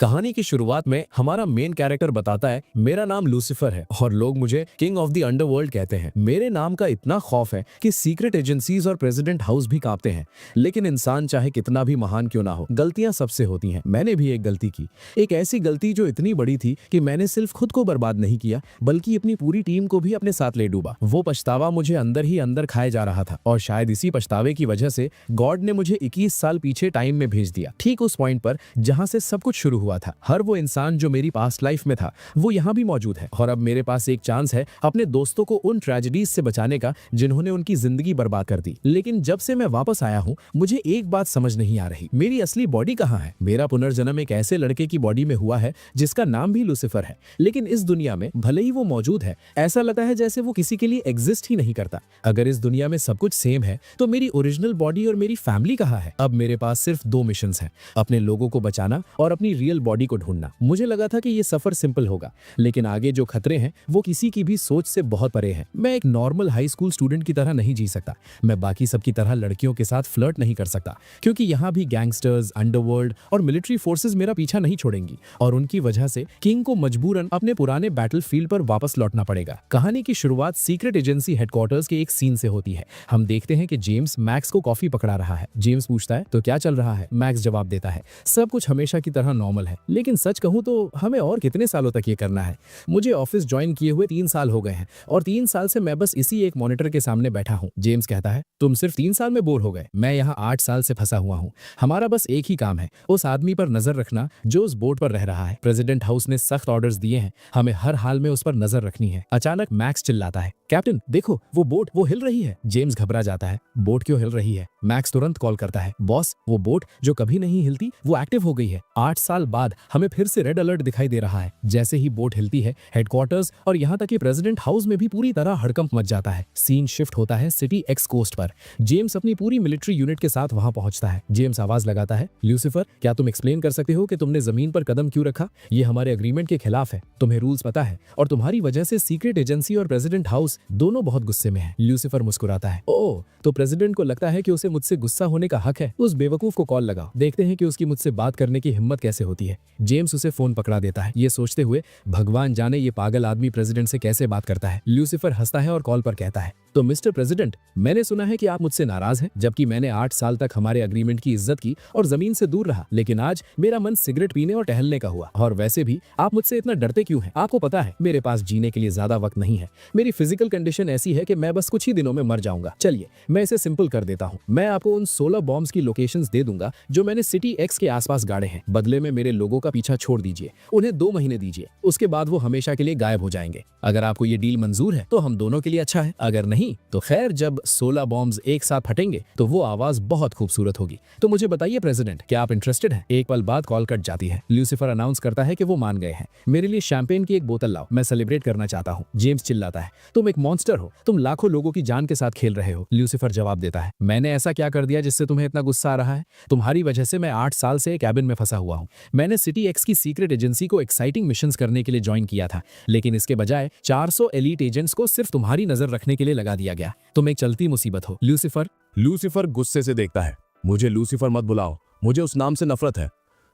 कहानी की शुरुआत में हमारा मेन कैरेक्टर बताता है मेरा नाम लूसीफर है और लोग मुझे किंग ऑफ द अंडरवर्ल्ड कहते हैं। मेरे नाम का इतना खौफ है कि सीक्रेट एजेंसीज और प्रेसिडेंट हाउस भी कांपते हैं। लेकिन इंसान चाहे कितना भी महान क्यों ना हो, गलतियां सबसे होती हैं। मैंने भी एक गलती की, एक ऐसी गलती जो इतनी बड़ी थी कि मैंने सिर्फ खुद को बर्बाद नहीं किया बल्कि अपनी पूरी टीम को भी अपने साथ ले डूबा। वो पछतावा मुझे अंदर ही अंदर खाए जा रहा था और शायद इसी पछतावे की वजह से गॉड ने मुझे 21 साल पीछे टाइम में भेज दिया, ठीक उस पॉइंट पर जहां से सब कुछ शुरू हुआ था। हर वो इंसान जो मेरी पास्ट लाइफ में था वो यहाँ भी मौजूद है और अब मेरे पास एक चांस है अपने दोस्तों को उन ट्रेजेडीज से बचाने का जिन्होंने उनकी जिंदगी बर्बाद कर दी। लेकिन जब से मैं वापस आया हूँ मुझे एक बात समझ नहीं आ रही, मेरी असली बॉडी कहाँ है। मेरा पुनर्जन्म एक ऐसे लड़के की बॉडी में हुआ है जिसका नाम भी लूसीफर है, लेकिन इस दुनिया में भले ही वो मौजूद है ऐसा लगता है जैसे वो किसी के लिए एग्जिस्ट ही नहीं करता। अगर इस दुनिया में सब कुछ सेम है तो मेरी ओरिजिनल बॉडी और मेरी फैमिली कहाँ है। अब मेरे पास सिर्फ दो मिशंस हैं, अपने लोगों को बचाना और अपनी रियल बॉडी को ढूंढना। मुझे लगा था कि ये सफर सिंपल होगा, लेकिन आगे जो खतरे हैं वो किसी की भी सोच से बहुत परे हैं। मैं एक नॉर्मल हाई स्कूल स्टूडेंट की तरह नहीं जी सकता, मैं बाकी सबकी तरह लड़कियों के साथ फ्लर्ट नहीं कर सकता क्योंकि यहाँ भी गैंगस्टर्स, अंडरवर्ल्ड और मिलिट्री फोर्सेस मेरा पीछा नहीं छोड़ेंगी और उनकी वजह से किंग को मजबूरन अपने पुराने बैटलफील्ड पर वापस लौटना पड़ेगा। कहानी की शुरुआत सीक्रेट एजेंसी हेडक्वार्टर्स के एक सीन से होती है। हम देखते हैं कि जेम्स मैक्स को कॉफी पकड़ा रहा है। जेम्स पूछता है तो क्या चल रहा है। मैक्स जवाब देता है सब कुछ हमेशा की तरह नॉर्मल है, लेकिन सच कहूं तो हमें और कितने सालों तक ये करना है। मुझे ऑफिस ज्वाइन किए हुए 3 साल हो गए हैं और 3 साल से मैं बस इसी एक मॉनिटर के सामने बैठा हूँ। जेम्स कहता है तुम सिर्फ 3 साल में बोर हो गए, मैं यहाँ 8 साल से फंसा हुआ हूँ। हमारा बस एक ही काम है, उस आदमी पर नजर रखना जो उस बोट पर रह रहा है। प्रेसिडेंट हाउस ने सख्त ऑर्डर्स दिए हैं, हमें हर हाल में उस पर नजर रखनी है। अचानक मैक्स चिल्लाता है कैप्टन देखो वो बोट, वो हिल रही है। जेम्स घबरा जाता है बोट क्यों हिल रही है। मैक्स तुरंत कॉल करता है बॉस वो बोट जो कभी नहीं हिलती वो एक्टिव हो गई है। 8 साल बाद हमें फिर से रेड अलर्ट दिखाई दे रहा है। जैसे ही बोट हिलती है हेडक्वार्टर्स और यहाँ तक कि प्रेसिडेंट हाउस में भी पूरी तरह हड़कंप मच जाता है। सीन शिफ्ट होता है सिटी एक्स कोस्ट पर। जेम्स अपनी पूरी मिलिट्री यूनिट के साथ वहां पहुंचता है। जेम्स आवाज लगाता है लूसीफर क्या तुम एक्सप्लेन कर सकते हो कि तुमने जमीन पर कदम क्यों रखा। ये हमारे एग्रीमेंट के खिलाफ है, तुम्हें रूल्स पता है और तुम्हारी वजह से सीक्रेट एजेंसी और प्रेसिडेंट हाउस दोनों बहुत गुस्से में है। लूसीफर मुस्कुराता है ओह तो प्रेसिडेंट को लगता है कि उसे मुझसे गुस्सा होने का हक है। उस बेवकूफ को कॉल लगाओ, देखते हैं कि उसकी मुझसे बात करने की हिम्मत कैसे होती है। जेम्स उसे फोन पकड़ा देता है, ये सोचते हुए भगवान जाने ये पागल आदमी प्रेसिडेंट से कैसे बात करता है। लूसीफर हंसता है और कॉल पर कहता है तो मिस्टर प्रेसिडेंट मैंने सुना है कि आप मुझसे नाराज हैं, जबकि मैंने 8 साल तक हमारे एग्रीमेंट की इज्जत की और जमीन से दूर रहा, लेकिन आज मेरा मन सिगरेट पीने और टहलने का हुआ। और वैसे भी आप मुझसे इतना डरते क्यों हैं? आपको पता है मेरे पास जीने के लिए ज्यादा वक्त नहीं है, मेरी फिजिकल कंडीशन ऐसी है कि मैं बस कुछ ही दिनों में मर जाऊंगा। चलिए मैं इसे सिंपल कर देता हूँ, मैं आपको उन 16 बॉम्ब्स की लोकेशंस दे दूंगा जो मैंने सिटी एक्स के आसपास गाड़े हैं। बदले में मेरे लोगों का पीछा छोड़ दीजिए, उन्हें 2 महीने दीजिए, उसके बाद वो हमेशा के लिए गायब हो जाएंगे। अगर आपको ये डील मंजूर है तो हम दोनों के लिए अच्छा है, अगर नहीं तो खैर जब 16 बॉम्ब्स एक साथ फटेंगे तो वो आवाज बहुत खूबसूरत होगी। तो मुझे बताइए प्रेसिडेंट क्या आप इंटरेस्टेड हैं? एक पल बाद कॉल कट जाती है। लूसीफर अनाउंस करता है कि वो मान गए हैं। मेरे लिए शैंपेन की एक बोतल लाओ, मैं सेलिब्रेट करना चाहता हूँ। जेम्स चिल्लाता है तुम एक मॉन्स्टर हो, तुम लाखों लोगों की जान के साथ खेल रहे हो। लूसीफर जवाब देता है मैंने ऐसा क्या कर दिया जिससे तुम्हें इतना गुस्सा आ रहा है? तुम्हारी वजह से मैं 8 साल से कैबिन में फंसा हुआ हूँ। मैंने सिटी एक्स की सीक्रेट एजेंसी को एक्साइटिंग मिशंस करने के लिए ज्वाइन किया था, लेकिन इसके बजाय 400 एलीट एजेंट्स को सिर्फ तुम्हारी नजर रखने के लिए लगा दिया गया। तुम एक चलती मुसीबत हो। लूसीफर गुस्से से देखता है मुझे लूसीफर मत बुलाओ, मुझे उस नाम से नफरत है।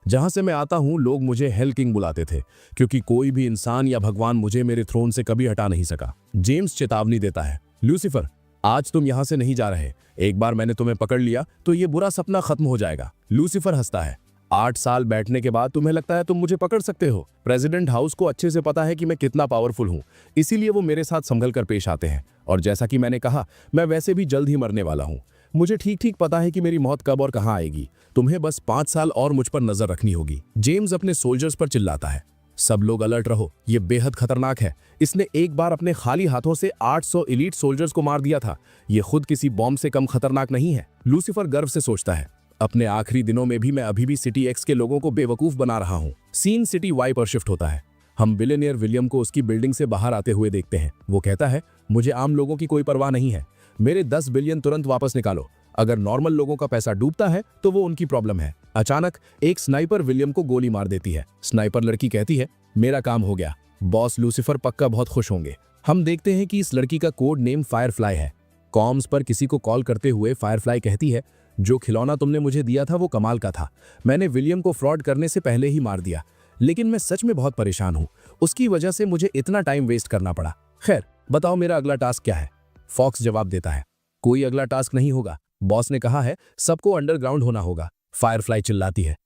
जहां से मैं आता हूं लोग मुझे हेल किंग बुलाते थे क्योंकि कोई भी इंसान या भगवान मुझे मेरे थ्रोन से कभी हटा नहीं सका। जेम्स चेतावनी देता है लूसीफर आज तुम यहां से नहीं जा रहे, एक बार मैंने तुम्हें पकड़ लिया तो ये बुरा सपना खत्म हो जाएगा। लूसीफर हंसता है 8 साल बैठने के बाद तुम्हें लगता है तुम मुझे पकड़ सकते हो। प्रेसिडेंट हाउस को अच्छे से पता है कि मैं कितना पावरफुल हूं, इसीलिए वो मेरे साथ संभल कर पेश आते हैं। और जैसा कि मैंने कहा मैं वैसे भी जल्द ही मरने वाला हूं। मुझे ठीक ठीक पता है कि मेरी मौत कब और कहां आएगी। तुम्हें बस 5 साल और मुझ पर नजर रखनी होगी। जेम्स अपने सोल्जर्स पर चिल्लाता है सब लोग अलर्ट रहो, ये बेहद खतरनाक है। इसने एक बार अपने खाली हाथों से 800 एलीट सोल्जर्स को मार दिया था, ये खुद किसी बॉम्ब से कम खतरनाक नहीं है। लूसीफर गर्व से सोचता है अपने आखिरी दिनों में भी मैं अभी भी सिटी एक्स के लोगों को बेवकूफ बना रहा हूं। सीन सिटी वाई पर शिफ्ट होता है। हम बिलियनियर विलियम को उसकी बिल्डिंग से बाहर आते हुए देखते हैं। वो कहता है मुझे आम लोगों की कोई परवाह नहीं है, मेरे 10 बिलियन तुरंत वापस निकालो। अगर नॉर्मल लोगों का पैसा डूबता है तो वो उनकी प्रॉब्लम है। अचानक एक स्नाइपर विलियम को गोली मार देती है। स्नाइपर लड़की कहती है मेरा काम हो गया, बॉस लूसीफर पक्का बहुत खुश होंगे। हम देखते हैं कि इस लड़की का कोड नेम फायरफ्लाई है। कॉम्स पर किसी को कॉल करते हुए फायरफ्लाई कहती है जो खिलौना तुमने मुझे दिया था वो कमाल का था। मैंने विलियम को फ्रॉड करने से पहले ही मार दिया, लेकिन मैं सच में बहुत परेशान हूँ। उसकी वजह से मुझे इतना टाइम वेस्ट करना पड़ा। खैर, बताओ मेरा अगला टास्क क्या है? फॉक्स जवाब देता है, कोई अगला टास्क नहीं होगा। बॉस ने कहा है सबको अंडरग्राउंड होना होगा। फायरफ्लाई चिल्लाती है,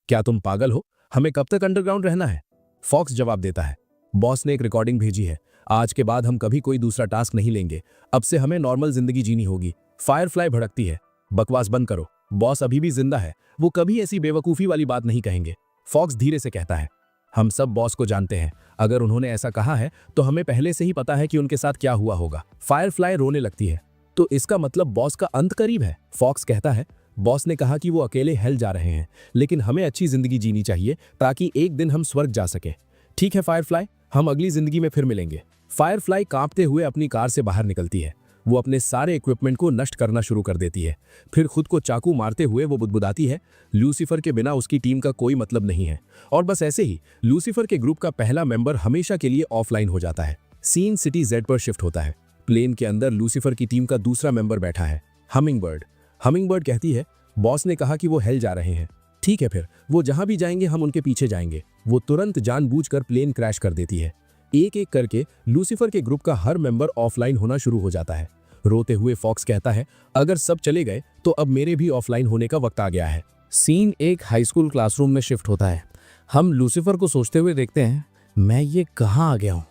क्या तुम पागल हो? हमें कब तक अंडरग्राउंड रहना है? फॉक्स जवाब देता है, बॉस ने एक रिकॉर्डिंग भेजी है, आज के बाद हम कभी कोई दूसरा टास्क नहीं लेंगे। अब से हमें नॉर्मल जिंदगी जीनी होगी। फायरफ्लाई भड़कती है, बकवास बंद करो, बॉस अभी भी जिंदा है, वो कभी ऐसी बेवकूफी वाली बात नहीं कहेंगे। फॉक्स धीरे से कहता है, हम सब बॉस को जानते हैं, अगर उन्होंने ऐसा कहा है तो हमें पहले से ही पता है कि उनके साथ क्या हुआ होगा। फायरफ्लाई रोने लगती है, तो इसका मतलब बॉस का अंत करीब है। फॉक्स कहता है, बॉस ने कहा कि वो अकेले हेल जा रहे हैं, लेकिन हमें अच्छी जिंदगी जीनी चाहिए ताकि एक दिन हम स्वर्ग जा सके। ठीक है फायरफ्लाई, हम अगली जिंदगी में फिर मिलेंगे। फायरफ्लाई कांपते हुए अपनी कार से बाहर निकलती है। वो अपने सारे इक्विपमेंट को नष्ट करना शुरू कर देती है। फिर खुद को चाकू मारते हुए वो बुदबुदाती है, लूसीफर के बिना उसकी टीम का कोई मतलब नहीं है। और बस ऐसे ही लूसीफर के ग्रुप का पहला मेंबर हमेशा के लिए ऑफलाइन हो जाता है। सीन सिटी जेड पर शिफ्ट होता है। प्लेन के अंदर लूसीफर की टीम का दूसरा मेंबर बैठा है, हमिंगबर्ड। हमिंगबर्ड कहती है, बॉस ने कहा कि वो हेल जा रहे हैं। ठीक है, फिर वो जहां भी जाएंगे हम उनके पीछे जाएंगे। वो तुरंत जानबूझकर प्लेन क्रैश कर देती है। एक एक करके लूसीफर के ग्रुप का हर मेंबर ऑफलाइन होना शुरू हो जाता है। रोते हुए फॉक्स कहता है, अगर सब चले गए तो अब मेरे भी ऑफलाइन होने का वक्त आ गया है। सीन एक हाई स्कूल क्लासरूम में शिफ्ट होता है। हम लूसीफर को सोचते हुए देखते हैं, मैं ये कहाँ आ गया हूँ?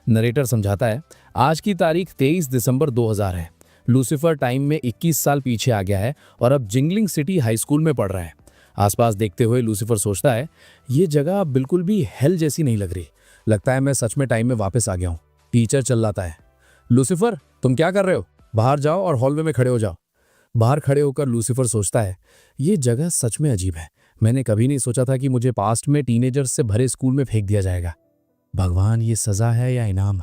नरेटर समझाता है, आज की तारीख 23 दिसंबर 2000 है। लूसीफर टाइम में 21 साल पीछे आ गया है और अब जिंगलिंग सिटी हाई स्कूल में पढ़ रहा है। आसपास देखते हुए लूसीफर सोचता है, ये जगह बिल्कुल भी हेल जैसी नहीं लग रही। लगता है मैं सच में टाइम में वापस आ गया हूँ। टीचर चिल्लाता है, लूसीफर तुम क्या कर रहे हो? बाहर जाओ और हॉलवे में खड़े हो जाओ। बाहर खड़े होकर लूसीफर सोचता है, ये जगह सच में अजीब है। मैंने कभी नहीं सोचा था कि मुझे पास्ट में टीनेजर्स से भरे स्कूल में फेंक दिया जाएगा। भगवान, ये सजा है या इनाम?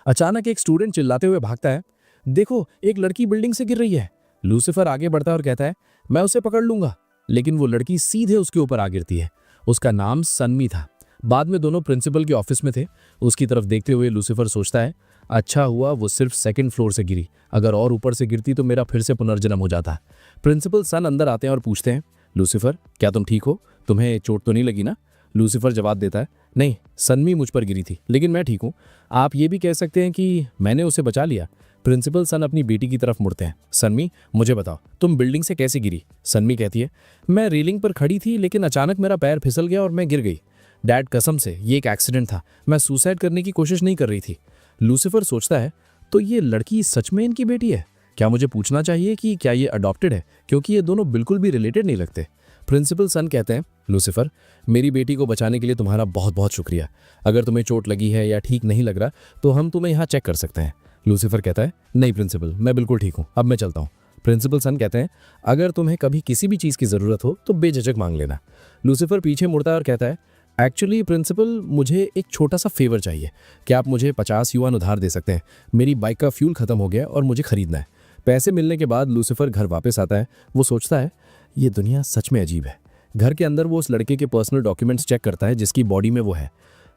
अचानक एक स्टूडेंट चिल्लाते हुए भागता है, देखो एक लड़की बिल्डिंग से गिर रही है। लूसीफर आगे बढ़ता है और कहता है, मैं उसे पकड़ लूंगा। लेकिन वो लड़की सीधे उसके ऊपर आ गिरती है। उसका नाम सन्मी था। बाद में दोनों प्रिंसिपल के ऑफिस में थे। उसकी तरफ देखते हुए लूसीफर सोचता है, अच्छा हुआ वो सिर्फ सेकंड फ्लोर से गिरी, अगर और ऊपर से गिरती तो मेरा फिर से पुनर्जन्म हो जाता। प्रिंसिपल सन अंदर आते हैं और पूछते हैं, लूसीफर क्या तुम ठीक हो? तुम्हें चोट तो नहीं लगी ना? लूसीफर जवाब देता है, नहीं, सन्मी मुझ पर गिरी थी, लेकिन मैं ठीक हूँ। आप ये भी कह सकते हैं कि मैंने उसे बचा लिया। प्रिंसिपल सन अपनी बेटी की तरफ मुड़ते हैं, सन्मी मुझे बताओ तुम बिल्डिंग से कैसे गिरी? सन्मी कहती है, मैं रेलिंग पर खड़ी थी लेकिन अचानक मेरा पैर फिसल गया और मैं गिर गई। डैड कसम से ये एक एक्सीडेंट था, मैं सुसाइड करने की कोशिश नहीं कर रही थी। लूसीफर सोचता है, तो ये लड़की सच में इनकी बेटी है? क्या मुझे पूछना चाहिए कि क्या ये अडॉप्टेड है, क्योंकि ये दोनों बिल्कुल भी रिलेटेड नहीं लगते। प्रिंसिपल सन कहते हैं, लूसीफर मेरी बेटी को बचाने के लिए तुम्हारा बहुत बहुत शुक्रिया। अगर तुम्हें चोट लगी है या ठीक नहीं लग रहा तो हम तुम्हें यहाँ चेक कर सकते हैं। लूसीफर कहता है, नहीं प्रिंसिपल, मैं बिल्कुल ठीक हूँ, अब मैं चलता हूँ। प्रिंसिपल सन कहते हैं, अगर तुम्हें कभी किसी भी चीज़ की ज़रूरत हो तो बेझिझक मांग लेना। लूसीफर पीछे मुड़ता है और कहता है, एक्चुअली प्रिंसिपल मुझे एक छोटा सा फेवर चाहिए। क्या आप मुझे 50 युआन उधार दे सकते हैं? मेरी बाइक का फ्यूल खत्म हो गया और मुझे खरीदना है। पैसे मिलने के बाद लूसीफर घर वापस आता है। वो सोचता है, ये दुनिया सच में अजीब है। घर के अंदर वो उस लड़के के पर्सनल डॉक्यूमेंट्स चेक करता है जिसकी बॉडी में वो है।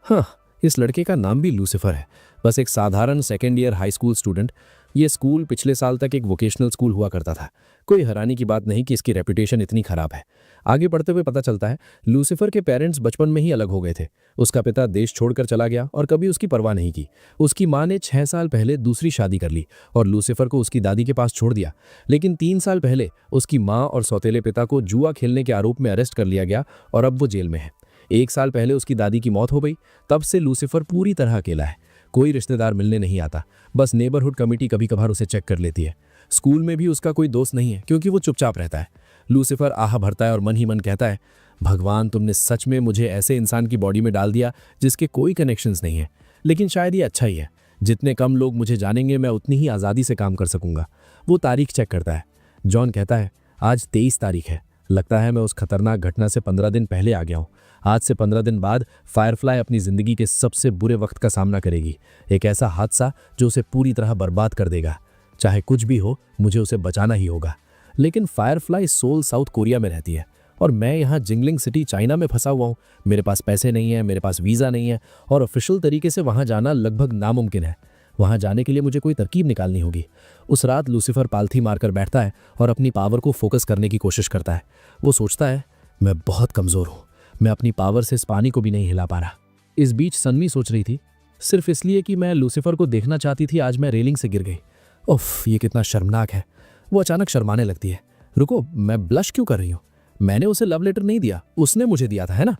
हाँ, इस लड़के का नाम भी लूसीफर है, बस एक साधारण second year high school student. ये स्कूल पिछले साल तक एक वोकेशनल स्कूल हुआ करता था। कोई हैरानी की बात नहीं कि इसकी रेपुटेशन इतनी खराब है। आगे बढ़ते हुए पता चलता है लूसीफर के पेरेंट्स बचपन में ही अलग हो गए थे। उसका पिता देश छोड़कर चला गया और कभी उसकी परवाह नहीं की। उसकी माँ ने 6 साल पहले दूसरी शादी कर ली और लूसीफर को उसकी दादी के पास छोड़ दिया। लेकिन 3 साल पहले उसकी माँ और सौतेले पिता को जुआ खेलने के आरोप में अरेस्ट कर लिया गया और अब वो जेल में है। 1 साल पहले उसकी दादी की मौत हो गई। तब से लूसीफर पूरी तरह अकेला है। कोई रिश्तेदार मिलने नहीं आता, बस नेबरहुड कमेटी कभी कभार उसे चेक कर लेती है। स्कूल में भी उसका कोई दोस्त नहीं है क्योंकि वो चुपचाप रहता है। लूसीफर आह भरता है और मन ही मन कहता है, भगवान तुमने सच में मुझे ऐसे इंसान की बॉडी में डाल दिया जिसके कोई कनेक्शंस नहीं है। लेकिन शायद ये अच्छा ही है, जितने कम लोग मुझे जानेंगे मैं उतनी ही आज़ादी से काम कर सकूंगा। वो तारीख चेक करता है। जॉन कहता है, आज 23 तारीख है। लगता है मैं उस खतरनाक घटना से 15 दिन पहले आ गया हूँ। आज से 15 दिन बाद फायरफ्लाई अपनी जिंदगी के सबसे बुरे वक्त का सामना करेगी। एक ऐसा हादसा जो उसे पूरी तरह बर्बाद कर देगा। चाहे कुछ भी हो, मुझे उसे बचाना ही होगा। लेकिन फायरफ्लाई सोल साउथ कोरिया में रहती है और मैं यहाँ जिंगलिंग सिटी चाइना में फंसा हुआ हूँ। मेरे पास पैसे नहीं है, मेरे पास वीज़ा नहीं है और ऑफिशियल तरीके से वहाँ जाना लगभग नामुमकिन है। वहां जाने के लिए मुझे कोई तरकीब निकालनी होगी। उस रात लूसीफर पालथी मारकर बैठता है और अपनी पावर को फोकस करने की कोशिश करता है। वो सोचता है, मैं बहुत कमज़ोर हूँ, मैं अपनी पावर से इस पानी को भी नहीं हिला पा रहा। इस बीच सन्मी सोच रही थी, सिर्फ इसलिए कि मैं लूसीफर को देखना चाहती थी, आज मैं रेलिंग से गिर गई। उफ, ये कितना शर्मनाक है। वो अचानक शर्माने लगती है। रुको, मैं ब्लश क्यों कर रही हूँ? मैंने उसे लव लेटर नहीं दिया, उसने मुझे दिया था, है ना?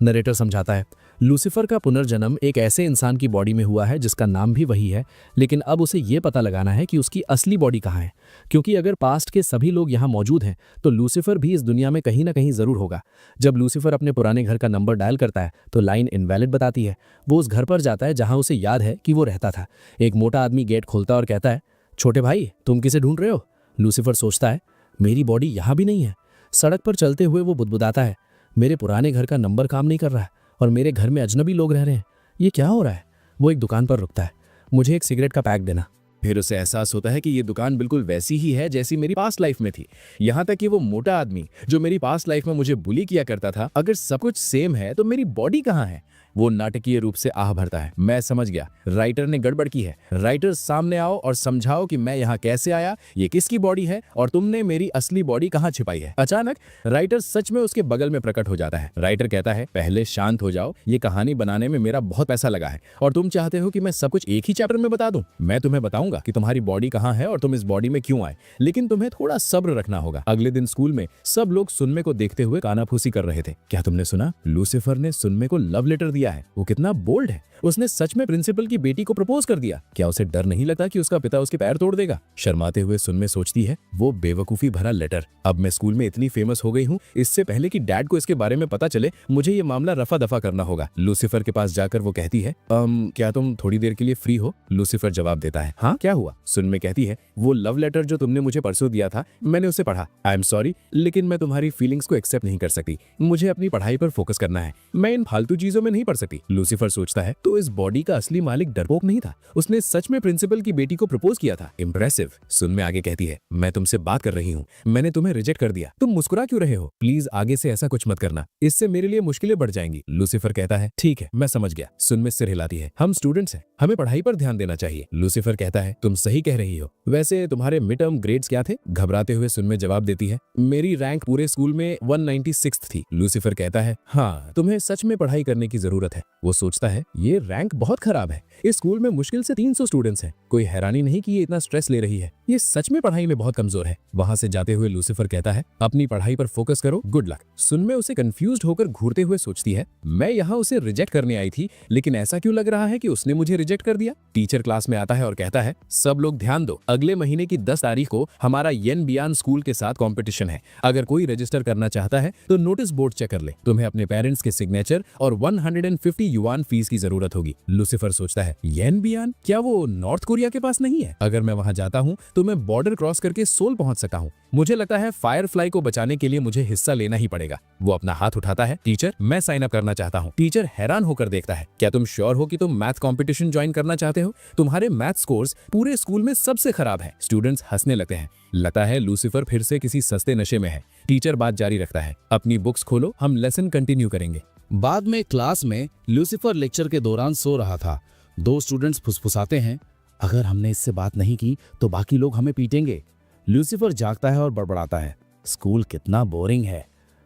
नरेटर समझाता है, लूसीफर का पुनर्जन्म एक ऐसे इंसान की बॉडी में हुआ है जिसका नाम भी वही है, लेकिन अब उसे ये पता लगाना है कि उसकी असली बॉडी कहाँ है। क्योंकि अगर पास्ट के सभी लोग यहाँ मौजूद हैं तो लूसीफर भी इस दुनिया में कहीं ना कहीं जरूर होगा। जब लूसीफर अपने पुराने घर का नंबर डायल करता है तो लाइन इनवैलिड बताती है। वो उस घर पर जाता है जहाँ उसे याद है कि वो रहता था। एक मोटा आदमी गेट खोलता है और कहता है, छोटे भाई, तुम किसे ढूंढ रहे हो? लूसीफर सोचता है, मेरी बॉडी यहाँ भी नहीं है। सड़क पर चलते हुए वो बुदबुदाता है, मेरे पुराने घर का नंबर काम नहीं कर रहा है और मेरे घर में अजनबी लोग रह रहे हैं। ये क्या हो रहा है? वो एक दुकान पर रुकता है, मुझे एक सिगरेट का पैक देना। फिर उसे एहसास होता है कि ये दुकान बिल्कुल वैसी ही है जैसी मेरी पास्ट लाइफ में थी। यहाँ तक कि वो मोटा आदमी जो मेरी पास्ट लाइफ में मुझे बुली किया करता था, अगर सब कुछ सेम है तो मेरी बॉडी कहाँ है? वो नाटकीय रूप से आह भरता है, मैं समझ गया, राइटर ने गड़बड़ की है। राइटर, सामने आओ और समझाओ कि मैं यहाँ कैसे आया, ये किसकी बॉडी है और तुमने मेरी असली बॉडी कहाँ छिपाई है। अचानक राइटर सच में उसके बगल में प्रकट हो जाता है। राइटर कहता है, पहले शांत हो जाओ, ये कहानी बनाने में मेरा बहुत पैसा लगा है और तुम चाहते हो कि मैं सब कुछ एक ही चैप्टर में बता दूं। मैं तुम्हें बताऊंगा कि तुम्हारी बॉडी कहाँ है और तुम इस बॉडी में क्यों आए, लेकिन तुम्हें थोड़ा सब्र रखना होगा। अगले दिन स्कूल में सब लोग सुनमे को देखते हुए कानाफूसी कर रहे थे। क्या तुमने सुना? लूसीफर ने सुनमे को लव लेटर दिया है। वो कितना बोल्ड है, उसने सच में प्रिंसिपल की बेटी को प्रपोज कर दिया। क्या उसे डर नहीं लगता कि उसका पिता उसके पैर तोड़ देगा? शर्माते हुए सुनमे सोचती है, वो बेवकूफी भरा लेटर। अब मैं स्कूल में इतनी फेमस हो गई हूँ, इससे पहले कि डैड को इसके बारे में पता चले मुझे ये मामला रफा दफा करना होगा। लूसीफर के पास जाकर वो कहती है, क्या तुम थोड़ी देर के लिए फ्री हो? लूसीफर जवाब देता है, हाँ, क्या हुआ? सुनमे कहती है, वो लव लेटर जो तुमने मुझे परसों दिया था, मैंने उसे पढ़ा। आई एम सॉरी, लेकिन मैं तुम्हारी फीलिंग्स को एक्सेप्ट नहीं कर सकती। मुझे अपनी पढ़ाई पर फोकस करना है, मैं इन फालतू चीजों में नहीं पढ़ सकती। लूसीफर सोचता है, तो इस बॉडी का असली मालिक डरपोक नहीं था, उसने सच में प्रिंसिपल की बेटी को प्रपोज किया था। इम्प्रेसिव। सुनमे आगे कहती है, मैं तुमसे बात कर रही हूँ, मैंने तुम्हें रिजेक्ट कर दिया, तुम मुस्कुरा क्यों रहे हो? प्लीज आगे से ऐसा कुछ मत करना, इससे मेरे लिए मुश्किलें बढ़ जाएंगी। लूसीफर कहता है, ठीक है, मैं समझ गया। सुनमे सिर हिलाती है, हम स्टूडेंट्स हैं, हमें पढ़ाई पर ध्यान देना चाहिए। लूसीफर कहता है, तुम सही कह रही हो। वैसे तुम्हारे मिड टर्म ग्रेड्स क्या थे? घबराते हुए सुनमे जवाब देती है, मेरी रैंक पूरे स्कूल में 196 थी। लूसीफर कहता है, हाँ, तुम्हें सच में पढ़ाई करने की जरूरत है। वो सोचता है, ये रैंक बहुत खराब है, इस स्कूल में मुश्किल से 300 स्टूडेंट्स हैं, कोई हैरानी नहीं कि ये इतना स्ट्रेस ले रही है, ये सच में पढ़ाई में बहुत कमजोर है। वहां से जाते हुए लूसीफर कहता है, अपनी पढ़ाई पर फोकस करो, गुड लक। सुनमे उसे कंफ्यूज्ड होकर घूरते हुए सोचती है, मैं यहाँ उसे रिजेक्ट करने आई थी, लेकिन ऐसा क्यों लग रहा है कि उसने मुझे रिजेक्ट कर दिया? टीचर क्लास में आता है और कहता है, सब लोग ध्यान दो, अगले महीने की 10 तारीख को हमारा येन बियान स्कूल के साथ कॉम्पिटिशन है। अगर कोई रजिस्टर करना चाहता है तो नोटिस बोर्ड चेक कर ले, तुम्हें अपने पेरेंट्स के सिग्नेचर और 150 युआन फीस की जरूरत होगी। लूसीफर सोचता है, येन बियान, क्या वो नॉर्थ कोरिया के पास नहीं है? अगर मैं वहां जाता हूं तो मैं बॉर्डर क्रॉस करके सोल पहुंच सकता हूं। मुझे लगता है फायरफ्लाई को बचाने के लिए मुझे हिस्सा लेना ही पड़ेगा। वो अपना हाथ उठाता है, टीचर, मैं साइन अप करना चाहता हूं। टीचर हैरान होकर देखता है, क्या तुम श्योर हो कि तुम मैथ कंपटीशन ज्वाइन करना चाहते हो? तुम्हारे मैथ स्कोर्स पूरे स्कूल में सबसे खराब है। स्टूडेंट्स हंसने लगते हैं। लगता है लूसीफर फिर से किसी सस्ते नशे में है। टीचर बात जारी रखता है, अपनी बुक्स खोलो, हम लेसन कंटिन्यू करेंगे। बाद में क्लास में लूसीफर लेक्चर के दौरान सो रहा था। 2 स्टूडेंट्स फुसफुसाते हैं, अगर हमने इससे बात नहीं की तो बाकी लोग हमें पीटेंगे। लूसीफर जागता है और बड़बड़ाता है, स्कूल कितना बोरिंग है।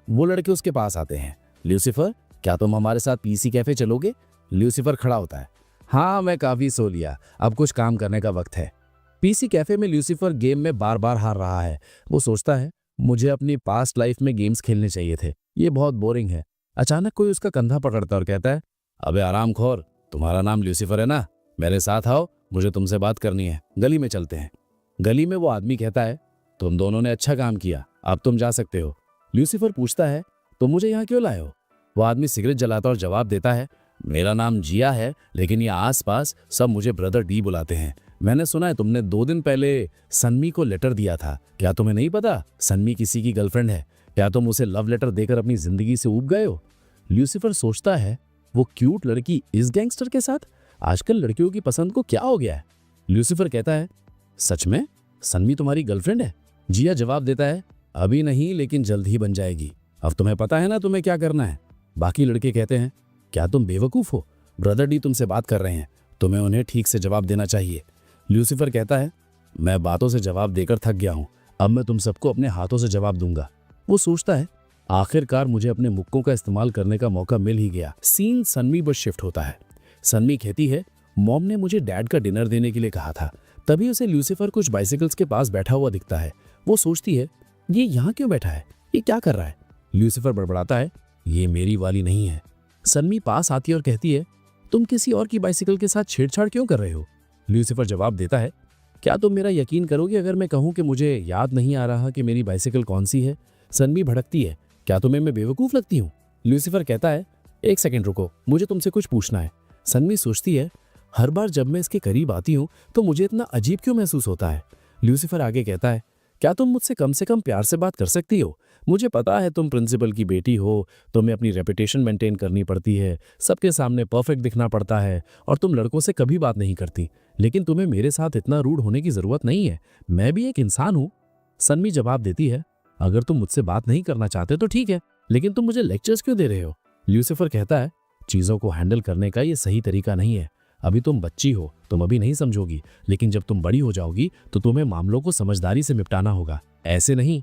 वो लड़के उसके पास आते हैं, लूसीफर, क्या तुम हमारे साथ पीसी कैफे चलोगे? लूसीफर खड़ा होता है, हाँ, मैं काफी सो लिया, अब कुछ काम करने का वक्त है। पीसी कैफे में लूसीफर गेम में बार बार हार रहा है। वो सोचता है, मुझे अपनी पास्ट लाइफ में गेम्स खेलने चाहिए थे, ये बहुत बोरिंग है। अचानक कोई उसका कंधा पकड़ता और कहता है, अबे आरामखोर, तुम्हारा नाम लूसीफर है ना? मेरे साथ आओ, मुझे तुमसे बात करनी है, गली में चलते हैं। गली में वो आदमी कहता है, तुम दोनों ने अच्छा काम किया, अब तुम जा सकते हो। लूसीफर पूछता है, तुम मुझे यहाँ क्यों लाए हो? वो आदमी सिगरेट जलाता और जवाब देता है, मेरा नाम जिया है, लेकिन ये आसपास सब मुझे ब्रदर डी बुलाते हैं। मैंने सुना है तुमने 2 दिन पहले सन्मी को लेटर दिया था, क्या तुम्हें नहीं पता सन्मी किसी की गर्लफ्रेंड है? क्या तुम उसे लव लेटर देकर अपनी जिंदगी से ऊब गए हो? लूसीफर सोचता है, वो क्यूट लड़की इस गैंगस्टर के साथ, आजकल लड़कियों की पसंद को क्या हो गया है? लूसीफर कहता है, सच में सन्मी तुम्हारी गर्लफ्रेंड है? जिया जवाब देता है, अभी नहीं, लेकिन जल्द ही बन जाएगी। अब तुम्हें पता है ना तुम्हें क्या करना है? बाकी लड़के कहते हैं, क्या तुम बेवकूफ हो? ब्रदर डी तुमसे बात कर रहे हैं, तुम्हें उन्हें ठीक से जवाब देना चाहिए। लूसीफर कहता है, मैं बातों से जवाब देकर थक गया हूं, अब मैं तुम सबको अपने हाथों से जवाब दूंगा। वो सोचता है, आखिरकार मुझे अपने मुक्कों का इस्तेमाल करने का मौका मिल ही गया। सीन सन्मी पर शिफ्ट होता है। सन्मी कहती है, मॉम ने मुझे डैड का डिनर देने के लिए कहा था। तभी उसे लूसीफर कुछ बाइसिकल्स के पास बैठा हुआ दिखता है। वो सोचती है, ये यहाँ क्यों बैठा है, ये क्या कर रहा है। लूसीफर बड़बड़ाता है, ये मेरी वाली नहीं है। सन्मी पास आती है और कहती है, तुम किसी और की बाइसिकल के साथ छेड़छाड़ क्यों कर रहे हो। लूसीफर जवाब देता है, क्या तुम मेरा यकीन करोगे अगर मैं कहूं कि मुझे याद नहीं आ रहा कि मेरी बाइसिकल कौन सी है। सन्मी भड़कती है, क्या तुम्हें मैं बेवकूफ लगती हूँ। लूसीफर कहता है, एक सेकंड रुको, मुझे तुमसे कुछ पूछना है। सन्मी सोचती है, हर बार जब मैं इसके करीब आती हूँ तो मुझे इतना अजीब क्यों महसूस होता है। लूसीफर आगे कहता है, क्या तुम मुझसे कम से कम प्यार से बात कर सकती हो। मुझे पता है तुम प्रिंसिपल की बेटी हो, तुम्हें अपनी रेपुटेशन मेंटेन करनी पड़ती है, सबके सामने परफेक्ट दिखना पड़ता है और तुम लड़कों से कभी बात नहीं करती, लेकिन तुम्हें मेरे साथ इतना रूड होने की जरूरत नहीं है, मैं भी एक इंसान हूँ। सन्मी जवाब देती है, अगर तुम मुझसे बात नहीं करना चाहते तो ठीक है, लेकिन तुम मुझे लेक्चर्स क्यों दे रहे हो। लूसीफर कहता है, चीजों को हैंडल करने का ये सही तरीका नहीं है। अभी तुम बच्ची हो, तुम अभी नहीं समझोगी, लेकिन जब तुम बड़ी हो जाओगी तो तुम्हें मामलों को समझदारी से निपटाना होगा, ऐसे नहीं।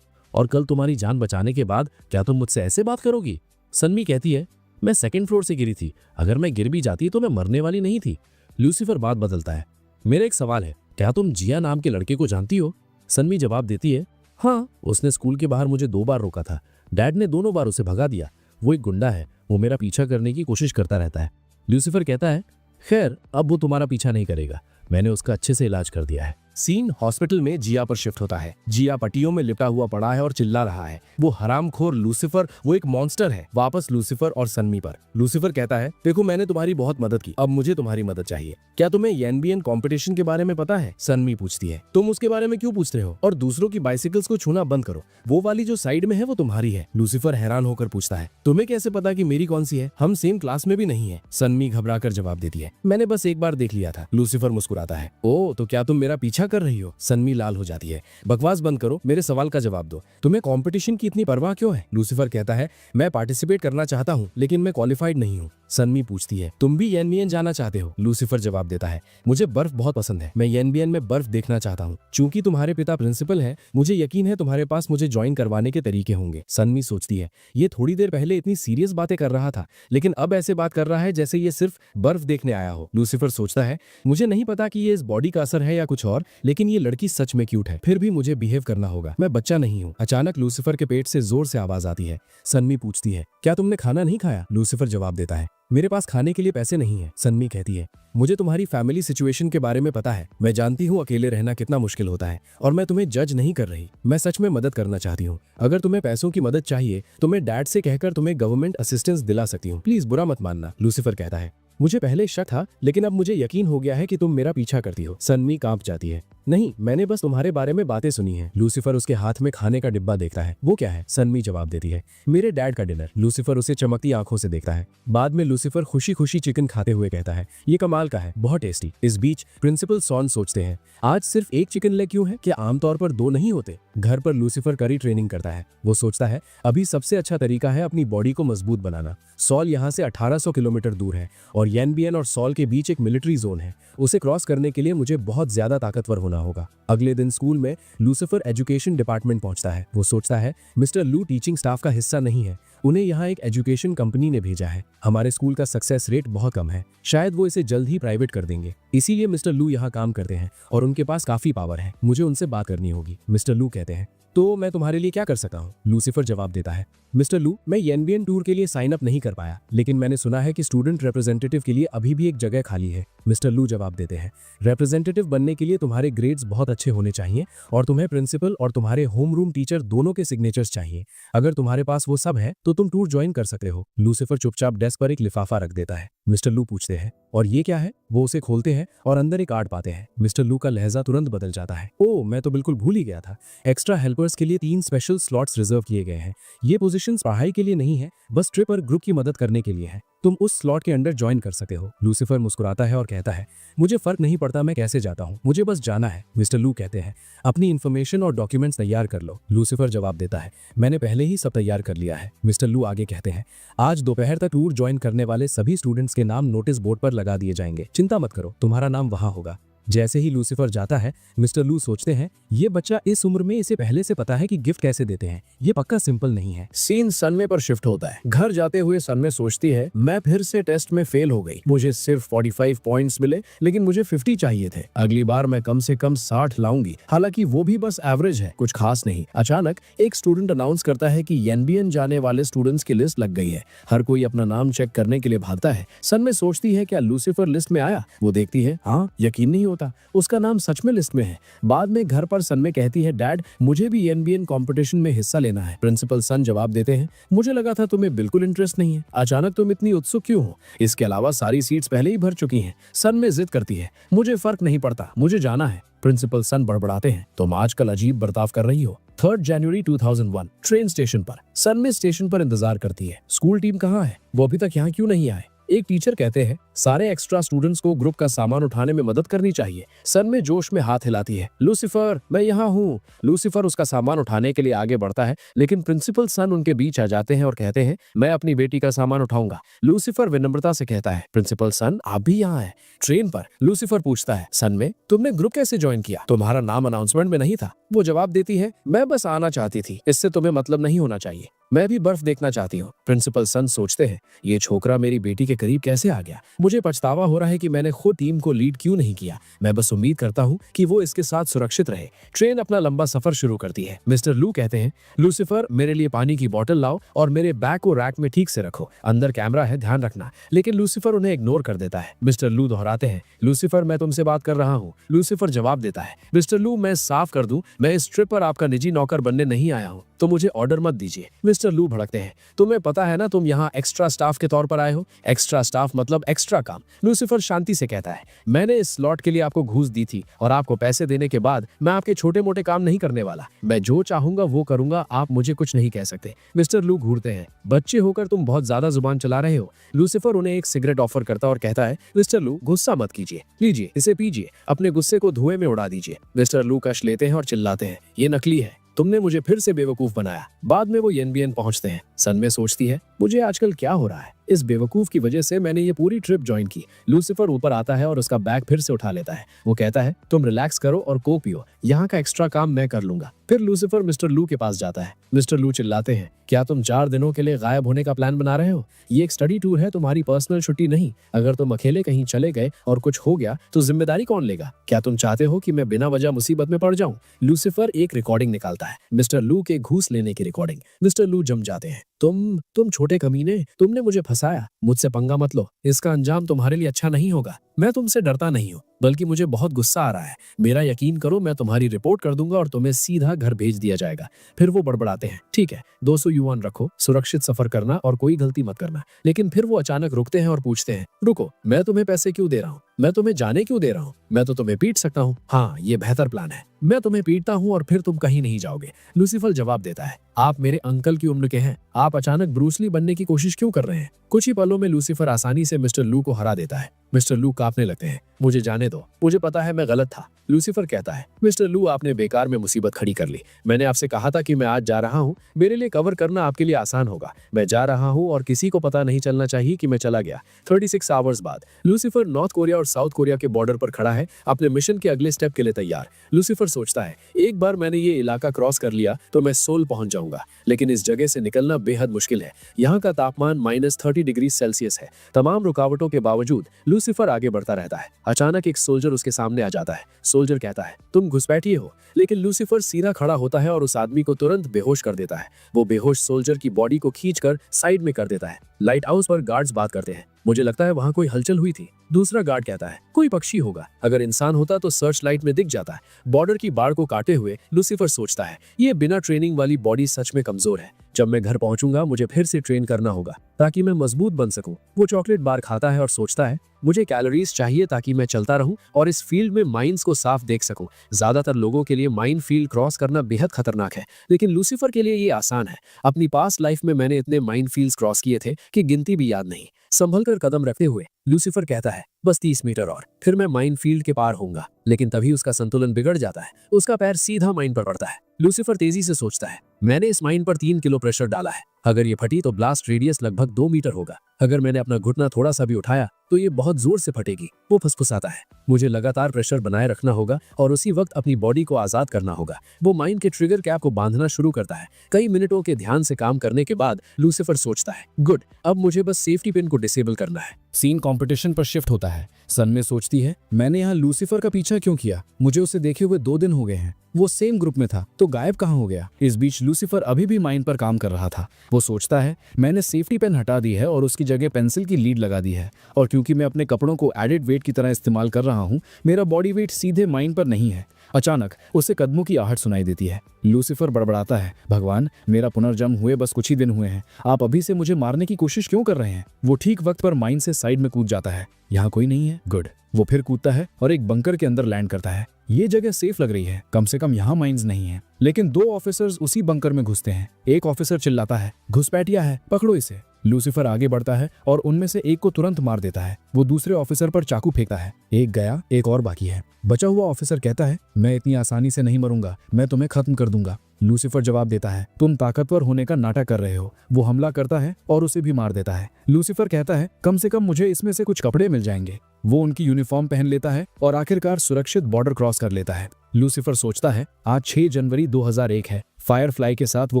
और कल तुम्हारी जान बचाने के बाद क्या तुम मुझसे ऐसे बात करोगी। सन्मी कहती है, मैं सेकंड फ्लोर से गिरी थी, अगर मैं गिर भी जाती तो मैं मरने वाली नहीं थी। लूसीफर बात बदलता है, मेरा एक सवाल है, क्या तुम जिया नाम के लड़के को जानती हो। सन्मी जवाब देती है, हाँ, उसने स्कूल के बाहर मुझे 2 बार रोका था, डैड ने दोनों बार उसे भगा दिया। वो एक गुंडा है, वो मेरा पीछा करने की कोशिश करता रहता है। लूसीफर कहता है, खैर अब वो तुम्हारा पीछा नहीं करेगा, मैंने उसका अच्छे से इलाज कर दिया है। सीन हॉस्पिटल में जिया पर शिफ्ट होता है। जिया पट्टियों में लिपटा हुआ पड़ा है और चिल्ला रहा है। वो हरामखोर लूसीफर, वो एक मॉन्स्टर है। वापस लूसीफर और सन्मी पर। लूसीफर कहता है, देखो मैंने तुम्हारी बहुत मदद की, अब मुझे तुम्हारी मदद चाहिए। क्या तुम्हें एनबीएन कंपटीशन के बारे में पता है। सन्मी पूछती है, तुम उसके बारे में क्यों पूछ रहे हो, और दूसरों की बाइसिकल्स को छूना बंद करो, वो वाली जो साइड में है वो तुम्हारी है। लूसीफर हैरान होकर पूछता है, तुम्हें कैसे पता कि मेरी कौन सी है, हम सेम क्लास में भी नहीं है। सन्मी घबरा कर जवाब देती है, मैंने बस एक बार देख लिया था। लूसीफर मुस्कुराता है, ओ तो क्या तुम मेरा पीछा कर रही हो। सन्मी लाल हो जाती है, बकवास बंद करो, मेरे सवाल का जवाब दो, तुम्हें कंपटीशन की इतनी परवाह क्यों है। लूसीफर कहता है, मैं पार्टिसिपेट करना चाहता हूँ, लेकिन मैं क्वालिफाइड नहीं हूँ। सन्मी पूछती है, तुम भी एनबीएन जाना चाहते हो। लूसीफर जवाब देता है, मुझे बर्फ बहुत पसंद है, मैं एनबीएन में बर्फ देखना चाहता हूँ। चूंकि तुम्हारे पिता प्रिंसिपल हैं, मुझे यकीन है तुम्हारे पास मुझे ज्वाइन करवाने के तरीके होंगे। सन्मी सोचती है, ये थोड़ी देर पहले इतनी सीरियस बातें कर रहा था, लेकिन अब ऐसे बात कर रहा है जैसे ये सिर्फ बर्फ देखने आया हो। लूसीफर सोचता है, मुझे नहीं पता कि ये इस बॉडी का असर है या कुछ और, लेकिन ये लड़की सच में क्यूट है, फिर भी मुझे बिहेव करना होगा, मैं बच्चा नहीं हूँ। अचानक लूसीफर के पेट से जोर से आवाज आती है। सन्मी पूछती है, क्या तुमने खाना नहीं खाया। लूसीफर जवाब देता है, मेरे पास खाने के लिए पैसे नहीं है। सन्मी कहती है, मुझे तुम्हारी फैमिली सिचुएशन के बारे में पता है, मैं जानती हूँ अकेले रहना कितना मुश्किल होता है, और मैं तुम्हें जज नहीं कर रही, मैं सच में मदद करना चाहती हूँ। अगर तुम्हें पैसों की मदद चाहिए तो मैं डैड से कहकर तुम्हें गवर्नमेंट असिस्टेंस दिला सकती हूँ, प्लीज बुरा मत मानना। लूसीफर कहता है, मुझे पहले शक था, लेकिन अब मुझे यकीन हो गया है कि तुम मेरा पीछा करती हो। सन्मी कांप जाती है, नहीं, मैंने बस तुम्हारे बारे में बातें सुनी है। लूसीफर उसके हाथ में खाने का डिब्बा देखता है, वो क्या है। सन्मी जवाब देती है, मेरे डैड का डिनर। लूसीफर उसे चमकती आंखों से देखता है। बाद में लूसीफर खुशी खुशी चिकन खाते हुए कहता है, ये कमाल का है, बहुत टेस्टी। इस बीच प्रिंसिपल सॉन सोचते हैं, आज सिर्फ एक चिकन लेग क्यों है, क्या आमतौर पर 2 नहीं होते। घर पर लूसीफर करी ट्रेनिंग करता है। वो सोचता है, अभी सबसे अच्छा तरीका है अपनी बॉडी को मजबूत बनाना। सॉल यहाँ से 1800 किलोमीटर दूर है और एनबीएन और सॉल के बीच एक मिलिट्री जोन है, उसे क्रॉस करने के लिए मुझे बहुत ज्यादा ताकतवर होना होगा। अगले दिन स्कूल में लूसीफर एजुकेशन डिपार्टमेंट पहुंचता है। वो सोचता है, मिस्टर लू टीचिंग स्टाफ का हिस्सा नहीं है, उन्हें यहाँ एक एजुकेशन कंपनी ने भेजा है। हमारे स्कूल का सक्सेस रेट बहुत कम है, शायद वो इसे जल्द ही प्राइवेट कर देंगे, इसीलिए मिस्टर लू यहाँ काम करते हैं और उनके पास काफी पावर है, मुझे उनसे बात करनी होगी। मिस्टर लू कहते हैं, तो मैं तुम्हारे लिए क्या कर सकता हूँ। लूसीफर जवाब देता है, मिस्टर लू, मैं एनबीएन टूर के लिए साइन अप नहीं कर पाया, लेकिन मैंने सुना है कि स्टूडेंट रिप्रेजेंटेटिव के लिए अभी भी एक जगह खाली है। मिस्टर लू जवाब देते हैं, रिप्रेजेंटेटिव बनने के लिए तुम्हारे ग्रेड्स बहुत अच्छे होने चाहिए और तुम्हें प्रिंसिपल और तुम्हारे होम रूम टीचर दोनों के सिग्नेचर्स चाहिए। अगर तुम्हारे पास वो सब है तो तुम टूर ज्वाइन कर सकते हो। लूसीफर चुपचाप डेस्क पर एक लिफाफा रख देता है। मिस्टर लू पूछते हैं, और ये क्या है। वो उसे खोलते हैं और अंदर एक कार्ड पाते हैं। मिस्टर लू का लहजा तुरंत बदल जाता है, ओह मैं तो बिल्कुल भूल ही गया था, एक्स्ट्रा हेल्पर्स के लिए 3 स्पेशल स्लॉट्स रिजर्व किए गए हैं। ये पोजीशंस पढ़ाई के लिए नहीं है, बस ट्रिप और ग्रुप की मदद करने के लिए है। तुम उस स्लॉट के अंडर ज्वाइन कर सकते हो। लूसीफर मुस्कुराता है और कहता है, मुझे फर्क नहीं पड़ता मैं कैसे जाता हूँ, मुझे बस जाना है। मिस्टर लू कहते हैं, अपनी इन्फॉर्मेशन और डॉक्यूमेंट्स तैयार कर लो। लूसीफर जवाब देता है, मैंने पहले ही सब तैयार कर लिया है। मिस्टर लू आगे कहते हैं, आज दोपहर तक टूर ज्वाइन करने वाले सभी स्टूडेंट्स के नाम नोटिस बोर्ड पर लगा दिए जाएंगे, चिंता मत करो, तुम्हारा नाम वहां होगा। जैसे ही लूसीफर जाता है, मिस्टर लू सोचते हैं, ये बच्चा इस उम्र में इसे पहले से पता है कि गिफ्ट कैसे देते हैं, ये पक्का सिंपल नहीं है। सीन सनमे पर शिफ्ट होता है। घर जाते हुए सनमे सोचती है, मैं फिर से टेस्ट में फेल हो गई। मुझे सिर्फ 45 पॉइंट्स मिले, लेकिन मुझे 50 चाहिए थे। अगली बार मैं कम से कम 60 लाऊंगी। हालांकि वो भी बस एवरेज है, कुछ खास नहीं। अचानक एक स्टूडेंट अनाउंस करता है कि एनबीएन जाने वाले स्टूडेंट्स की लिस्ट लग गई है। हर कोई अपना नाम चेक करने के लिए भागता है। सनमे सोचती है, क्या लूसीफर लिस्ट में आया? वो देखती है, हाँ, यकीन नहीं होता, उसका नाम सच में लिस्ट में है। बाद में घर पर सनमे कहती है, डैड, मुझे भी एनबीएन कंपटीशन में हिस्सा लेना है। प्रिंसिपल सन जवाब देते हैं, मुझे लगा था तुम्हें बिल्कुल इंटरेस्ट नहीं है, अचानक तुम इतनी उत्सुक क्यों हो? इसके अलावा सारी सीट्स पहले ही भर चुकी हैं। सनमे जिद करती है, मुझे फर्क नहीं पड़ता, मुझे जाना है। प्रिंसिपल सन बड़बड़ाते हैं, तुम आजकल अजीब बर्ताव कर रही हो। 3 जनवरी 2001 ट्रेन स्टेशन पर सनमे स्टेशन पर इंतजार करती है। स्कूल टीम कहाँ है? वो अभी तक यहाँ क्यों नहीं आए? एक टीचर कहते हैं, सारे एक्स्ट्रा स्टूडेंट्स को ग्रुप का सामान उठाने में मदद करनी चाहिए। सनमे जोश में हाथ हिलाती है, लूसीफर, मैं यहाँ हूँ। लूसीफर उसका सामान उठाने के लिए आगे बढ़ता है, लेकिन प्रिंसिपल सन उनके बीच आ जाते हैं और कहते हैं, मैं अपनी बेटी का सामान उठाऊंगा। लूसीफर विनम्रता से कहता है, प्रिंसिपल सन, आप भी यहाँ हैं। ट्रेन पर लूसीफर पूछता है, सनमे, तुमने ग्रुप कैसे ज्वाइन किया? तुम्हारा नाम अनाउंसमेंट में नहीं था। वो जवाब देती है, मैं बस आना चाहती थी, इससे तुम्हें मतलब नहीं होना चाहिए। मैं भी बर्फ देखना चाहती हूँ। प्रिंसिपल सन सोचते हैं, ये छोकरा मेरी बेटी के करीब कैसे आ गया? मुझे पछतावा हो रहा है कि मैंने खुद टीम को लीड क्यों नहीं किया। मैं बस उम्मीद करता हूँ कि वो इसके साथ सुरक्षित रहे। ट्रेन अपना लंबा सफर शुरू करती है। मिस्टर लू कहते हैं, लूसीफर, मेरे लिए पानी की बोतल लाओ और मेरे बैग को रैक में ठीक से रखो, अंदर कैमरा है, ध्यान रखना। लेकिन लूसीफर उन्हें इग्नोर कर देता है। मिस्टर लू दोहराते हैं, लूसीफर, मैं तुमसे बात कर रहा हूँ। लूसीफर जवाब देता है, मिस्टर लू, मैं साफ कर दूं, मैं इस ट्रिप पर आपका निजी नौकर बनने नहीं आया हूँ, तो मुझे ऑर्डर मत दीजिए। मिस्टर लू भड़कते हैं, तुम्हें पता है ना तुम यहाँ एक्स्ट्रा स्टाफ के तौर पर आए हो? एक्स्ट्रा स्टाफ मतलब एक्स्ट्रा काम। लूसीफर शांति से कहता है, मैंने इस स्लॉट के लिए आपको घूस दी थी और आपको पैसे देने के बाद मैं आपके छोटे मोटे काम नहीं करने वाला। मैं जो चाहूंगा वो करूंगा, आप मुझे कुछ नहीं कह सकते। मिस्टर लू घूरते हैं, बच्चे होकर तुम बहुत ज्यादा जुबान चला रहे हो। लूसीफर उन्हें एक सिगरेट ऑफर करता और कहता है, मिस्टर लू, गुस्सा मत कीजिए, लीजिए इसे पीजिए, अपने गुस्से को धुएं में उड़ा दीजिए। मिस्टर लू कश लेते हैं और चिल्लाते हैं, ये नकली है, तुमने मुझे फिर से बेवकूफ बनाया। बाद में वो एनबीएन पहुंचते हैं। सनमे सोचती है, मुझे आजकल क्या हो रहा है? इस बेवकूफ की वजह से मैंने ये पूरी ट्रिप ज्वाइन की। लूसीफर ऊपर आता है और उसका बैग फिर से उठा लेता है। वो कहता है, तुम रिलैक्स करो और कोक पियो, यहाँ का एक्स्ट्रा काम मैं कर लूंगा। फिर लूसीफर मिस्टर लू के पास जाता है। मिस्टर लू चिल्लाते हैं, क्या तुम 4 दिनों के लिए गायब होने का प्लान बना रहे हो? ये एक स्टडी टूर है, तुम्हारी पर्सनल छुट्टी नहीं। अगर तुम अकेले कहीं चले गए और कुछ हो गया तो जिम्मेदारी कौन लेगा? क्या तुम चाहते हो कि मैं बिना वजह मुसीबत में पड़ जाऊं? लूसीफर एक रिकॉर्डिंग निकालता है, मिस्टर लू के घूस लेने की रिकॉर्डिंग। मिस्टर लू जम जाते हैं, तुम छोटे कमीने, तुमने मुझे फंसाया, मुझसे पंगा मत लो, इसका अंजाम तुम्हारे लिए अच्छा नहीं होगा। मैं तुमसे डरता नहीं हूँ, बल्कि मुझे बहुत गुस्सा आ रहा है। मेरा यकीन करो, मैं तुम्हारी रिपोर्ट कर दूंगा और तुम्हें सीधा घर भेज दिया जाएगा। फिर वो बड़बड़ाते हैं, ठीक है, 200 युआन रखो, सुरक्षित सफर करना और कोई गलती मत करना। लेकिन फिर वो अचानक रुकते हैं और पूछते हैं, रुको, मैं तुम्हें पैसे क्यों दे रहा हूँ? मैं तुम्हें जाने क्यों दे रहा हूँ? मैं तो तुम्हें पीट सकता हूँ। हाँ, ये बेहतर प्लान है, मैं तुम्हें पीटता हूँ और फिर तुम कहीं नहीं जाओगे। लूसीफर जवाब देता है, आप मेरे अंकल की उम्र के हैं, आप अचानक ब्रूस ली बनने की कोशिश क्यों कर रहे हैं? कुछ ही पलों में लूसीफर आसानी से मिस्टर लू को हरा देता है। मिस्टर लू कांपने लगते हैं, मुझे जाने दो, मुझे पता है मैं गलत था। लूसीफर कहता है, मिस्टर लू, आपने बेकार में मुसीबत खड़ी कर ली। मैंने आपसे कहा था कि मैं आज जा रहा हूँ, मेरे लिए कवर करना आपके लिए आसान होगा। मैं जा रहा हूँ और किसी को पता नहीं चलना चाहिए कि मैं चला गया। 36 आवर्स बाद लूसीफर नॉर्थ कोरिया और साउथ कोरिया के बॉर्डर पर खड़ा है, अपने मिशन के अगले स्टेप के लिए तैयार। लूसीफर सोचता है, एक बार मैंने ये इलाका क्रॉस कर लिया तो मैं सोल पहुंच जाऊंगा, लेकिन इस जगह से निकलना बेहद मुश्किल है। यहाँ का तापमान -30 डिग्री सेल्सियस है। तमाम रुकावटों के बावजूद लूसीफर आगे बढ़ता रहता है। अचानक एक सोल्जर उसके सामने आ जाता है। सोल्जर कहता है, तुम घुसपैठिए हो, लेकिन लूसीफर सीधा खड़ा होता है और उस आदमी को तुरंत बेहोश कर देता है। वो बेहोश सोल्जर की बॉडी को खींचकर साइड में कर देता है। लाइट हाउस पर गार्ड्स बात करते हैं, मुझे लगता है वहाँ कोई हलचल हुई थी। दूसरा गार्ड कहता है, कोई पक्षी होगा, अगर इंसान होता तो सर्च लाइट में दिख जाता है। बॉर्डर की बाड़ को काटे हुए लूसीफर सोचता है, ये बिना ट्रेनिंग वाली बॉडी सच में कमजोर है। जब मैं घर पहुंचूंगा मुझे फिर से ट्रेन करना होगा। ताकि मैं मजबूत बन सकूं। वो चॉकलेट बार खाता है और सोचता है मुझे कैलोरीज चाहिए ताकि मैं चलता रहूं और इस फील्ड में माइंस को साफ देख सकूं। ज्यादातर लोगों के लिए माइन फील्ड क्रॉस करना बेहद खतरनाक है, लेकिन लूसीफर के लिए ये आसान है। अपनी पास्ट लाइफ में मैंने इतने माइन फील्ड्स क्रॉस किए थे कि गिनती भी याद नहीं। संभल कर कदम रखते हुए लूसीफर कहता है बस 30 मीटर और फिर मैं माइन फील्ड के पार होऊंगा। लेकिन तभी उसका संतुलन बिगड़ जाता है, उसका पैर सीधा माइन पर पड़ता है। लूसीफर तेजी से सोचता है मैंने इस माइन पर 3 किलो प्रेशर डाला है, अगर ये फटी तो ब्लास्ट रेडियस लगभग 2 मीटर होगा। अगर मैंने अपना घुटना थोड़ा सा भी उठाया तो ये बहुत जोर से फटेगी। वो फुसफुसाता है मुझे लगातार प्रेशर बनाए रखना होगा और उसी वक्त अपनी बॉडी को आजाद करना होगा। वो माइन के ट्रिगर कैप को बांधना शुरू करता है। कई मिनटों के ध्यान से काम करने के बाद लूसीफर सोचता है गुड, अब मुझे बस सेफ्टी पिन को डिसेबल करना है। सीन कंपटीशन पर शिफ्ट होता है। सनमे सोचती है मैंने यहाँ लूसीफर का पीछा क्यों किया, मुझे उसे देखे हुए 2 दिन हो गए हैं। वो सेम ग्रुप में था तो गायब कहाँ हो गया। इस बीच लूसीफर अभी भी माइन पर काम कर रहा था। वो सोचता है मैंने सेफ्टी पेन हटा दी है और उसकी जगह पेंसिल की लीड लगा दी है, और क्योंकि मैं अपने कपड़ों को एडेड वेट की तरह इस्तेमाल कर रहा हूँ मेरा बॉडी वेट सीधे माइन पर नहीं है। अचानक उसे कदमों की आहट सुनाई देती है। लूसीफर बड़बड़ाता है भगवान, मेरा पुनर्जन्म हुए बस कुछ ही दिन हुए हैं, आप अभी से मुझे मारने की कोशिश क्यों कर रहे हैं। वो ठीक वक्त पर माइन से साइड में कूद जाता है। यहाँ कोई नहीं है, गुड। वो फिर कूदता है और एक बंकर के अंदर लैंड करता है। ये जगह सेफ लग रही है, कम से कम यहाँ माइंस नहीं है। लेकिन 2 ऑफिसर्स उसी बंकर में घुसते हैं। एक ऑफिसर चिल्लाता है घुसपैठिया है, पकड़ो इसे। लूसीफर आगे बढ़ता है और उनमें से एक को तुरंत मार देता है। वो दूसरे ऑफिसर पर चाकू फेंकता है। एक गया, एक और बाकी है। बचा हुआ ऑफिसर कहता है मैं इतनी आसानी से नहीं मरूंगा, मैं तुम्हें खत्म कर दूंगा। लूसीफर जवाब देता है तुम ताकतवर होने का नाटक कर रहे हो। वो हमला करता है और उसे भी मार देता है। लूसीफर कहता है कम से कम मुझे इसमें से कुछ कपड़े मिल जाएंगे। वो उनकी यूनिफॉर्म पहन लेता है और आखिरकार सुरक्षित बॉर्डर क्रॉस कर लेता है। लूसीफर सोचता है आज 6 जनवरी 2001 है। फायरफ्लाई के साथ वो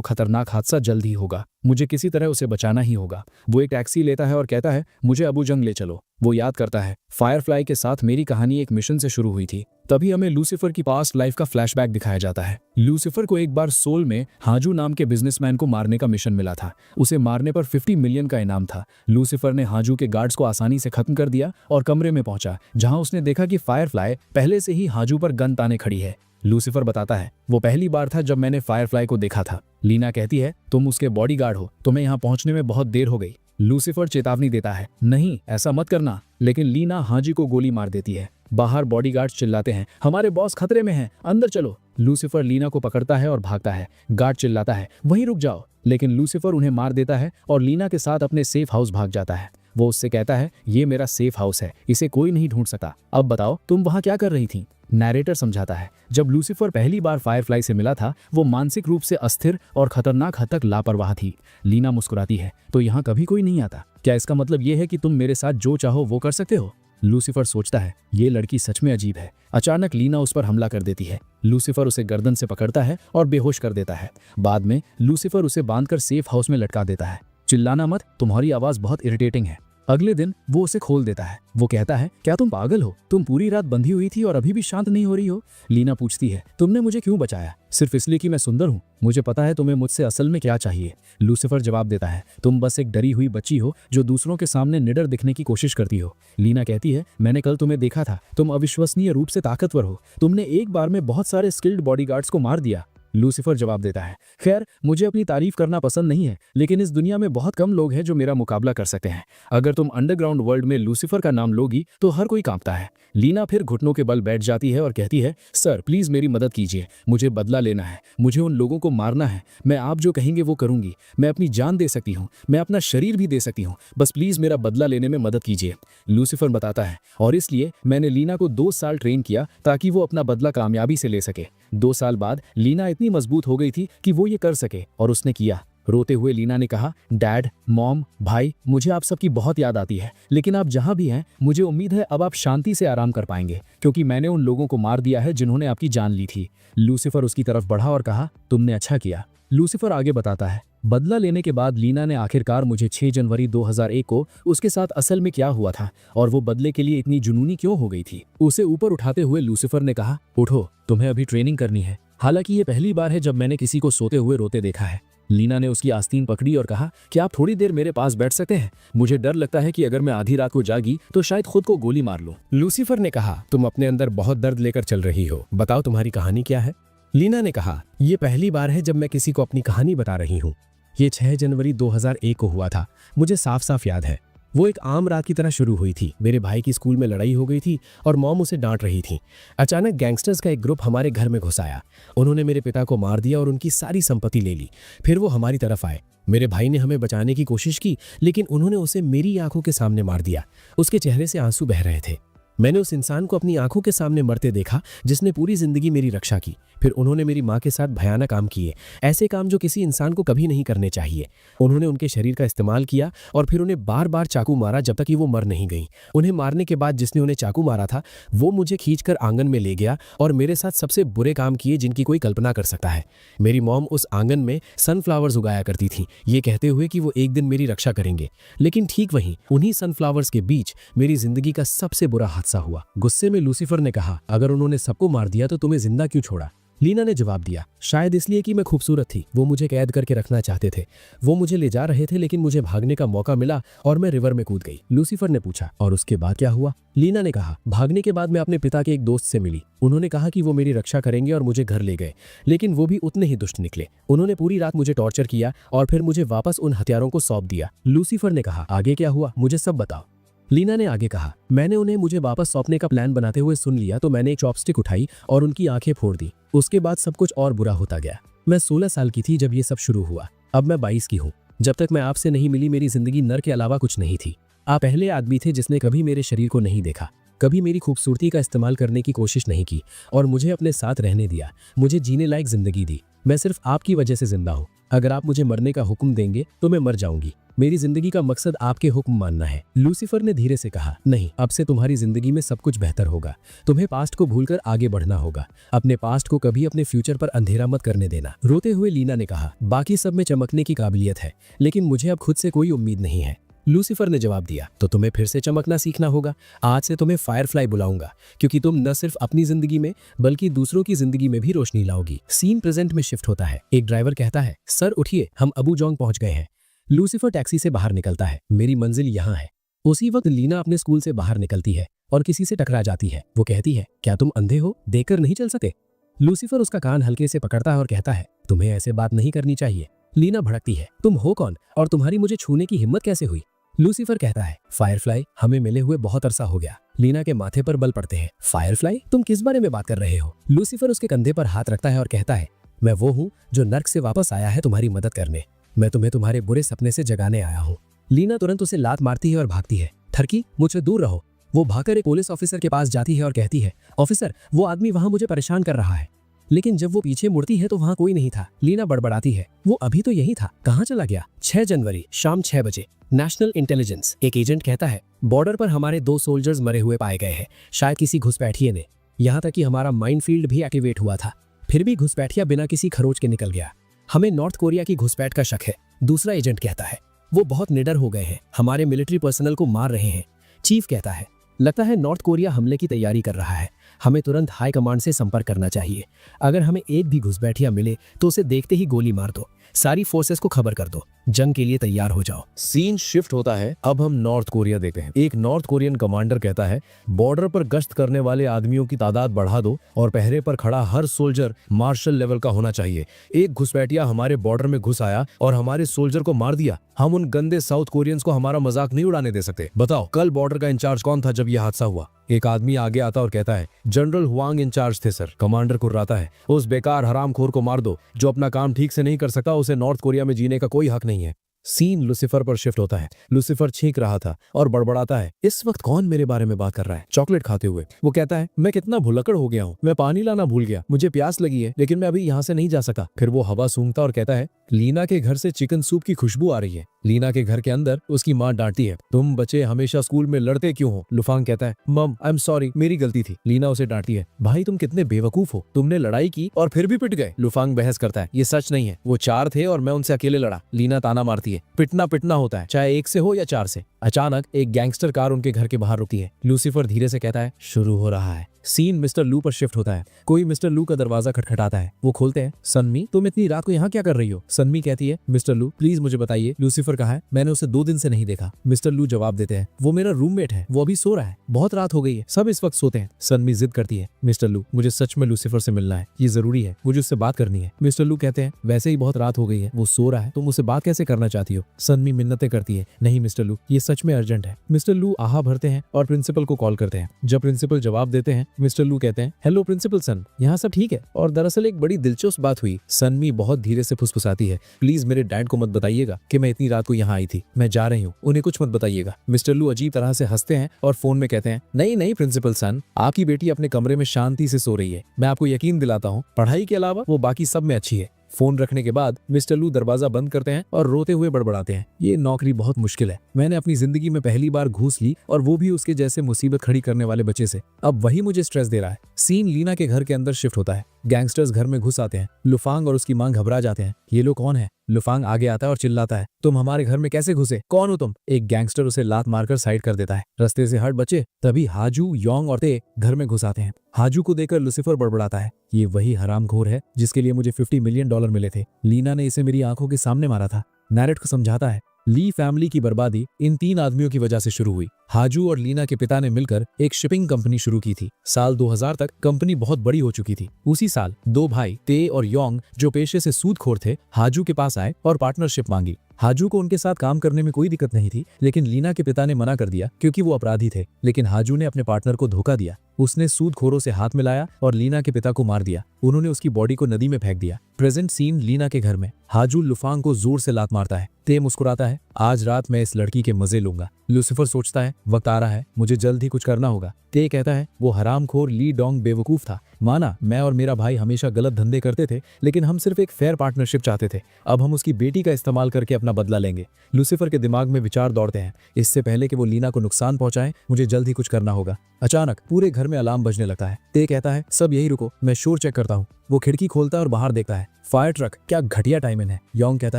खतरनाक हादसा जल्द ही होगा, मुझे किसी तरह उसे बचाना ही होगा। वो एक टैक्सी लेता है और कहता है मुझे अबू जंग ले चलो। वो याद करता है फायरफ्लाई के साथ मेरी कहानी एक मिशन से शुरू हुई थी। तभी हमें लूसीफर की पास्ट लाइफ का फ्लैशबैक दिखाया जाता है। लूसीफर को एक बार सोल में हाजू नाम के बिजनेसमैन को मारने का मिशन मिला था। उसे मारने पर 50 मिलियन का इनाम था। लूसीफर ने हाजू के गार्ड्स को आसानी से खत्म कर दिया और कमरे में पहुंचा जहां उसने देखा कि फायरफ्लाई पहले से ही हाजू पर गन ताने खड़ी है। लूसीफर बताता है वो पहली बार था जब मैंने फायरफ्लाई को देखा था। लीना कहती है तुम उसके बॉडीगार्ड हो, तुम्हें यहाँ पहुंचने में बहुत देर हो गई। लूसीफर चेतावनी देता है नहीं ऐसा मत करना, लेकिन लीना हाजी को गोली मार देती है। बाहर बॉडीगार्ड्स चिल्लाते हैं हमारे बॉस खतरे में हैं, अंदर चलो। लूसीफर लीना को पकड़ता है और भागता है। गार्ड चिल्लाता है वहीं रुक जाओ, लेकिन लूसीफर उन्हें मार देता है और लीना के साथ अपने सेफ हाउस भाग जाता है। वो उससे कहता है ये मेरा सेफ हाउस है, इसे कोई नहीं ढूंढ सकता। अब बताओ तुम वहां क्या कर रही थी। नैरेटर समझाता है जब लूसीफर पहली बार फायरफ्लाई से मिला था वो मानसिक रूप से अस्थिर और खतरनाक हद तक लापरवाह थी। लीना मुस्कुराती है तो यहाँ कभी कोई नहीं आता, क्या इसका मतलब ये है कि तुम मेरे साथ जो चाहो वो कर सकते हो। लूसीफर सोचता है ये लड़की सच में अजीब है। अचानक लीना उस पर हमला कर देती है। लूसीफर उसे गर्दन से पकड़ता है और बेहोश कर देता है। बाद में लूसीफर उसे बांधकर सेफ हाउस में लटका देता है। चिल्लाना मत, तुम्हारी आवाज बहुत इरिटेटिंग है। अगले दिन वो उसे खोल देता है। वो कहता है क्या तुम पागल हो, तुम पूरी रात बंधी हुई थी और अभी भी शांत नहीं हो रही हो। लीना पूछती है तुमने मुझे क्यों बचाया, सिर्फ इसलिए कि मैं सुंदर हूँ। मुझे पता है तुम्हें मुझसे असल में क्या चाहिए। लूसीफर जवाब देता है तुम बस एक डरी हुई बच्ची हो जो दूसरों के सामने निडर दिखने की कोशिश करती हो। लीना कहती है मैंने कल तुम्हें देखा था, तुम अविश्वसनीय रूप से ताकतवर हो, तुमने एक बार में बहुत सारे स्किल्ड बॉडीगार्ड्स को मार दिया। लूसीफर जवाब देता है खैर मुझे अपनी तारीफ करना पसंद नहीं है, लेकिन इस दुनिया में बहुत कम लोग हैं जो मेरा मुकाबला कर सकते हैं। अगर तुम अंडरग्राउंड वर्ल्ड में लूसीफर का नाम लोगी तो हर कोई कांपता है। लीना फिर घुटनों के बल बैठ जाती है और कहती है सर प्लीज मेरी मदद कीजिए, मुझे बदला लेना है, मुझे उन लोगों को मारना है। मैं आप जो कहेंगे वो करूंगी, मैं अपनी जान दे सकती हूँ, मैं अपना शरीर भी दे सकती हूँ, बस प्लीज मेरा बदला लेने में मदद कीजिए। लूसीफर बताता है और इसलिए मैंने लीना को 2 साल ट्रेन किया ताकि वो अपना बदला कामयाबी से ले सके। 2 साल बाद लीना इतनी मजबूत हो गई थी कि वो ये कर सके, और उसने किया। रोते हुए लीना ने कहा डैड, मॉम, भाई, मुझे आप सबकी बहुत याद आती है, लेकिन आप जहां भी हैं मुझे उम्मीद है अब आप शांति से आराम कर पाएंगे, क्योंकि मैंने उन लोगों को मार दिया है जिन्होंने आपकी जान ली थी। लूसीफर उसकी तरफ बढ़ा और कहा तुमने अच्छा किया। लूसीफर आगे बताता है बदला लेने के बाद लीना ने आखिरकार मुझे 6 जनवरी 2001 को उसके साथ असल में क्या हुआ था और वो बदले के लिए इतनी जुनूनी क्यों हो गई थी। उसे ऊपर उठाते हुए लूसीफर ने कहा उठो, तुम्हें अभी ट्रेनिंग करनी है। हालांकि ये पहली बार है जब मैंने किसी को सोते हुए रोते देखा है। लीना ने उसकी आस्तीन पकड़ी और कहा क्या आप थोड़ी देर मेरे पास बैठ सकते हैं, मुझे डर लगता है कि अगर मैं आधी रात को जागी तो शायद खुद को गोली मार लूं। लूसीफर ने कहा तुम अपने अंदर बहुत दर्द लेकर चल रही हो, बताओ तुम्हारी कहानी क्या है। लीना ने कहा यह पहली बार है जब मैं किसी को अपनी कहानी बता रही हूँ। ये 6 जनवरी 2001 को हुआ था। मुझे साफ साफ याद है। वो एक आम रात की तरह शुरू हुई थी। मेरे भाई की स्कूल में लड़ाई हो गई थी और मॉम उसे डांट रही थी। अचानक गैंगस्टर्स का एक ग्रुप हमारे घर में घुस आया। उन्होंने मेरे पिता को मार दिया और उनकी सारी संपत्ति ले ली। फिर वो हमारी तरफ आए। मेरे भाई ने हमें बचाने की कोशिश की, लेकिन उन्होंने उसे मेरी आंखों के सामने मार दिया। उसके चेहरे से आंसू बह रहे थे। मैंने उस इंसान को अपनी आंखों के सामने मरते देखा जिसने पूरी जिंदगी मेरी रक्षा की। फिर उन्होंने मेरी माँ के साथ भयानक काम किए, ऐसे काम जो किसी इंसान को कभी नहीं करने चाहिए। उन्होंने उनके शरीर का इस्तेमाल किया और फिर उन्हें बार बार चाकू मारा जब तक कि वो मर नहीं गई। उन्हें मारने के बाद जिसने उन्हें चाकू मारा था वो मुझे खींचकर आंगन में ले गया और मेरे साथ सबसे बुरे काम किए जिनकी कोई कल्पना कर सकता है। मेरी मॉम उस आंगन में सनफ्लावर्स उगाया करती थी, ये कहते हुए कि वो एक दिन मेरी रक्षा करेंगे। लेकिन ठीक वहीं उन्हीं सनफ्लावर्स के बीच मेरी जिंदगी का सबसे बुरा हादसा हुआ। गुस्से में लूसीफर ने कहा, अगर उन्होंने सबको मार दिया तो तुम्हें जिंदा क्यों छोड़ा? लीना ने जवाब दिया, शायद इसलिए कि मैं खूबसूरत थी। वो मुझे कैद करके रखना चाहते थे। वो मुझे ले जा रहे थे, लेकिन मुझे भागने का मौका मिला और मैं रिवर में कूद गई। लूसीफर ने पूछा, और उसके बाद क्या हुआ? लीना ने कहा, भागने के बाद मैं अपने पिता के एक दोस्त से मिली। उन्होंने कहा कि वो मेरी रक्षा करेंगे और मुझे घर ले गए, लेकिन वो भी उतने ही दुष्ट निकले। उन्होंने पूरी रात मुझे टॉर्चर किया और फिर मुझे वापस उन हथियारों को सौंप दिया। लूसीफर ने कहा, आगे क्या हुआ? मुझे सब बताओ। लीना ने आगे कहा, मैंने उन्हें मुझे वापस सौंपने का प्लान बनाते हुए सुन लिया तो मैंने एक चॉपस्टिक उठाई और उनकी आंखें फोड़ दी। उसके बाद सब कुछ और बुरा होता गया। मैं 16 साल की थी जब ये सब शुरू हुआ। अब मैं 22 की हूँ। जब तक मैं आपसे नहीं मिली मेरी जिंदगी नर के अलावा कुछ नहीं थी। आप पहले आदमी थे जिसने कभी मेरे शरीर को नहीं देखा, कभी मेरी खूबसूरती का इस्तेमाल करने की कोशिश नहीं की और मुझे अपने साथ रहने दिया, मुझे जीने लायक जिंदगी दी। मैं सिर्फ आपकी वजह से जिंदा हूँ। अगर आप मुझे मरने का हुक्म देंगे तो मैं मर जाऊंगी। मेरी जिंदगी का मकसद आपके हुक्म मानना है। लूसीफर ने धीरे से कहा, नहीं, अब से तुम्हारी जिंदगी में सब कुछ बेहतर होगा। तुम्हें पास्ट को भूलकर आगे बढ़ना होगा। अपने पास्ट को कभी अपने फ्यूचर पर अंधेरा मत करने देना। रोते हुए लीना ने कहा, बाकी सब में चमकने की काबिलियत है, लेकिन मुझे अब खुद से कोई उम्मीद नहीं है। लूसीफर ने जवाब दिया, तो तुम्हें फिर से चमकना सीखना होगा। आज से तुम्हें फायरफ्लाई बुलाऊंगा, क्योंकि तुम न सिर्फ अपनी जिंदगी में बल्कि दूसरों की जिंदगी में भी रोशनी लाओगी। सीन प्रेजेंट में शिफ्ट होता है। एक ड्राइवर कहता है, सर उठिए, हम अबू जोंग पहुंच गए हैं। लूसीफर टैक्सी से बाहर निकलता है, मेरी मंजिल यहाँ है। उसी वक्त लीना अपने स्कूल से बाहर निकलती है और किसी से टकरा जाती है। वो कहती है, क्या तुम अंधे हो, देखकर नहीं चल सकते? लूसीफर उसका कान हल्के से पकड़ता है और कहता है, तुम्हें ऐसे बात नहीं करनी चाहिए। लीना भड़कती है, तुम हो कौन और तुम्हारी मुझे छूने की हिम्मत कैसे हुई? लूसीफर कहता है, फायरफ्लाई, हमें मिले हुए बहुत अरसा हो गया। लीना के माथे पर बल पड़ते हैं। फायरफ्लाई, तुम किस बारे में बात कर रहे हो? लूसीफर उसके कंधे पर हाथ रखता है और कहता है, मैं वो हूँ जो नर्क से वापस आया है तुम्हारी मदद करने। मैं तुम्हें तुम्हारे बुरे सपने से जगाने आया हूँ। लीना तुरंत उसे लात मारती है और भागती है। ठरकी, मुझसे दूर रहो। वो भागकर एक पुलिस ऑफिसर के पास जाती है और कहती है, ऑफिसर, वो आदमी वहां मुझे परेशान कर रहा है। लेकिन जब वो पीछे मुड़ती है तो वहां कोई नहीं था। लीना बड़बड़ाती है, वो अभी तो यही था, कहाँ चला गया? 6 जनवरी शाम 6 बजे। नेशनल इंटेलिजेंस, एक एजेंट कहता है, बॉर्डर पर हमारे 2 सोल्जर्स मरे हुए पाए गए हैं, शायद किसी घुसपैठिए ने। यहाँ तक कि हमारा माइंड फील्ड भी एक्टिवेट हुआ था, फिर भी घुसपैठिया बिना किसी खरोच के निकल गया। हमें नॉर्थ कोरिया की घुसपैठ का शक है। दूसरा एजेंट कहता है, वो बहुत निडर हो गए हैं, हमारे मिलिट्री पर्सनल को मार रहे हैं। चीफ कहता है, लगता है नॉर्थ कोरिया हमले की तैयारी कर रहा है, हमें तुरंत हाई कमांड से संपर्क करना चाहिए। अगर हमें एक भी घुसपैठिया मिले तो उसे देखते ही गोली मार दो। सारी फोर्सेस को खबर कर दो, जंग के लिए तैयार हो जाओ। सीन शिफ्ट होता है। अब हम नॉर्थ कोरिया देखते हैं। एक नॉर्थ कोरियन कमांडर कहता है, बॉर्डर पर गश्त करने वाले आदमियों की तादाद बढ़ा दो और पहरे पर खड़ा हर सोल्जर मार्शल लेवल का होना चाहिए। एक घुसपैठिया हमारे बॉर्डर में घुस आया और हमारे सोल्जर को मार दिया। हम उन गंदे साउथ कोरियंस को हमारा मजाक नहीं उड़ाने दे सकते। बताओ, कल बॉर्डर का इंचार्ज कौन था जब यह हादसा हुआ? एक आदमी आगे आता और कहता है, जनरल हुआंग इंचार्ज थे सर। कमांडर कुर्राता है, उस बेकार हरामखोर को मार दो। जो अपना काम ठीक से नहीं कर सकता उसे नॉर्थ कोरिया में जीने का कोई हक नहीं है। सीन लूसीफर पर शिफ्ट होता है। लूसीफर छींक रहा था और बड़बड़ाता है, इस वक्त कौन मेरे बारे में बात कर रहा है? चॉकलेट खाते हुए वो कहता है, मैं कितना भुलक्कड़ हो गया हूँ, मैं पानी लाना भूल गया, मुझे प्यास लगी है, लेकिन मैं अभी यहाँ से नहीं जा सका। फिर वो हवा सूंघता और कहता है, लीना के घर से चिकन सूप की खुशबू आ रही है। लीना के घर के अंदर उसकी माँ डांटती है, तुम बच्चे हमेशा स्कूल में लड़ते क्यों हो? लुफांग कहता है, मम आई एम सॉरी, मेरी गलती थी। लीना उसे डांटती है, भाई तुम कितने बेवकूफ हो, तुमने लड़ाई की और फिर भी पिट गए। लुफांग बहस करता है, ये सच नहीं है, वो 4 थे और मैं उनसे अकेले लड़ा। लीना ताना मारती है, पिटना पिटना होता है, चाहे 1 से हो या 4 से। अचानक एक गैंगस्टर कार उनके घर के बाहर रुकती है। लूसीफर धीरे से कहता है, शुरू हो रहा है। सीन मिस्टर लू पर शिफ्ट होता है। कोई मिस्टर लू का दरवाजा खटखटाता है। वो खोलते हैं। सनमी, तुम इतनी रात को यहाँ क्या कर रही हो? सनमी कहती है, मिस्टर लू प्लीज मुझे बताइए। लूसीफर लूसीफर कहाँ है? मैंने उसे 2 दिन से नहीं देखा। मिस्टर लू जवाब देते हैं, वो मेरा रूममेट है, वो अभी सो रहा है, बहुत रात हो गई है, सब इस वक्त सोते हैं। सनमी जिद करती है, मिस्टर लू मुझे सच में लूसीफर से मिलना है, ये जरूरी है, मुझे उससे बात करनी है। मिस्टर लू कहते हैं, वैसे ही बहुत रात हो गई है, वो सो रहा है, तुम उससे बात कैसे करना चाहती हो? सनमी मिन्नतें करती है, नहीं मिस्टर लू, ये सच में अर्जेंट है। मिस्टर लू आहा भरते हैं और प्रिंसिपल को कॉल करते हैं। जब प्रिंसिपल जवाब देते हैं, मिस्टर लू कहते हैं, हेलो प्रिंसिपल सन, यहाँ सब ठीक है? और दरअसल एक बड़ी दिलचस्प बात हुई। सनमी बहुत धीरे से फुसफुसाती है, प्लीज मेरे डैड को मत बताइएगा कि मैं इतनी रात को यहाँ आई थी, मैं जा रही हूँ, उन्हें कुछ मत बताइएगा। मिस्टर लू अजीब तरह से हंसते हैं और फोन में कहते हैं, नहीं नहीं प्रिंसिपल सन, आपकी बेटी अपने कमरे में शांति से सो रही है, मैं आपको यकीन दिलाता हूँ, पढ़ाई के अलावा वो बाकी सब में अच्छी है। फोन रखने के बाद मिस्टर लू दरवाजा बंद करते हैं और रोते हुए बड़बड़ाते हैं, ये नौकरी बहुत मुश्किल है, मैंने अपनी जिंदगी में पहली बार घूस ली और वो भी उसके जैसे मुसीबत खड़ी करने वाले बच्चे से, अब वही मुझे स्ट्रेस दे रहा है। सीन लीना के घर के अंदर शिफ्ट होता है। गैंगस्टर्स घर में घुस आते हैं। लुफांग और उसकी मां घबरा जाते हैं, ये लोग कौन है? लुफांग आगे आता है और चिल्लाता है, तुम हमारे घर में कैसे घुसे, कौन हो तुम? एक गैंगस्टर उसे लात मारकर साइड कर देता है। रास्ते से हट बचे। तभी हाजू, योंग और ते घर में घुस आते हैं। हाजू को देखकर लूसीफर बड़बड़ाता है, ये वही हरामखोर है जिसके लिए मुझे $50 मिलियन मिले थे, लीना ने इसे मेरी आंखों के सामने मारा था। नैरेट को समझाता है, ली फैमिली की बर्बादी इन 3 आदमियों की वजह से शुरू हुई। हाजू और लीना के पिता ने मिलकर एक शिपिंग कंपनी शुरू की थी। साल 2000 तक कंपनी बहुत बड़ी हो चुकी थी। उसी साल 2 भाई ते और योंग, जो पेशे से सूदखोर थे, हाजू के पास आए और पार्टनरशिप मांगी। हाजू को उनके साथ काम करने में कोई दिक्कत नहीं थी, लेकिन लीना के पिता ने मना कर दिया क्योंकि वो अपराधी थे। लेकिन हाजू ने अपने पार्टनर को धोखा दिया, उसने सूदखोरों से हाथ मिलाया और लीना के पिता को मार दिया। उन्होंने उसकी बॉडी को नदी में फेंक दिया। प्रेजेंट सीन लीना के घर में। हाजू लुफांग को जोर से लात मारता है। ते मुस्कुराता है, आज रात मैं इस लड़की के मजे लूंगा। लूसीफर सोचता है, वक्त आ रहा है, मुझे जल्द ही कुछ करना होगा। ते कहता है, वो हरामखोर ली डोंग बेवकूफ था, माना मैं और मेरा भाई हमेशा गलत धंधे करते थे, लेकिन हम सिर्फ एक फेयर पार्टनरशिप चाहते थे। अब हम उसकी बेटी का इस्तेमाल करके अपना बदला लेंगे। लूसीफर के दिमाग में विचार दौड़ते हैं, इससे पहले कि वो लीना को नुकसान पहुंचाए, मुझे जल्द ही कुछ करना होगा। अचानक पूरे घर में अलार्म बजने लगता है। ते कहता है, सब यही रुको, मैं शोर चेक करता हूँ। वो खिड़की खोलता है और बाहर देखता है, फायर ट्रक, क्या घटिया टाइमिंग है। योंग कहता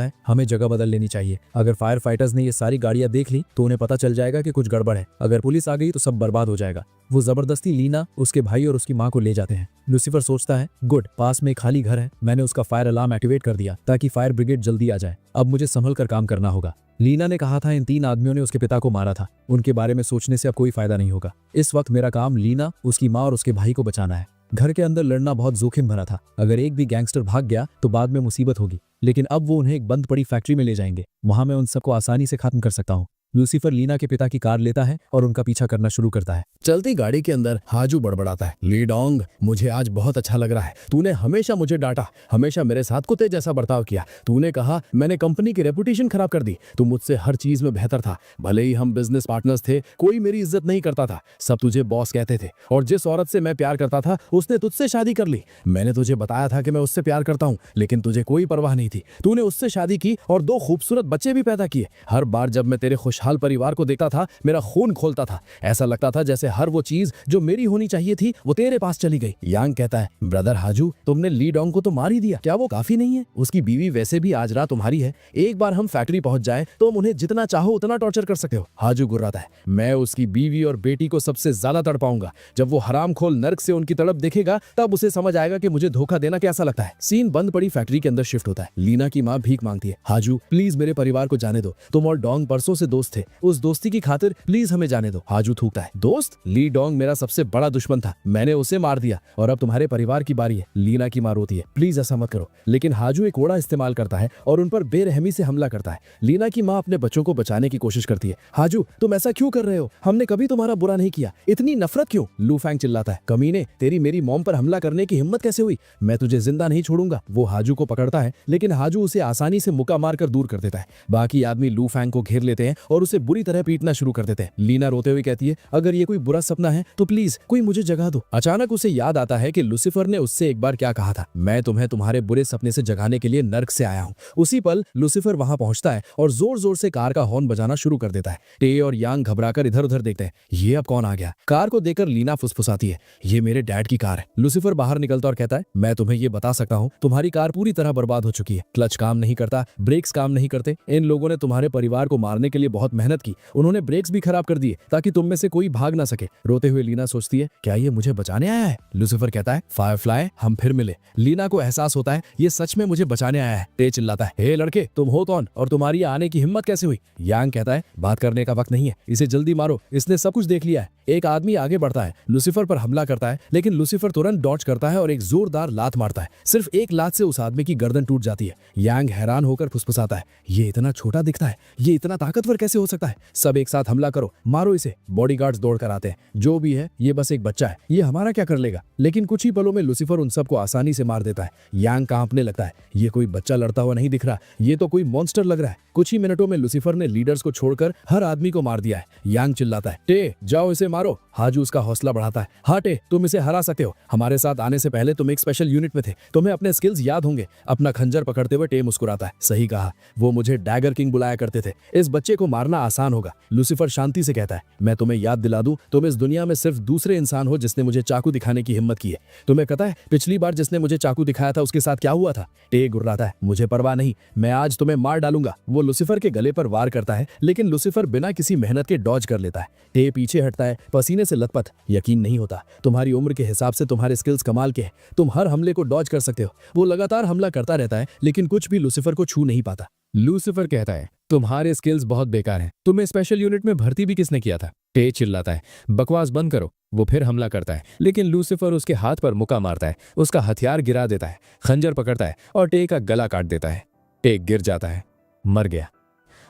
है, हमें जगह बदल लेनी चाहिए। अगर फायर फाइटर्स ने ये सारी गाड़ियां देख ली तो उन्हें पता चल जाएगा कि कुछ गड़बड़ है। अगर पुलिस आ गई तो सब बर्बाद हो जाएगा। वो जबरदस्ती लीना, उसके भाई और उसकी माँ को ले जाते हैं। लूसीफर सोचता है, गुड, पास में एक खाली घर है, मैंने उसका फायर अलार्म एक्टिवेट कर दिया ताकि फायर ब्रिगेड जल्दी आ जाए। अब मुझे संभल कर काम करना होगा। लीना ने कहा था इन 3 आदमियों ने उसके पिता को मारा था, उनके बारे में सोचने से अब कोई फायदा नहीं होगा। इस वक्त मेरा काम लीना, उसकी माँ और उसके भाई को बचाना है। घर के अंदर लड़ना बहुत जोखिम भरा था, अगर एक भी गैंगस्टर भाग गया तो बाद में मुसीबत होगी। लेकिन अब वो उन्हें एक बंद पड़ी फैक्ट्री में ले जाएंगे, वहां मैं उन सबको आसानी से खत्म कर सकता हूँ। लूसीफर लीना के पिता की कार लेता है और उनका पीछा करना शुरू करता है। चलती गाड़ी के अंदर हाजू बड़बड़ाता है, ली डोंग, मुझे आज बहुत अच्छा लग रहा है, तूने हमेशा मुझे डांटा, हमेशा मेरे साथ कुत्ते जैसा बर्ताव किया। तूने कहा मैंने कंपनी की रेपुटेशन खराब कर दी, तू मुझसे हर चीज में बेहतर था। भले ही हम बिजनेस पार्टनर्स थे, कोई मेरी इज्जत नहीं करता था, सब तुझे बॉस कहते थे। और जिस औरत से मैं प्यार करता था उसने तुझसे शादी कर ली। मैंने तुझे बताया था कि मैं उससे प्यार करता हूँ, लेकिन तुझे कोई परवाह नहीं थी। तूने उससे शादी की और 2 खूबसूरत बच्चे भी पैदा किए। हर बार जब मैं तेरे खुशहाल परिवार को था, मेरा खून खोलता था। ऐसा लगता था जैसे हर वो चीज जो मेरी होनी चाहिए थी वो तेरे पास चली गई। यांग कहता है, ब्रदर हाजू, तुमने ली डोंग को तो मार ही दिया, क्या वो काफी नहीं है? उसकी बीवी वैसे भी आज रात तुम्हारी है, एक बार हम फैक्ट्री पहुंच जाए तो तुम उन्हें जितना चाहो उतना टॉर्चर कर सकते हो। हाजू गुर्राता है, मैं उसकी बीवी और बेटी को सबसे ज्यादा तड़पाऊंगा। जब वो हरामखोर नर्क से उनकी तड़प देखेगा तब उसे समझ आएगा कि मुझे धोखा देना कैसा लगता है। सीन बंद पड़ी फैक्ट्री के अंदर शिफ्ट होता है। लीना की माँ भीख मांगती है, हाजू प्लीज मेरे परिवार को जाने दो, तुम और डोंग परसों से दोस्त थे, उस दोस्ती की खातिर प्लीज हमें जाने दो। हाजू थूकता है, दोस्त? ली डोंग मेरा सबसे बड़ा दुश्मन था, मैंने उसे मार दिया और अब तुम्हारे परिवार की बारी है। लीना की मां रोती है, प्लीज ऐसा मत करो। लेकिन हाजू एक कोड़ा इस्तेमाल करता है और उन पर बेरहमी से हमला करता है। लीना की मां अपने बच्चों को बचाने की कोशिश करती है। हाजू तुम ऐसा क्यों कर रहे हो, हमने कभी तुम्हारा बुरा नहीं किया, इतनी नफरत क्यों? लू फैंग चिल्लाता है, कमीने, तेरी मेरी मॉम पर हमला करने की हिम्मत कैसे हुई? मैं तुझे जिंदा नहीं छोड़ूंगा। वो हाजू को पकड़ता है, लेकिन हाजू उसे आसानी से मुक्का मारकर दूर कर देता है। बाकी आदमी लू फैंग को घेर लेते हैं और उसे बुरी तरह पीटना शुरू कर देते हैं। लीना रोते हुए कहती है, अगर ये कोई बुरा सपना है तो प्लीज कोई मुझे जगा दो। अचानक उसे याद आता है कि लूसीफर ने उससे एक बार क्या कहा था, मैं तुम्हें तुम्हारे बुरे सपने से जगाने के लिए नर्क से आया हूँ। उसी पल लूसीफर वहां पहुंचता है और जोर जोर से कार का हॉर्न बजाना शुरू कर देता है। टे और यांग घबराकर इधर उधर देखते हैं, ये अब कौन आ गया? कार को देखकर लीना फुसफुसाती है, ये मेरे डैड की कार है। लूसीफर बाहर निकलता और कहता है, मैं तुम्हें ये बता सकता हूँ, तुम्हारी कार पूरी तरह बर्बाद हो चुकी है, क्लच काम नहीं करता, ब्रेक्स काम नहीं करते, इन लोगों ने तुम्हारे परिवार को मारने के लिए बहुत बहुत मेहनत की, उन्होंने ब्रेक्स भी खराब कर दिए ताकि तुम में से कोई भाग ना सके। रोते हुए लीना सोचती है, क्या ये मुझे बचाने आया है? लूसीफर कहता है, फायरफ्लाई हम फिर मिले। लीना को एहसास होता है ये सच में मुझे बचाने आया है। टे चिल्लाता है, हे लड़के तुम हो कौन और तुम्हारी आने की हिम्मत कैसे हुई? यांग कहता है, बात करने का वक्त नहीं है, इसे जल्दी मारो, इसने सब कुछ देख लिया है। एक आदमी आगे बढ़ता है, लूसीफर पर हमला करता है, लेकिन लूसीफर तुरंत डॉज करता है और एक जोरदार लात मारता है। सिर्फ एक लात से उस आदमी की गर्दन टूट जाती है। यांग हैरान होकर फुसफुसाता है, ये इतना छोटा दिखता है, ये इतना ताकतवर कैसे हो सकता है? सब एक साथ हमला करो, मारो इसे। बॉडीगार्ड्स दौड़ कर आते हैं। जो भी है ये बस एक बच्चा है, ये हमारा क्या कर लेगा? लेकिन कुछ ही पलों में लूसीफर उन सबको आसानी से मार देता है। यांग कांपने लगता है, ये कोई बच्चा लड़ता हुआ नहीं दिख रहा, ये तो कोई मॉन्स्टर लग रहा है। कुछ ही मिनटों में लूसीफर ने लीडर्स को छोड़कर हर आदमी को मार दिया है। यांग चिल्लाता है, टे जाओ इसे मारो। हाजू उसका हौसला बढ़ाता है, हाँ टे तुम इसे हरा सकते हो, हमारे साथ आने से पहले तुम एक स्पेशल यूनिट में थे, तुम्हें अपने स्किल्स याद होंगे। अपना खंजर पकड़ते हुए टे मुस्कुराता है, सही कहा, वो मुझे डैगर किंग बुलाया करते थे, इस बच्चे को मारना आसान होगा। लूसीफर शांति से कहता है, मैं तुम्हें याद दिला दूं, तुम इस दुनिया में सिर्फ दूसरे इंसान हो जिसने मुझे चाकू दिखाने की हिम्मत की है। तुम्हें पता है पिछली बार जिसने मुझे चाकू दिखाया था उसके साथ क्या हुआ था? टे गुर्राता है, मुझे परवाह नहीं, मैं आज तुम्हें मार डालूंगा। वो लूसीफर के गले पर वार करता है, लेकिन लूसीफर बिना किसी मेहनत के डॉज कर लेता है। टे पीछे हटता है, पसीने से लथपथ। यकीन नहीं होता, तुम्हारी उम्र के हिसाब से तुम्हारे स्किल्स कमाल के हैं, तुम हर हमले को डॉज कर सकते हो। वो लगातार हमला करता रहता है, लेकिन कुछ भी लूसीफर को छू नहीं पाता। लूसीफर कहता है, तुम्हारे स्किल्स बहुत बेकार हैं, तुम्हें स्पेशल यूनिट में भर्ती भी किसने किया था? टे चिल्लाता है, बकवास बंद करो। वो फिर हमला करता है, लेकिन लूसीफर उसके हाथ पर मुक्का मारता है, उसका हथियार गिरा देता है, खंजर पकड़ता है और टे का गला काट देता है। टे गिर जाता है, मर गया।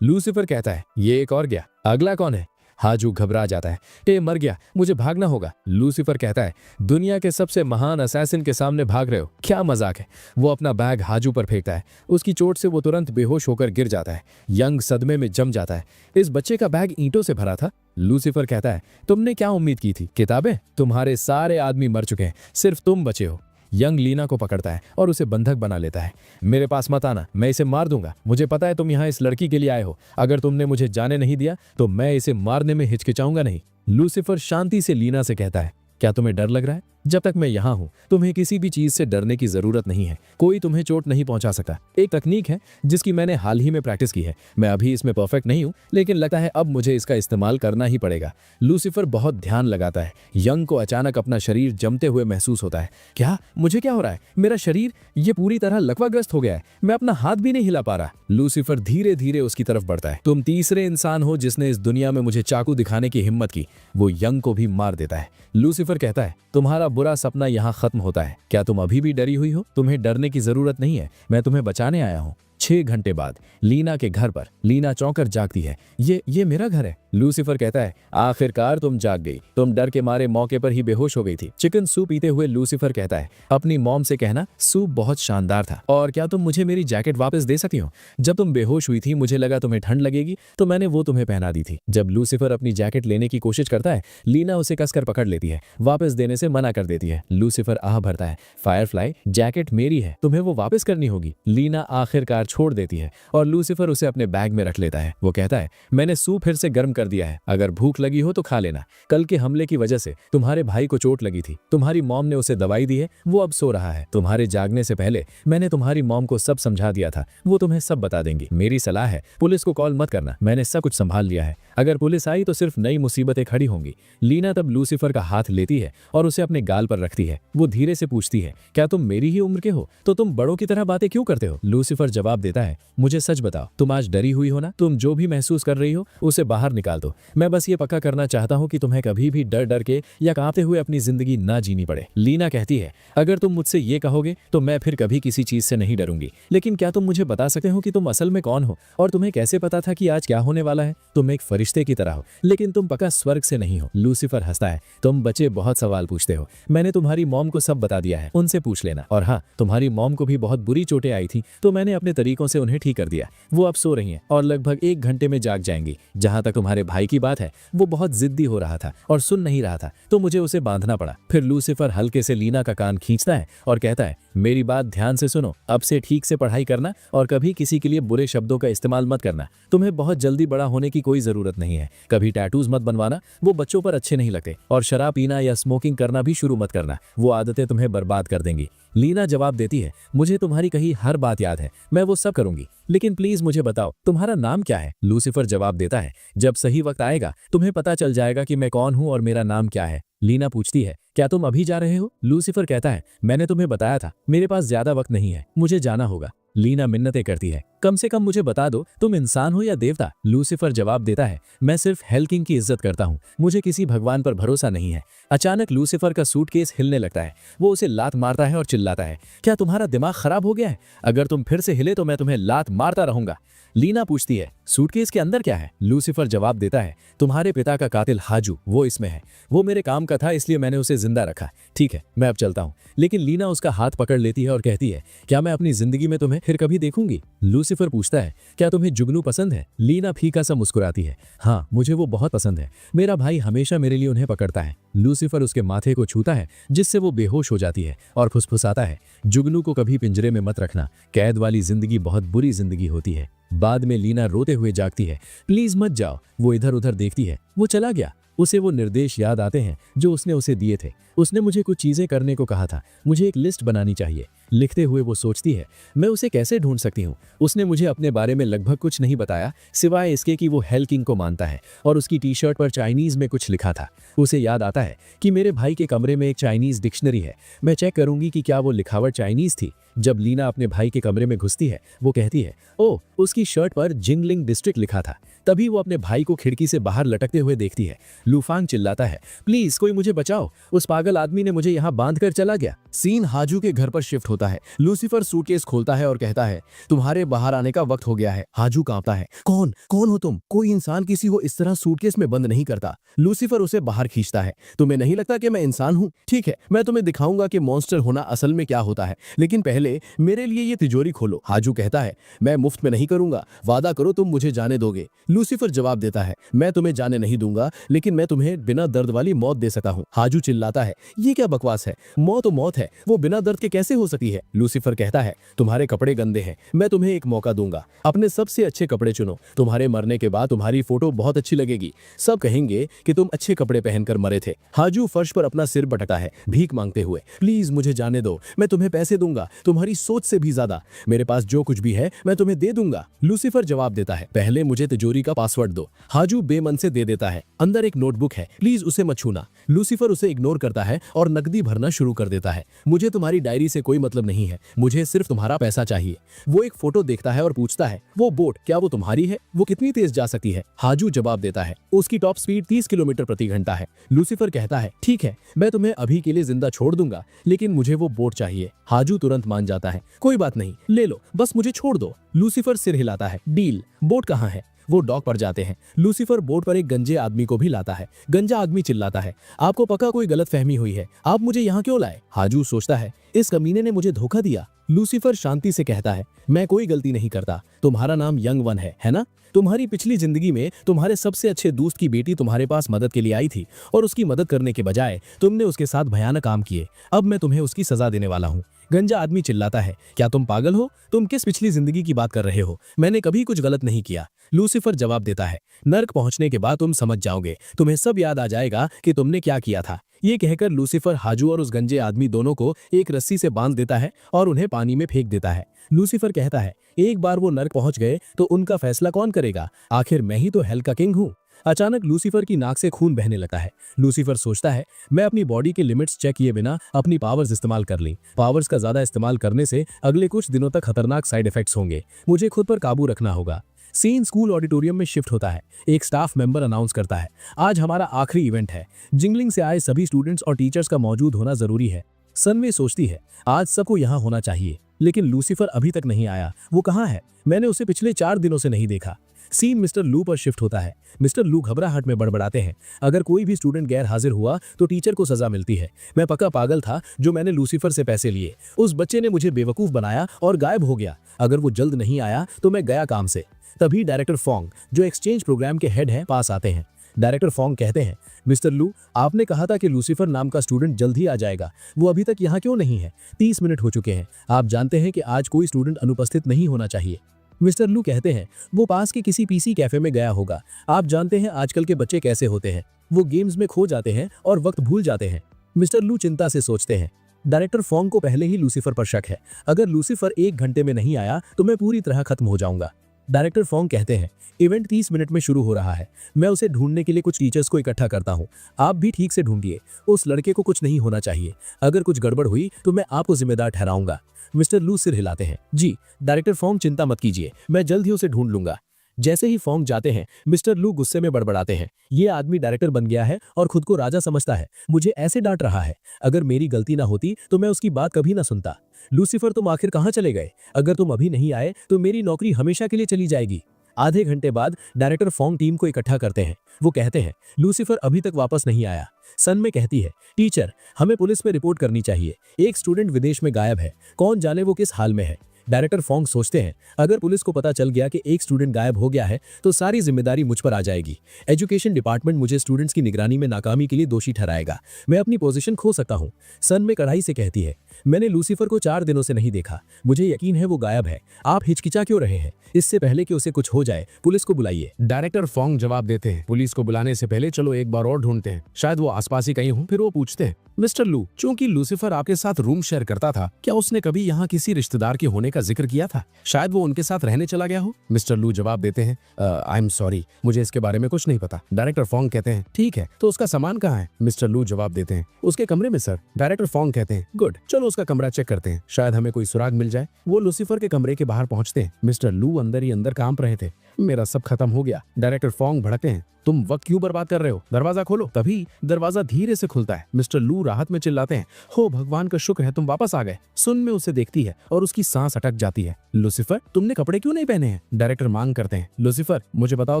लूसीफर कहता है, ये एक और गया, अगला कौन है? हाजू घबरा जाता है, टे मर गया, मुझे भागना होगा। लूसीफर कहता है, दुनिया के सबसे महान असैसिन के सामने भाग रहे हो, क्या मजाक है? वो अपना बैग हाजू पर फेंकता है, उसकी चोट से वो तुरंत बेहोश होकर गिर जाता है। यंग सदमे में जम जाता है, इस बच्चे का बैग ईंटों से भरा था। लूसीफर कहता है, तुमने क्या उम्मीद की थी? किताबें? तुम्हारे सारे आदमी मर चुके हैं, सिर्फ तुम बचे हो। यंग लीना को पकड़ता है और उसे बंधक बना लेता है। मेरे पास मत आना, मैं इसे मार दूंगा, मुझे पता है तुम यहाँ इस लड़की के लिए आए हो, अगर तुमने मुझे जाने नहीं दिया तो मैं इसे मारने में हिचकिचाऊंगा नहीं। लूसीफर शांति से लीना से कहता है, क्या तुम्हें डर लग रहा है? जब तक मैं यहाँ हूँ तुम्हें किसी भी चीज से डरने की जरूरत नहीं है, कोई तुम्हें चोट नहीं पहुंचा सकता। एक तकनीक है जिसकी मैंने हाल ही में प्रैक्टिस की है, मैं अभी इसमें परफेक्ट नहीं हूँ, लेकिन लगता है अब मुझे इसका इस्तेमाल करना ही पड़ेगा। लूसीफर बहुत ध्यान लगाता है। यंग को अचानक अपना शरीर जमते हुए महसूस होता है, क्या मुझे क्या हो रहा है? मेरा शरीर ये पूरी तरह लकवाग्रस्त हो गया है, मैं अपना हाथ भी नहीं हिला पा रहा। लूसीफर धीरे धीरे उसकी तरफ बढ़ता है। तुम तीसरे इंसान हो जिसने इस दुनिया में मुझे चाकू दिखाने की हिम्मत की। वो यंग को भी मार देता है। लूसीफर कहता है, तुम्हारा बुरा सपना यहाँ खत्म होता है, क्या तुम अभी भी डरी हुई हो? तुम्हें डरने की जरूरत नहीं है, मैं तुम्हें बचाने आया हूँ। 6 घंटे बाद लीना के घर पर लीना चौंकर जागती है, ये मेरा घर है। लूसीफर कहता है, आखिरकार तुम जाग गई, तुम डर के मारे मौके पर ही बेहोश हो गई थी। चिकन सूप पीते हुए लूसीफर कहता है, अपनी मॉम से कहना सूप बहुत शानदार था, और क्या तुम मुझे मेरी जैकेट वापस दे सकती हो? जब तुम बेहोश हुई थी मुझे लगा तुम्हें ठंड लगेगी तो मैंने वो तुम्हें पहना दी थी। जब लूसीफर अपनी जैकेट लेने की कोशिश करता है, लीना उसे कसकर पकड़ लेती है, वापस देने से मना कर देती है। लूसीफर आह भरता है, फायरफ्लाई जैकेट मेरी है, तुम्हें वो वापस करनी होगी। लीना आखिरकार छोड़ देती है और लूसीफर उसे अपने बैग में रख लेता है। वो कहता है, मैंने सूप फिर से गर्म कर दिया है, अगर भूख लगी हो तो खा लेना। कल के हमले की वजह से तुम्हारे भाई को चोट लगी थी, तुम्हारी मॉम ने उसे दवाई दी है, वो अब सो रहा है। तुम्हारे जागने से पहले मैंने तुम्हारी मॉम को सब समझा दिया था, वो तुम्हें सब बता देंगी। मेरी सलाह है पुलिस को कॉल मत करना, मैंने सब कुछ संभाल लिया है, अगर पुलिस आई तो सिर्फ नई मुसीबतें खड़ी होंगी। लीना तब लूसीफर का हाथ लेती है और उसे अपने गाल पर रखती है। वो धीरे से पूछती है, क्या तुम मेरी ही उम्र के हो? तो तुम बड़ों की तरह बातें क्यों करते हो? लूसीफर जवाब देता है, मुझे सच बताओ, तुम आज डरी हुई हो ना? तुम जो भी महसूस कर रही हो उसे बाहर निकाल दो। मैं बस ये पक्का करना चाहता हूँ कि तुम्हें कभी भी डर डर के या कांपते हुए अपनी जिंदगी ना जीनी पड़े। लीना कहती है, अगर तुम मुझसे ये कहोगे तो मैं फिर कभी किसी चीज से नहीं डरूंगी, लेकिन क्या तुम मुझे बता सकते हो कि तुम असल में कौन हो और तुम्हें कैसे पता था कि आज क्या होने वाला है? तुम एक फरिश्ते की तरह हो, लेकिन तुम पक्का स्वर्ग से नहीं हो। लूसीफर हंसता है, तुम बच्चे बहुत सवाल पूछते हो, मैंने तुम्हारी मॉम को सब बता दिया है, उनसे पूछ लेना। और हाँ, तुम्हारी मॉम को भी बहुत बुरी चोटें आई थी तो मैंने अपने तरीकों से उन्हें ठीक कर दिया। वो अब सो रही हैं और लगभग 1 घंटे में जाग जाएंगी। जहां तक तुम्हारे भाई की बात है, वो बहुत जिद्दी हो रहा था और सुन नहीं रहा था, तो मुझे उसे बांधना पड़ा। फिर लूसीफर हल्के से लीना का कान खींचता है और कहता है, मेरी बात ध्यान से सुनो, अब से ठीक से पढ़ाई करना और कभी किसी के लिए बुरे शब्दों का इस्तेमाल मत करना। तुम्हें बहुत जल्दी बड़ा होने की कोई जरूरत नहीं है। कभी टैटूज मत बनवाना, वो बच्चों पर अच्छे नहीं लगते। और शराब पीना या स्मोकिंग करना भी शुरू मत करना, वो आदतें तुम्हें बर्बाद कर देंगी। लीना जवाब देती है, मुझे तुम्हारी कही हर बात याद है, मैं वो सब करूंगी, लेकिन प्लीज मुझे बताओ तुम्हारा नाम क्या है। लूसीफर जवाब देता है, जब सही वक्त आएगा तुम्हें पता चल जाएगा कि मैं कौन हूं और मेरा नाम क्या है। लीना पूछती है, क्या तुम अभी जा रहे हो? लूसीफर कहता है, मैंने तुम्हें बताया था मेरे पास ज्यादा वक्त नहीं है, मुझे जाना होगा। लीना मिन्नतें करती है, कम से कम मुझे बता दो तुम इंसान हो या देवता। लूसीफर जवाब देता है, मैं सिर्फ हेल किंग की इज्जत करता हूँ, मुझे किसी भगवान पर भरोसा नहीं है। अचानक लूसीफर का सूटकेस हिलने लगता है, वो उसे लात मारता है और चिल्लाता है, क्या तुम्हारा दिमाग खराब हो गया है? अगर तुम फिर से हिले तो मैं तुम्हें लात मारता रहूंगा। लीना पूछती है, सूटकेस के अंदर क्या है? लूसीफर जवाब देता है, तुम्हारे पिता का कातिल हाजू वो इसमें है, वो मेरे काम का था इसलिए मैंने उसे जिंदा रखा। ठीक है मैं अब चलता हूँ। लेकिन लीना उसका हाथ पकड़ लेती है और कहती है, क्या मैं अपनी जिंदगी में तुम्हें फिर कभी देखूंगी? लूसीफर पूछता है, क्या तुम्हें जुगनू पसंद है? लीना फीका सा मुस्कुराती है, हाँ मुझे वो बहुत पसंद है, मेरा भाई हमेशा मेरे लिए उन्हें पकड़ता है। लूसीफर उसके माथे को छूता है जिससे वो बेहोश हो जाती है और फुसफुसाता है, जुगनू को कभी पिंजरे में मत रखना, कैद वाली जिंदगी बहुत बुरी जिंदगी होती है। बाद में लीना रोते हुए जागती है, प्लीज मत जाओ। वो इधर उधर देखती है, वो चला गया। उसे वो निर्देश याद आते हैं जो उसने उसे दिए थे। उसने मुझे कुछ चीजें करने को कहा था, मुझे एक लिस्ट बनानी चाहिए। लिखते हुए वो सोचती है, मैं उसे कैसे ढूंढ सकती हूँ? उसने मुझे अपने बारे में लगभग कुछ नहीं बताया सिवाय इसके कि वो हेल किंग को मानता है और उसकी टी शर्ट पर चाइनीज में कुछ लिखा था। उसे याद आता है कि मेरे भाई के कमरे में एक चाइनीज डिक्शनरी है, मैं चेक करूंगी कि क्या वो लिखावट चाइनीज थी। जब लीना अपने भाई के कमरे में घुसती है वो कहती है, ओह उसकी शर्ट पर जिंगलिंग डिस्ट्रिक्ट लिखा था। तभी वो अपने भाई को खिड़की से बाहर लटकते हुए देखती है। लूफांग चिल्लाता है, प्लीज कोई मुझे बचाओ, उस पागल आदमी ने मुझे यहाँ बांध कर चला गया। सीन हाजू के घर पर शिफ्ट होता है। लूसीफर सूटकेस खोलता है और कहता है, तुम्हारे बाहर आने का वक्त हो गया है। हाजू कांपता है, कौन कौन हो तुम? कोई इंसान किसी को इस तरह सूटकेस में बंद नहीं करता। लूसीफर उसे बाहर खींचता है, तुम्हें नहीं लगता कि मैं इंसान हूँ? ठीक है मैं तुम्हें दिखाऊंगा कि मॉन्स्टर होना असल में क्या होता है, लेकिन पहले मेरे लिए ये तिजोरी खोलो। हाजू कहता है, मैं मुफ्त में नहीं करूंगा, वादा करो तुम मुझे जाने दोगे। लूसीफर जवाब देता है, मैं तुम्हें जाने नहीं दूंगा, लेकिन मैं तुम्हें बिना दर्द वाली मौत दे सकता हूँ। हाजू चिल्लाता है, ये क्या बकवास है, मौत तो मौत है, वो बिना दर्द के कैसे हो सकती है? लूसीफर कहता है, तुम्हारे कपड़े गंदे हैं, मैं तुम्हें एक मौका दूंगा, अपने सबसे अच्छे कपड़े चुनो, तुम्हारे मरने के बाद तुम्हारी फोटो बहुत अच्छी लगेगी, सब कहेंगे कि तुम अच्छे कपड़े पहनकर मरे थे। हाजू फर्श पर अपना सिर पटकता है भीख मांगते हुए, प्लीज मुझे जाने दो, मैं तुम्हें पैसे दूंगा, तुम्हारी सोच से भी ज्यादा, मेरे पास जो कुछ भी है मैं तुम्हें दे दूंगा। लूसीफर जवाब देता है, पहले मुझे तिजोरी का पासवर्ड दो। हाजू बेमन से दे देता है, अंदर एक नोटबुक है, प्लीज उसे मत छूना। लूसीफर उसे इग्नोर करता है और नकदी भरना शुरू कर देता है। मुझे तुम्हारी डायरी से कोई मतलब नहीं है, मुझे सिर्फ तुम्हारा पैसा चाहिए। वो एक फोटो देखता है और पूछता है, वो बोट क्या वो तुम्हारी है? वो कितनी तेज जा सकती है? हाजू जवाब देता है, उसकी टॉप स्पीड 30 किलोमीटर प्रति घंटा है। लूसीफर कहता है, ठीक है मैं तुम्हें अभी के लिए जिंदा छोड़ दूंगा, लेकिन मुझे वो बोट चाहिए। हाजू तुरंत मान जाता है, कोई बात नहीं ले लो, बस मुझे छोड़ दो। लूसीफर सिर हिलाता है, डील। बोट कहाँ है? वो डॉक पर जाते हैं। लूसीफर बोट पर एक गंजे आदमी को भी लाता है। गंजा आदमी चिल्लाता है, आपको पक्का कोई गलत फहमी हुई है, आप मुझे यहाँ क्यों लाए? हाजू सोचता है, इस कमीने ने मुझे धोखा दिया। लूसीफर शांति से कहता है, मैं कोई गलती नहीं करता, तुम्हारा नाम यंग वन है ना? तुम्हारी पिछली जिंदगी में तुम्हारे सबसे अच्छे दोस्त की बेटी तुम्हारे पास मदद के लिए आई थी और उसकी मदद करने के बजाय तुमने उसके साथ भयानक काम किए। अब मैं तुम्हें उसकी सजा देने वाला हूँ। गंजा आदमी चिल्लाता है, क्या तुम पागल हो? तुम किस पिछली जिंदगी की बात कर रहे हो? मैंने कभी कुछ गलत नहीं किया। लूसीफर जवाब देता है, नर्क पहुंचने के बाद तुम समझ जाओगे, तुम्हें सब याद आ जाएगा कि तुमने क्या किया था। ये कहकर लूसीफर हाजू और उस गंजे आदमी दोनों को एक रस्सी से बांध देता है और उन्हें पानी में फेंक देता है। लूसीफर कहता है, एक बार वो नर्क पहुंच गए तो उनका फैसला कौन करेगा? आखिर मैं ही तो हेल का किंग हूँ। अचानक लूसीफर की नाक से खून बहने लगता है। लूसीफर सोचता है, मैं अपनी बॉडी के लिमिट्स चेक किए बिना अपनी पावर्स इस्तेमाल कर ली। पावर्स का ज्यादा इस्तेमाल करने से अगले कुछ दिनों तक खतरनाक साइड इफेक्ट्स होंगे, मुझे खुद पर काबू रखना होगा। सीन स्कूल ऑडिटोरियम में शिफ्ट होता है। एक स्टाफ मेंबर अनाउंस करता है, आज हमारा आखिरी इवेंट है, जिंगलिंग से आए सभी स्टूडेंट्स और टीचर्स का मौजूद होना जरूरी है। सनवे सोचती है, आज सबको यहाँ होना चाहिए, लेकिन लूसीफर अभी तक नहीं आया। वो कहाँ है? मैंने उसे पिछले 4 दिनों से नहीं देखा। सीन मिस्टर लू पर शिफ्ट होता है। मिस्टर लू घबराहट में बड़बड़ाते हैं, अगर कोई भी स्टूडेंट गैर हाजिर हुआ तो टीचर को सजा मिलती है। मैं पक्का पागल था जो मैंने लूसीफर से पैसे लिए। उस बच्चे ने मुझे बेवकूफ बनाया और गायब हो गया। अगर वो जल्द नहीं आया तो मैं गया काम से। तभी डायरेक्टर फोंग, जो एक्सचेंज प्रोग्राम के हेड हैं, पास आते हैं। डायरेक्टर फोंग कहते हैं, मिस्टर लू, आपने कहा था कि लूसीफर नाम का स्टूडेंट जल्द ही आ जाएगा, वो अभी तक यहाँ क्यों नहीं है? 30 मिनट हो चुके हैं। आप जानते हैं कि आज कोई स्टूडेंट अनुपस्थित नहीं होना चाहिए। मिस्टर लू कहते हैं, वो पास के किसी पीसी कैफे में गया होगा। आप जानते हैं आजकल के बच्चे कैसे होते हैं, वो गेम्स में खो जाते हैं और वक्त भूल जाते हैं। मिस्टर लू चिंता से सोचते हैं, डायरेक्टर फोंग को पहले ही लूसीफर पर शक है। अगर लूसीफर 1 घंटे में नहीं आया तो मैं पूरी तरह खत्म हो जाऊंगा। डायरेक्टर फोंग कहते हैं, इवेंट 30 मिनट में शुरू हो रहा है। मैं उसे ढूंढने के लिए कुछ टीचर्स को इकट्ठा करता हूँ। आप भी ठीक से ढूंढिए। उस लड़के को कुछ नहीं होना चाहिए। अगर कुछ गड़बड़ हुई तो मैं आपको जिम्मेदार ठहराऊंगा। मिस्टर लू सिर हिलाते हैं। जी डायरेक्टर फोंग, चिंता मत कीजिए, मैं जल्द ही उसे ढूंढ लूंगा। जैसे ही फोंग जाते हैं, मिस्टर लू गुस्से में बड़बड़ाते हैं। ये आदमी डायरेक्टर बन गया है और खुद को राजा समझता है। मुझे ऐसे डांट रहा है। अगर मेरी गलती ना होती तो मैं उसकी बात कभी ना सुनता। लूसीफर, तुम आखिर कहाँ चले गए? अगर तुम अभी नहीं आए तो मेरी नौकरी हमेशा के लिए चली जाएगी। आधे घंटे बाद डायरेक्टर फोंग टीम को इकट्ठा करते हैं। वो कहते हैं, लूसीफर अभी तक वापस नहीं आया। सन में कहती है, टीचर, हमें पुलिस में रिपोर्ट करनी चाहिए। एक स्टूडेंट विदेश में गायब है, कौन जाने वो किस हाल में है। डायरेक्टर फोंग सोचते हैं, अगर पुलिस को पता चल गया कि एक स्टूडेंट गायब हो गया है तो सारी जिम्मेदारी मुझ पर आ जाएगी। एजुकेशन डिपार्टमेंट मुझे स्टूडेंट्स की निगरानी में नाकामी के लिए दोषी ठहराएगा। मैं अपनी पोजीशन खो सकता हूँ। सन में कड़ाई से कहती है, मैंने लूसीफर को 4 दिनों से नहीं देखा। मुझे यकीन है वो गायब है। आप हिचकिचा क्यों रहे हैं? इससे पहले कि उसे कुछ हो जाए, पुलिस को बुलाइए। डायरेक्टर फोंग जवाब देते हैं, पुलिस को बुलाने से पहले चलो एक बार और ढूंढते हैं, शायद वो आसपास ही कहीं हो। फिर वो पूछते हैं, मिस्टर लू, चूंकि लूसीफर आपके साथ रूम शेयर करता था, क्या उसने कभी यहाँ किसी रिश्तेदार के होने का जिक्र किया था? शायद वो उनके साथ रहने चला गया हो। मिस्टर लू जवाब देते हैं, आई एम सॉरी, मुझे इसके बारे में कुछ नहीं पता। डायरेक्टर फोंग कहते हैं, ठीक है, तो उसका सामान कहाँ है? मिस्टर लू जवाब देते हैं, उसके कमरे में सर। डायरेक्टर फोंग कहते हैं, गुड, चलो उसका कमरा चेक करते हैं, शायद हमें कोई सुराग मिल जाए। वो लूसीफर के कमरे के बाहर पहुंचते हैं। मिस्टर लू अंदर ही अंदर कांप रहे थे। मेरा सब खत्म हो गया। डायरेक्टर फोंग भड़कते हैं, तुम वक्त क्यों बर्बाद कर रहे हो? दरवाजा खोलो। तभी दरवाजा धीरे से खुलता है। मिस्टर लू राहत में चिल्लाते हैं, हो भगवान का शुक्र है तुम वापस आ गए। सुन में उसे देखती है और उसकी सांस अटक जाती है। लूसीफर, तुमने कपड़े क्यों नहीं पहने हैं? डायरेक्टर मांग करते हैं, लूसीफर, मुझे बताओ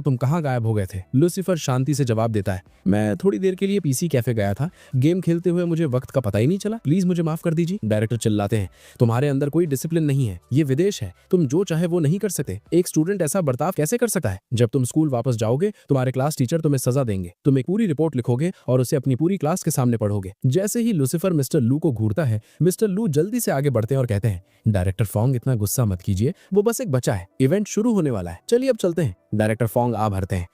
तुम कहाँ गायब हो गए थे? लूसीफर शांति से जवाब देता है, मैं थोड़ी देर के लिए पीसी कैफे गया था। गेम खेलते हुए मुझे वक्त का पता ही नहीं चला। प्लीज मुझे माफ कर दीजिए। डायरेक्टर चिल्लाते हैं, तुम्हारे अंदर कोई डिसिप्लिन नहीं है। ये विदेश है, तुम जो चाहे वो नहीं कर सकते। एक स्टूडेंट ऐसा बर्ताव कैसे कर सकता है? जब तुम स्कूल वापस जाओगे तुम्हारे क्लास टीचर तुम्हें सजा देंगे। तुम एक पूरी रिपोर्ट लिखोगे और उसे अपनी पूरी क्लास के सामने पढ़ोगे। जैसे ही लूसीफर मिस्टर लू को घूरता है, मिस्टर लू जल्दी से आगे बढ़ते हैं और कहते हैं, डायरेक्टर फोंग, इतना गुस्सा मत कीजिए, वो बस एक बच्चा है। इवेंट शुरू होने वाला है, चलिए अब चलते हैं। डायरेक्टर फोंग आ भरते हैं,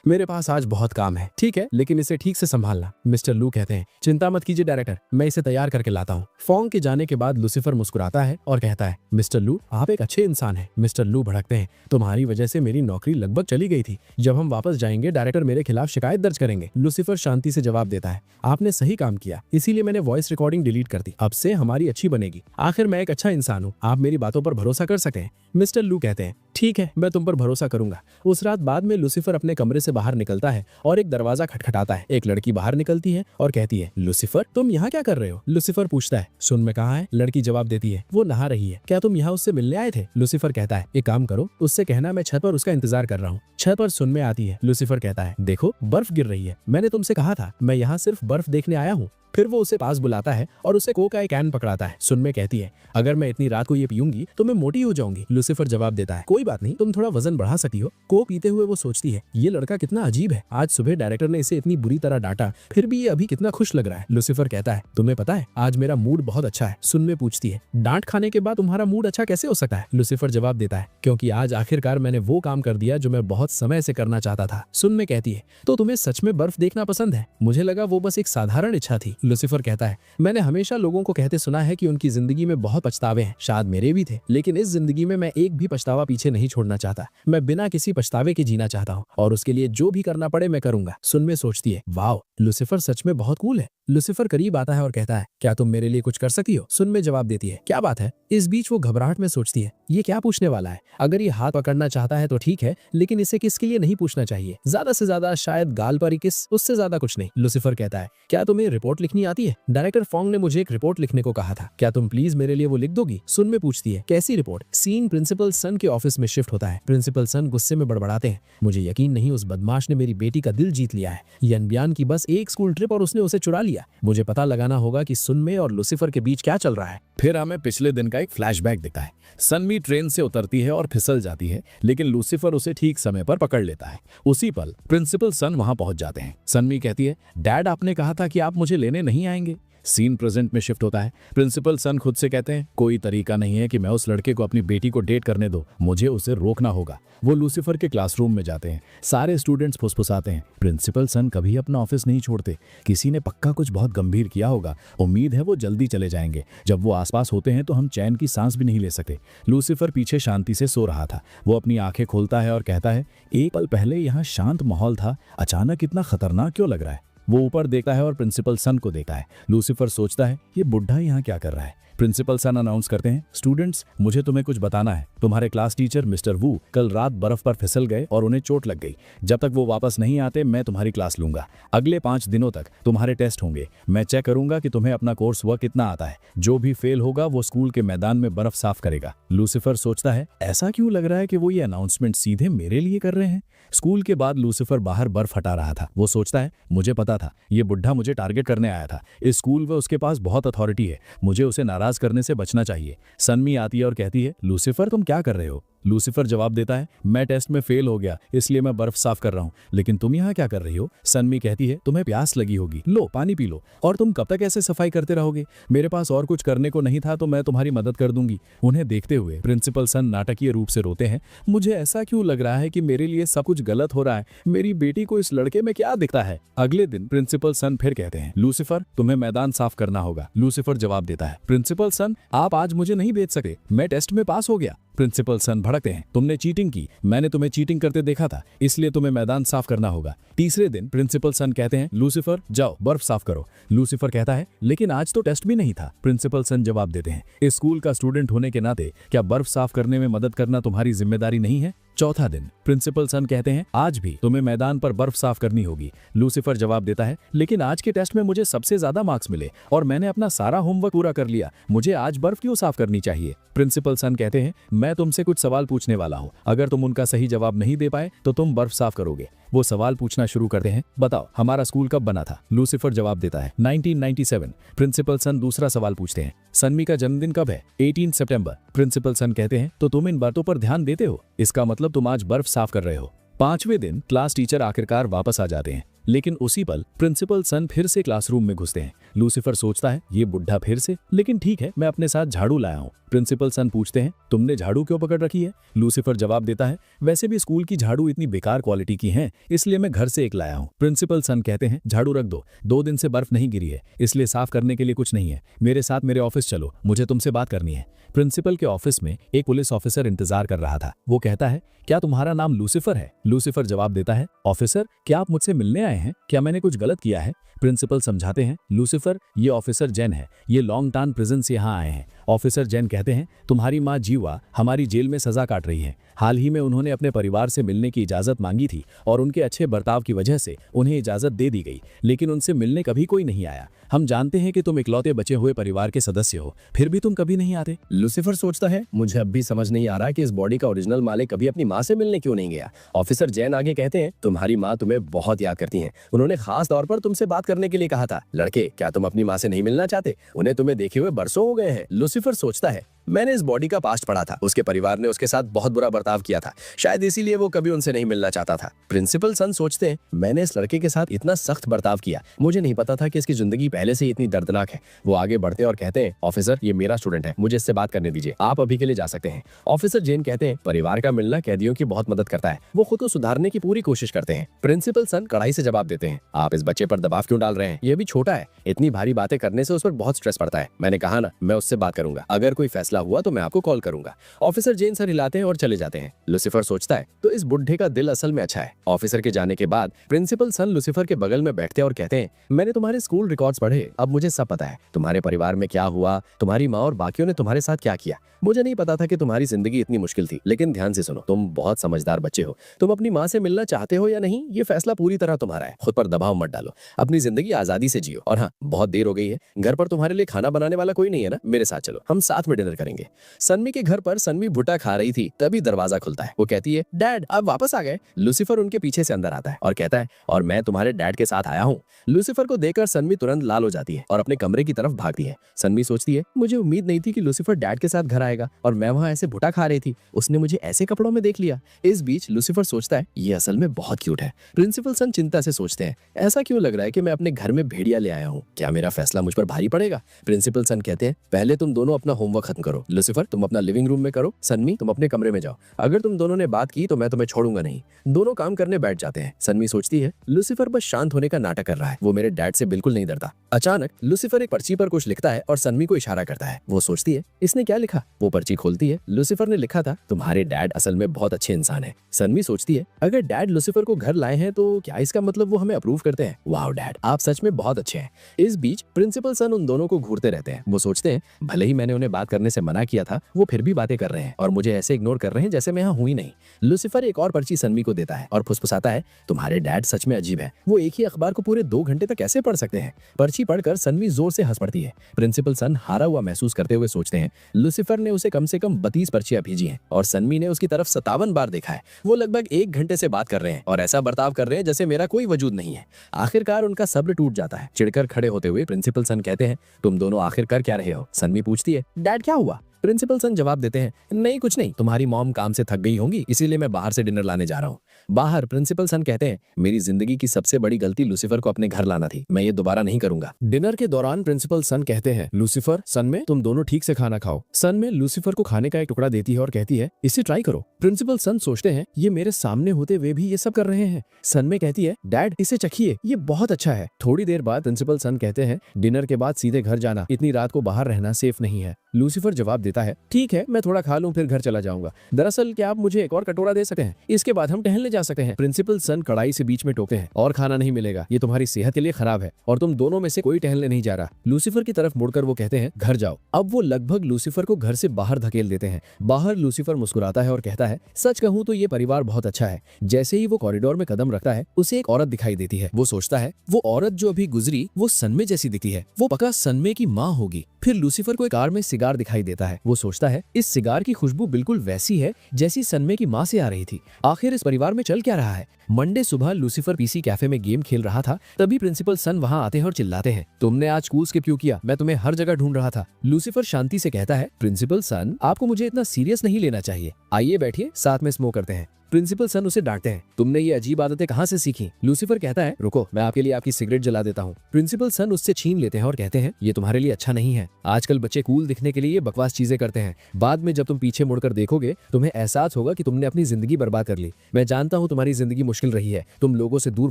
मेरे पास आज बहुत काम है। ठीक है, लेकिन इसे ठीक से संभालना। मिस्टर लू कहते हैं, चिंता मत कीजिए डायरेक्टर, मैं इसे तैयार करके लाता हूँ। फोंग के जाने के बाद लूसीफर मुस्कुराता है और कहता है, मिस्टर लू, आप एक अच्छे इंसान हैं। मिस्टर लू भड़कते हैं, तुम्हारी वजह से मेरी नौकरी लगभग चली गई थी। जब हम वापस जाएंगे डायरेक्टर मेरे खिलाफ शिकायत दर्ज करेंगे। लूसीफर शांति से जवाब देता है, आपने सही काम किया, इसीलिए मैंने वॉइस रिकॉर्डिंग डिलीट कर दी। अब से हमारी अच्छी बनेगी। आखिर मैं एक अच्छा इंसान हूँ, आप मेरी बातों पर भरोसा कर सकते हैं। मिस्टर लू कहते हैं, ठीक है, मैं तुम पर भरोसा करूंगा। उस रात बाद में लूसीफर अपने कमरे से बाहर निकलता है और एक दरवाजा खटखटाता है। एक लड़की बाहर निकलती है और कहती है, लूसीफर, तुम यहाँ क्या कर रहे हो? लूसीफर पूछता है, सुन में कहाँ है? लड़की जवाब देती है, वो नहा रही है। क्या तुम यहाँ उससे मिलने आए थे? लूसीफर कहता है, एक काम करो, उससे कहना मैं छत पर उसका इंतजार कर रहा हूँ। छत पर सुन में आती है। लूसीफर कहता है, देखो बर्फ गिर रही है, मैंने तुमसे कहा था, मैं यहाँ सिर्फ बर्फ देखने आया हूँ। फिर वो उसे पास बुलाता है और उसे कोक का एक कैन पकड़ाता है। सुन में कहती है, अगर मैं इतनी रात को ये पीऊंगी तो मैं मोटी हो जाऊंगी। लूसीफर जवाब देता है, कोई बात नहीं, तुम थोड़ा वजन बढ़ा सकती हो। कोक पीते हुए वो सोचती है, ये लड़का कितना अजीब है। आज सुबह डायरेक्टर ने इसे इतनी बुरी तरह डांटा, फिर भी ये अभी कितना खुश लग रहा है। लूसीफर कहता है, तुम्हें पता है आज मेरा मूड बहुत अच्छा है। सुन में पूछती है, डांट खाने के बाद तुम्हारा मूड अच्छा कैसे हो सकता है? लूसीफर जवाब देता है, क्योंकि आज आखिरकार मैंने वो काम कर दिया जो मैं बहुत समय से करना चाहता था। सुन में कहती है, तो तुम्हें सच में बर्फ देखना पसंद है? मुझे लगा वो बस एक साधारण इच्छा थी। लूसीफर कहता है, मैंने हमेशा लोगों को कहते सुना है कि उनकी जिंदगी में बहुत पछतावे हैं, शायद मेरे भी थे, लेकिन इस जिंदगी में मैं एक भी पछतावा पीछे नहीं छोड़ना चाहता। मैं बिना किसी पछतावे के जीना चाहता हूँ और उसके लिए जो भी करना पड़े मैं करूंगा। सुन में सोचती है, वाह, लूसीफर सच में बहुत कूल है। लूसीफर करीब आता है और कहता है, क्या तुम मेरे लिए कुछ कर सकती हो? सुन में जवाब देती है, क्या बात है? इस बीच वो घबराहट में सोचती है, ये क्या पूछने वाला है? अगर ये हाथ पकड़ना चाहता है तो ठीक है, लेकिन इसे किसके लिए नहीं पूछना चाहिए? ज्यादा से ज्यादा शायद गाल पर ही किस, उससे ज्यादा कुछ नहीं। लूसीफर कहता है, क्या तुम्हें रिपोर्ट लिखनी आती है? डायरेक्टर फोंग ने मुझे एक रिपोर्ट लिखने को कहा था, क्या तुम प्लीज मेरे लिए वो लिख दोगी? सुन में पूछती है, कैसी रिपोर्ट? सीन प्रिंसिपल सन के ऑफिस में शिफ्ट होता है। प्रिंसिपल सन गुस्से में बड़बड़ाते हैं, मुझे यकीन नहीं, उस बदमाश ने मेरी बेटी का दिल जीत लिया है। यनबियान की बस एक स्कूल ट्रिप और उसने उसे चुरा लिया। मुझे पता लगाना होगा कि सुनमे और लूसीफर के बीच क्या चल रहा है। फिर हमें पिछले दिन का एक फ्लैशबैक दिखता है। सनमी ट्रेन से उतरती है और फिसल जाती है, लेकिन लूसीफर उसे ठीक समय पर पकड़ लेता है। उसी पल प्रिंसिपल सन वहां पहुंच जाते हैं। सनमी कहती है, डैड, आपने कहा था कि आप मुझे लेने नहीं आएंगे। सीन प्रेजेंट में शिफ्ट होता है। प्रिंसिपल सन खुद से कहते हैं कोई तरीका नहीं है कि मैं उस लड़के को अपनी बेटी को डेट करने दूं, मुझे उसे रोकना होगा। वो लूसीफर के क्लासरूम में जाते हैं। सारे स्टूडेंट्स फुसफुसाते हैं। प्रिंसिपल सन कभी अपना ऑफिस नहीं छोड़ते। किसी ने पक्का कुछ बहुत गंभीर किया होगा। उम्मीद है वो जल्दी चले जाएंगे। जब वो आसपास होते हैं तो हम चैन की सांस भी नहीं ले सकते। लूसीफर पीछे शांति से सो रहा था। वो अपनी आंखें खोलता है और कहता है, एक पल पहले यहाँ शांत माहौल था, अचानक इतना खतरनाक क्यों लग रहा है। वो ऊपर देखता है और प्रिंसिपल सन को देखता है। लूसीफर सोचता है, ये बुढ़ा यहाँ क्या कर रहा है। प्रिंसिपल सन अनाउंस करते हैं, स्टूडेंट्स, मुझे तुम्हें कुछ बताना है। तुम्हारे क्लास टीचर मिस्टर वू कल रात बर्फ पर फिसल गए और उन्हें चोट लग गई। जब तक वो वापस नहीं आते मैं तुम्हारी क्लास लूंगा। अगले 5 दिनों तक तुम्हारे टेस्ट होंगे। मैं चेक करूंगा कि तुम्हें अपना कोर्स वर्क कितना आता है। जो भी फेल होगा वो स्कूल के मैदान में बर्फ साफ करेगा। लूसीफर सोचता है, ऐसा क्यों लग रहा है कि वो ये अनाउंसमेंट सीधे मेरे लिए कर रहे हैं। स्कूल के बाद लूसीफर बाहर बर्फ हटा रहा था। वो सोचता है, मुझे पता था ये बुढ़ा मुझे टारगेट करने आया था। इस स्कूल में उसके पास बहुत अथॉरिटी है। मुझे उसे नाराज करने से बचना चाहिए। सनमी आती है और कहती है, लूसीफर तुम क्या कर रहे हो। लूसीफर जवाब देता है, मैं टेस्ट में फेल हो गया इसलिए मैं बर्फ साफ कर रहा हूँ। लेकिन तुम यहाँ क्या कर रही हो। सनमी कहती है, तुम्हें प्यास लगी होगी, लो पानी पी लो। और तुम कब तक ऐसे सफाई करते रहोगे। मेरे पास और कुछ करने को नहीं था तो मैं तुम्हारी मदद कर दूंगी। उन्हें देखते हुए प्रिंसिपल सन नाटकीय रूप से रोते हैं। मुझे ऐसा क्यों लग रहा है कि मेरे लिए सब कुछ गलत हो रहा है। मेरी बेटी को इस लड़के में क्या दिखता है। अगले दिन प्रिंसिपल सन फिर कहते हैं, लूसीफर तुम्हें मैदान साफ करना होगा। लूसीफर जवाब देता है, प्रिंसिपल सन आप आज मुझे नहीं भेज सके, मैं टेस्ट में पास हो गया। प्रिंसिपल सन भड़कते हैं, तुमने चीटिंग की। मैंने तुम्हें चीटिंग करते देखा था, इसलिए तुम्हें मैदान साफ करना होगा। तीसरे दिन प्रिंसिपल सन कहते हैं, लूसीफर जाओ बर्फ साफ करो। लूसीफर कहता है, लेकिन आज तो टेस्ट भी नहीं था। प्रिंसिपल सन जवाब देते हैं, इस स्कूल का स्टूडेंट होने के नाते क्या बर्फ साफ करने में मदद करना तुम्हारी जिम्मेदारी नहीं है। चौथा दिन प्रिंसिपल सन कहते हैं, आज भी तुम्हें मैदान पर बर्फ साफ करनी होगी। लूसीफर जवाब देता है, लेकिन आज के टेस्ट में मुझे सबसे ज्यादा मार्क्स मिले और मैंने अपना सारा होमवर्क पूरा कर लिया। मुझे आज बर्फ क्यों साफ करनी चाहिए। प्रिंसिपल सन कहते हैं, मैं तुमसे कुछ सवाल पूछने वाला हूँ। अगर तुम उनका सही जवाब नहीं दे पाए तो तुम बर्फ साफ करोगे। वो सवाल पूछना शुरू करते हैं, बताओ हमारा स्कूल कब बना था। लूसीफर जवाब देता है, 1997। प्रिंसिपल सन दूसरा सवाल पूछते हैं, सनमी का जन्मदिन कब है। 18 सितंबर। प्रिंसिपल सन कहते हैं, तो तुम इन बातों पर ध्यान देते हो, इसका मतलब तुम आज बर्फ साफ कर रहे हो। 5वें दिन क्लास टीचर आखिरकार वापस आ जाते हैं, लेकिन उसी पल प्रिंसिपल सन फिर से क्लासरूम में घुसते हैं। लूसीफर सोचता है, ये बुढ़ा फिर से, लेकिन ठीक है मैं अपने साथ झाड़ू लाया हूँ। प्रिंसिपल सन पूछते हैं, तुमने झाड़ू क्यों पकड़ रखी है। लूसीफर जवाब देता है, वैसे भी स्कूल की झाड़ू इतनी बेकार क्वालिटी की हैं, इसलिए मैं घर से एक लाया हूँ। प्रिंसिपल सन कहते हैं, झाड़ू रख दो, 2 दिन से बर्फ नहीं गिरी है, इसलिए साफ करने के लिए कुछ नहीं है। मेरे साथ मेरे ऑफिस चलो, मुझे तुमसे बात करनी है। प्रिंसिपल के ऑफिस में एक पुलिस ऑफिसर इंतजार कर रहा था। वो कहता है, क्या तुम्हारा नाम लूसीफर है। लूसीफर जवाब देता है, ऑफिसर क्या आप मुझसे मिलने आए हैं, क्या मैंने कुछ गलत किया है। प्रिंसिपल समझाते हैं, लूसीफर ये ऑफिसर जैन है, ये लॉन्ग टार्म प्रिजन से यहाँ आए हैं। ऑफिसर जैन कहते हैं, तुम्हारी माँ जीवा हमारी जेल में सजा काट रही है। हाल ही में उन्होंने अपने परिवार से मिलने की इजाजत मांगी थी और उनके अच्छे बर्ताव की वजह से उन्हें इजाजत दे दी गई, लेकिन उनसे मिलने कभी कोई नहीं आया। हम जानते हैं कि तुम इकलौते बचे हुए परिवार के सदस्य हो, फिर भी तुम कभी नहीं आते। लूसीफर सोचता है, मुझे अब भी समझ नहीं आ रहा कि इस बॉडी का ओरिजिनल मालिक कभी अपनी माँ से मिलने क्यों नहीं गया। ऑफिसर जैन आगे कहते हैं, तुम्हारी माँ तुम्हें बहुत याद करती हैं। उन्होंने खास तौर पर तुमसे बात करने के लिए कहा था। लड़के, क्या तुम अपनी माँ से नहीं मिलना चाहते। उन्हें तुम्हें देखे हुए बरसों हो गए हैं। लूसीफर सोचता है, मैंने इस बॉडी का पास्ट पढ़ा था। उसके परिवार ने उसके साथ बहुत बुरा बर्ताव किया था, शायद इसीलिए वो कभी उनसे नहीं मिलना चाहता था। प्रिंसिपल सन सोचते हैं, मैंने इस लड़के के साथ इतना सख्त बर्ताव किया, मुझे नहीं पता था कि इसकी जिंदगी पहले से ही इतनी दर्दनाक है। वो आगे बढ़ते और कहते हैं, ऑफिसर ये मेरा स्टूडेंट है, मुझे इससे बात करने दीजिए, आप अभी के लिए जा सकते हैं। ऑफिसर जैन कहते हैं, परिवार का मिलना कैदियों की बहुत मदद करता है, वो खुद को सुधारने की पूरी कोशिश करते हैं। प्रिंसिपल सन कड़ाई से जवाब देते हैं, आप इस बच्चे पर दबाव क्यों डाल रहे हैं, ये भी छोटा है, इतनी भारी बातें करने से उस पर बहुत स्ट्रेस पड़ता है। मैंने कहा ना, मैं उससे बात करूंगा, अगर कोई फैसला हुआ तो मैं आपको कॉल करूंगा। ऑफिसर जैन सर हिलाते हैं और चले जाते हैं। लूसीफर सोचता है, तो इस बुढ़े का दिल असल में अच्छा है। ऑफिसर के जाने के बाद प्रिंसिपल सन लूसीफर के बगल में बैठते और कहते हैं, मैंने तुम्हारे स्कूल रिकॉर्ड्स पढ़े, अब मुझे सब पता है, तुम्हारे परिवार में क्या हुआ, तुम्हारी माँ और बाकियों ने तुम्हारे साथ क्या किया। मुझे नहीं पता था कि तुम्हारी जिंदगी इतनी मुश्किल थी, लेकिन ध्यान से सुनो, तुम बहुत समझदार बच्चे हो। तुम अपनी माँ से मिलना चाहते हो या नहीं, ये फैसला पूरी तरह तुम्हारा है। खुद पर दबाव मत डालो, अपनी जिंदगी आजादी से जियो। और हाँ, बहुत देर हो गई है, घर पर तुम्हारे लिए खाना बनाने वाला कोई नहीं है ना, मेरे साथ चलो, हम साथ में डिनर करें। करेंगे। सन्मी के घर पर सन्मी भुट्टा खा रही थी, तभी दरवाजा खुलता है। वो कहती है, डैड आप वापस आ गए। लूसीफर उनके पीछे से अंदर आता है और कहता है, और मैं तुम्हारे डैड के साथ आया हूँ। लूसीफर को देखकर सन्मी तुरंत लाल हो जाती है और अपने कमरे की तरफ भागती है। सन्मी सोचती है, मुझे उम्मीद नहीं थी कि लूसीफर डैड के साथ घर आएगा और मैं वहाँ ऐसे भुट्टा खा रही थी, उसने मुझे ऐसे कपड़ों में देख लिया। इस बीच लूसीफर सोचता है, ये असल में बहुत क्यूट है। प्रिंसिपल सन चिंता से सोचते हैं, ऐसा क्यों लग रहा है कि मैं अपने घर में भेड़िया ले आया हूँ, क्या मेरा फैसला मुझ पर भारी पड़ेगा? प्रिंसिपल सन कहते हैं, पहले तुम दोनों अपना होमवर्क खत्म करो। लूसीफर तुम अपना लिविंग रूम में करो, सन्मी तुम अपने कमरे में जाओ। अगर तुम दोनों ने बात की तो मैं तुम्हें छोड़ूंगा नहीं। दोनों काम करने बैठ जाते हैं। सन्मी सोचती है, लूसीफर बस शांत होने का नाटक कर रहा है, वो मेरे डैड से बिल्कुल नहीं डरता। अचानक लूसीफर एक पर्ची पर कुछ लिखता है और सन्मी को इशारा करता है। वो सोचती है, इसने क्या लिखा? वो पर्ची खोलती है। लूसीफर ने लिखा था, तुम्हारे डैड असल में बहुत अच्छे इंसान है। सन्मी सोचती है, अगर डैड लूसीफर को घर लाए हैं तो क्या इसका मतलब वो हमें अप्रूव करते हैं? वाह डैड, आप सच में बहुत अच्छे हैं। इस बीच प्रिंसिपल सन उन दोनों को घूरते रहते हैं। वो सोचते हैं, भले ही मैंने उन्हें बात करने से मना किया था, वो फिर भी बातें कर रहे हैं और मुझे ऐसे इग्नोर कर रहे हैं जैसे मैं यहाँ हूं ही नहीं। लूसीफर एक और पर्ची सन्मी को देता है और फुसफुसाता है, तुम्हारे डैड सच में अजीब है, वो एक ही अखबार को पूरे 2 घंटे तक कैसे पढ़ सकते हैं? पर्ची पढ़कर सन्मी जोर से हंस पड़ती है। प्रिंसिपल सन हारा हुआ महसूस करते हुए सोचते हैं, लूसीफर ने उसे कम से कम 32 पर्चियां भेजी हैं और सन्मी ने उसकी तरफ 57 बार देखा है। वो लगभग 1 घंटे से बात कर रहे हैं और ऐसा बर्ताव कर रहे हैं जैसे मेरा कोई वजूद नहीं है। आखिरकार उनका सब्र टूट जाता है। चिढ़कर खड़े होते हुए प्रिंसिपल सन कहते हैं, तुम दोनों आखिर कर क्या रहे हो? सन्मी पूछती है, डैड क्या हुआ? प्रिंसिपल सन जवाब देते हैं, नहीं कुछ नहीं, तुम्हारी मॉम काम से थक गई होंगी, इसीलिए मैं बाहर से डिनर लाने जा रहा हूँ। बाहर प्रिंसिपल सन कहते हैं, मेरी जिंदगी की सबसे बड़ी गलती लूसीफर को अपने घर लाना थी, मैं ये दोबारा नहीं करूंगा। डिनर के दौरान प्रिंसिपल सन कहते हैं, लूसीफर, सन में तुम दोनों ठीक से खाना खाओ। सन में लूसीफर को खाने का एक टुकड़ा देती है और कहती है, इसे ट्राई करो। प्रिंसिपल सन सोचते हैं, ये मेरे सामने होते हुए भी ये सब कर रहे हैं। सन में कहती है, डैड इसे चखिए, ये बहुत अच्छा है। थोड़ी देर बाद प्रिंसिपल सन कहते हैं, डिनर के बाद सीधे घर जाना, इतनी रात को बाहर रहना सेफ नहीं है। लूसीफर जवाब देता है, ठीक है, मैं थोड़ा खा लूं फिर घर चला जाऊंगा। दरअसल क्या आप मुझे एक और कटोरा दे सकते हैं? इसके बाद हम टहलने जा सकते हैं। प्रिंसिपल सन कड़ाई से बीच में टोकते हैं, और खाना नहीं मिलेगा, ये तुम्हारी सेहत के लिए खराब है और तुम दोनों में से कोई टहलने नहीं जा रहा। लूसीफर की तरफ मुड़कर वो कहते हैं, घर जाओ। अब वो लगभग लूसीफर को घर से बाहर धकेल देते हैं। बाहर लूसीफर मुस्कुराता है और कहता है, सच कहूं तो ये परिवार बहुत अच्छा है। जैसे ही वो कॉरिडोर में कदम रखता है, उसे एक औरत दिखाई देती है। वो सोचता है, वो औरत जो अभी गुजरी वो सनमे जैसी दिखती है, वो पक्का सनमे की माँ होगी। फिर लूसीफर को एक कार में सिगार दिखाई देता है। वो सोचता है, इस सिगार की खुशबू बिल्कुल वैसी है जैसी सनमे की माँ से आ रही थी। आखिर इस परिवार में चल क्या रहा है? मंडे सुबह लूसीफर पीसी कैफे में गेम खेल रहा था, तभी प्रिंसिपल सन वहाँ आते हैं और चिल्लाते हैं, तुमने आज स्कूल स्किप क्यों किया? मैं तुम्हें हर जगह ढूंढ रहा था। लूसीफर शांति से कहता है, प्रिंसिपल सन, आपको मुझे इतना सीरियस नहीं लेना चाहिए। आइए बैठिए, साथ में स्मोक करते हैं। प्रिंसिपल सन उसे डांटते हैं, तुमने ये अजीब आदतें कहाँ से सीखी? लूसीफर कहता है, रुको, मैं आपके लिए आपकी सिगरेट जला देता हूँ। प्रिंसिपल सन उससे छीन लेते हैं और कहते हैं, ये तुम्हारे लिए अच्छा नहीं है। आजकल बच्चे कूल दिखने के लिए ये बकवास चीजें करते हैं, बाद में जब तुम पीछे मुड़कर देखोगे तुम्हें एहसास होगा कि तुमने अपनी जिंदगी बर्बाद कर ली। मैं जानता हूँ तुम्हारी जिंदगी मुश्किल रही है, तुम लोगों से दूर